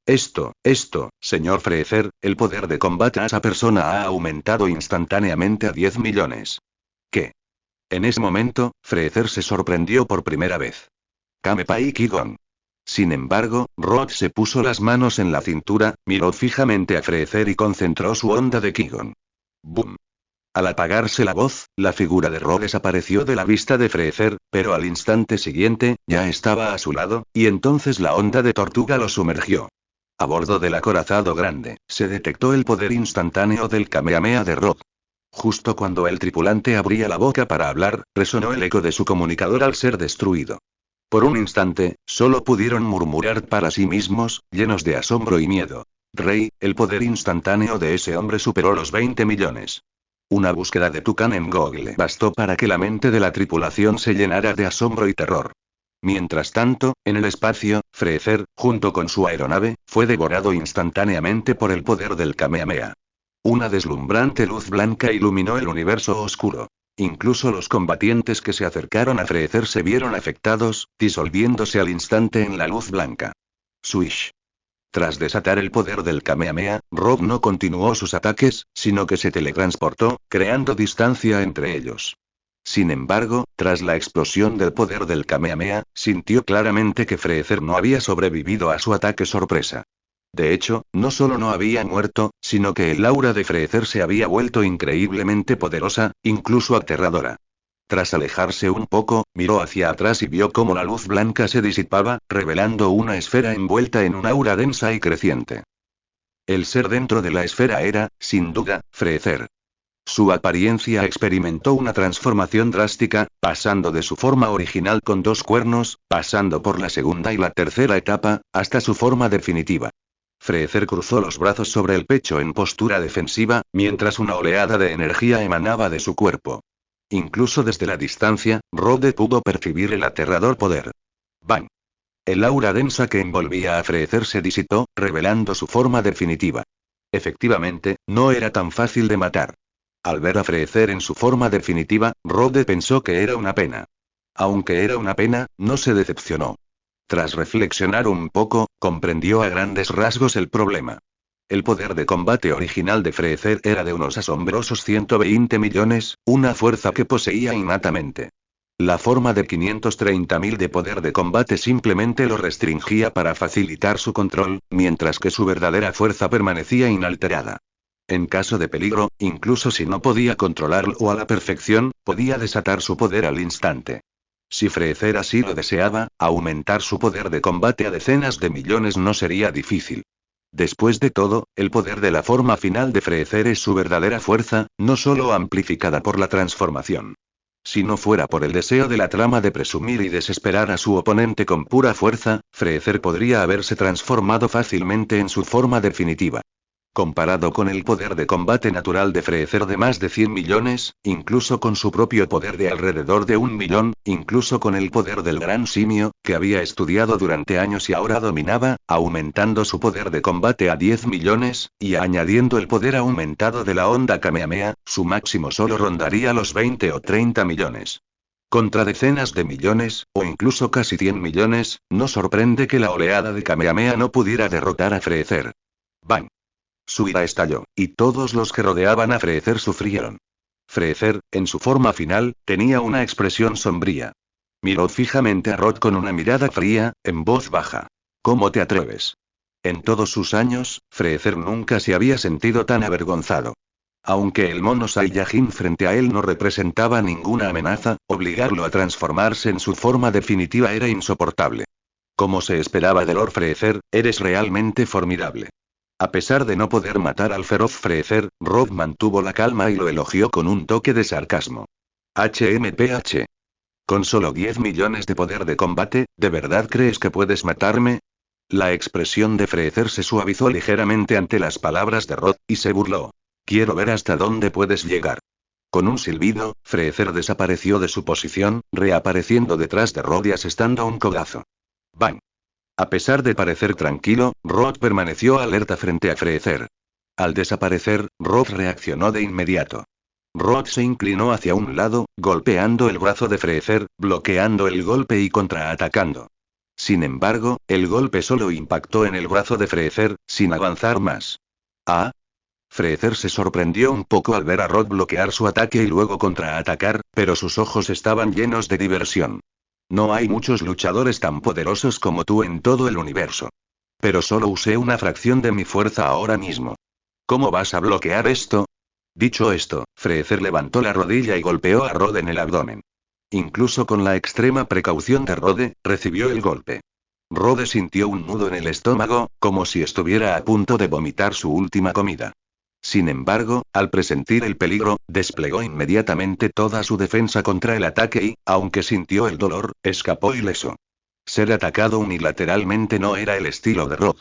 señor Freezer, el poder de combate a esa persona ha aumentado instantáneamente a 10 millones. ¿Qué? En ese momento, Freezer se sorprendió por primera vez. Kamepai Kigon. Sin embargo, Rod se puso las manos en la cintura, miró fijamente a Freezer y concentró su onda de Kigon. ¡Boom! Al apagarse la voz, la figura de Rod desapareció de la vista de Freezer, pero al instante siguiente, ya estaba a su lado, y entonces la onda de tortuga lo sumergió. A bordo del acorazado grande, se detectó el poder instantáneo del Kamehameha de Rod. Justo cuando el tripulante abría la boca para hablar, resonó el eco de su comunicador al ser destruido. Por un instante, solo pudieron murmurar para sí mismos, llenos de asombro y miedo. Rey, el poder instantáneo de ese hombre superó los 20 millones. Una búsqueda de Tucán en Google bastó para que la mente de la tripulación se llenara de asombro y terror. Mientras tanto, en el espacio, Freezer, junto con su aeronave, fue devorado instantáneamente por el poder del Kamehameha. Una deslumbrante luz blanca iluminó el universo oscuro. Incluso los combatientes que se acercaron a Freezer se vieron afectados, disolviéndose al instante en la luz blanca. Swish. Tras desatar el poder del Kamehameha, Rod no continuó sus ataques, sino que se teletransportó, creando distancia entre ellos. Sin embargo, tras la explosión del poder del Kamehameha, sintió claramente que Freezer no había sobrevivido a su ataque sorpresa. De hecho, no solo no había muerto, sino que el aura de Freezer se había vuelto increíblemente poderosa, incluso aterradora. Tras alejarse un poco, miró hacia atrás y vio cómo la luz blanca se disipaba, revelando una esfera envuelta en un aura densa y creciente. El ser dentro de la esfera era, sin duda, Freezer. Su apariencia experimentó una transformación drástica, pasando de su forma original con 2 cuernos, pasando por la segunda y la tercera etapa, hasta su forma definitiva. Freezer cruzó los brazos sobre el pecho en postura defensiva, mientras una oleada de energía emanaba de su cuerpo. Incluso desde la distancia, Rod pudo percibir el aterrador poder. ¡Bang! El aura densa que envolvía a Freezer se disipó, revelando su forma definitiva. Efectivamente, no era tan fácil de matar. Al ver a Freezer en su forma definitiva, Rod pensó que era una pena. Aunque era una pena, no se decepcionó. Tras reflexionar un poco, comprendió a grandes rasgos el problema. El poder de combate original de Freezer era de unos asombrosos 120 millones, una fuerza que poseía innatamente. La forma de 530.000 de poder de combate simplemente lo restringía para facilitar su control, mientras que su verdadera fuerza permanecía inalterada. En caso de peligro, incluso si no podía controlarlo a la perfección, podía desatar su poder al instante. Si Freezer así lo deseaba, aumentar su poder de combate a decenas de millones no sería difícil. Después de todo, el poder de la forma final de Freezer es su verdadera fuerza, no solo amplificada por la transformación. Si no fuera por el deseo de la trama de presumir y desesperar a su oponente con pura fuerza, Freezer podría haberse transformado fácilmente en su forma definitiva. Comparado con el poder de combate natural de Freezer de más de 100 millones, incluso con su propio poder de alrededor de 1 millón, incluso con el poder del gran simio, que había estudiado durante años y ahora dominaba, aumentando su poder de combate a 10 millones, y añadiendo el poder aumentado de la onda Kamehameha, su máximo solo rondaría los 20 o 30 millones. Contra decenas de millones, o incluso casi 100 millones, no sorprende que la oleada de Kamehameha no pudiera derrotar a Freezer. ¡Bang! Su ira estalló, y todos los que rodeaban a Freezer sufrieron. Freezer, en su forma final, tenía una expresión sombría. Miró fijamente a Rod con una mirada fría, en voz baja. ¿Cómo te atreves? En todos sus años, Freezer nunca se había sentido tan avergonzado. Aunque el mono Saiyajin frente a él no representaba ninguna amenaza, obligarlo a transformarse en su forma definitiva era insoportable. Como se esperaba de Lord Freezer, eres realmente formidable. A pesar de no poder matar al feroz Freezer, Rod mantuvo la calma y lo elogió con un toque de sarcasmo. HMPH. Con solo 10 millones de poder de combate, ¿de verdad crees que puedes matarme? La expresión de Freezer se suavizó ligeramente ante las palabras de Rod, y se burló. Quiero ver hasta dónde puedes llegar. Con un silbido, Freezer desapareció de su posición, reapareciendo detrás de Rod y asestando un codazo. ¡Bang! A pesar de parecer tranquilo, Rod permaneció alerta frente a Freezer. Al desaparecer, Rod reaccionó de inmediato. Rod se inclinó hacia un lado, golpeando el brazo de Freezer, bloqueando el golpe y contraatacando. Sin embargo, el golpe solo impactó en el brazo de Freezer, sin avanzar más. ¿Ah? Freezer se sorprendió un poco al ver a Rod bloquear su ataque y luego contraatacar, pero sus ojos estaban llenos de diversión. No hay muchos luchadores tan poderosos como tú en todo el universo. Pero solo usé una fracción de mi fuerza ahora mismo. ¿Cómo vas a bloquear esto? Dicho esto, Freezer levantó la rodilla y golpeó a Rod en el abdomen. Incluso con la extrema precaución de Rode, recibió el golpe. Rode sintió un nudo en el estómago, como si estuviera a punto de vomitar su última comida. Sin embargo, al presentir el peligro, desplegó inmediatamente toda su defensa contra el ataque y, aunque sintió el dolor, escapó ileso. Ser atacado unilateralmente no era el estilo de Rod.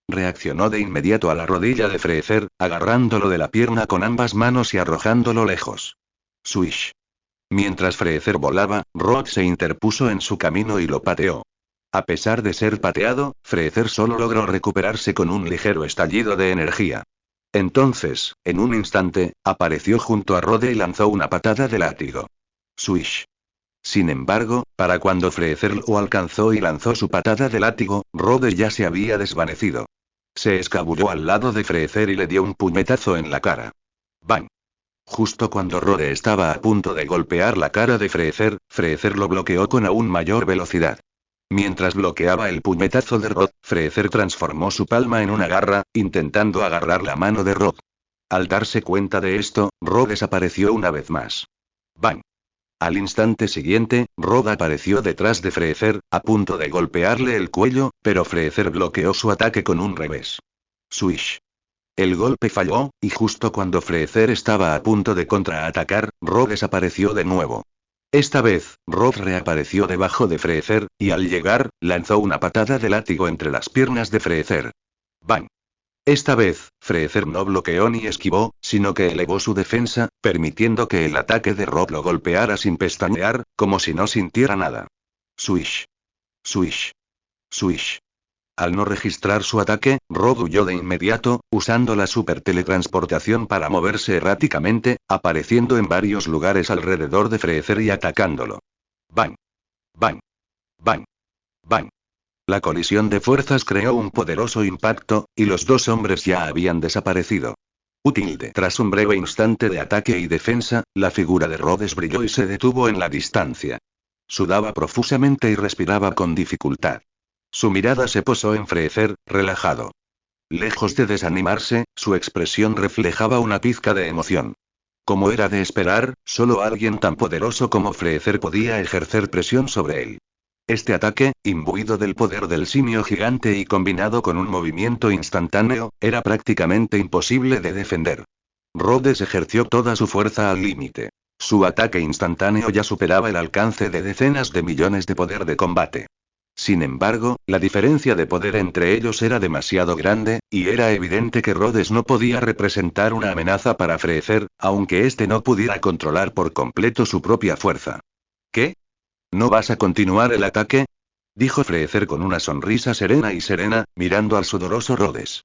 Reaccionó de inmediato a la rodilla de Freezer, agarrándolo de la pierna con ambas manos y arrojándolo lejos. Swish. Mientras Freezer volaba, Rod se interpuso en su camino y lo pateó. A pesar de ser pateado, Freezer solo logró recuperarse con un ligero estallido de energía. Entonces, en un instante, apareció junto a Rode y lanzó una patada de látigo. Swish. Sin embargo, para cuando Freezer lo alcanzó y lanzó su patada de látigo, Rode ya se había desvanecido. Se escabulló al lado de Freezer y le dio un puñetazo en la cara. ¡Bang! Justo cuando Rode estaba a punto de golpear la cara de Freezer, Freezer lo bloqueó con aún mayor velocidad. Mientras bloqueaba el puñetazo de Rod, Freezer transformó su palma en una garra, intentando agarrar la mano de Rod. Al darse cuenta de esto, Rod desapareció una vez más. ¡Bang! Al instante siguiente, Rod apareció detrás de Freezer, a punto de golpearle el cuello, pero Freezer bloqueó su ataque con un revés. Swish. El golpe falló, y justo cuando Freezer estaba a punto de contraatacar, Rod desapareció de nuevo. Esta vez, Rod reapareció debajo de Freezer, y al llegar, lanzó una patada de látigo entre las piernas de Freezer. ¡Bang! Esta vez, Freezer no bloqueó ni esquivó, sino que elevó su defensa, permitiendo que el ataque de Rod lo golpeara sin pestañear, como si no sintiera nada. Swish. Swish. Swish. Al no registrar su ataque, Rod huyó de inmediato, usando la super teletransportación para moverse erráticamente, apareciendo en varios lugares alrededor de Freezer y atacándolo. ¡Bang! ¡Bang! ¡Bang! ¡Bang! La colisión de fuerzas creó un poderoso impacto, y los dos hombres ya habían desaparecido. Útil. Tras un breve instante de ataque y defensa, la figura de Rhodes brilló y se detuvo en la distancia. Sudaba profusamente y respiraba con dificultad. Su mirada se posó en Freezer, relajado. Lejos de desanimarse, su expresión reflejaba una pizca de emoción. Como era de esperar, solo alguien tan poderoso como Freezer podía ejercer presión sobre él. Este ataque, imbuido del poder del simio gigante y combinado con un movimiento instantáneo, era prácticamente imposible de defender. Rhodes ejerció toda su fuerza al límite. Su ataque instantáneo ya superaba el alcance de decenas de millones de poder de combate. Sin embargo, la diferencia de poder entre ellos era demasiado grande, y era evidente que Rhodes no podía representar una amenaza para Freezer, aunque éste no pudiera controlar por completo su propia fuerza. ¿Qué? ¿No vas a continuar el ataque? Dijo Freezer con una sonrisa serena, mirando al sudoroso Rhodes.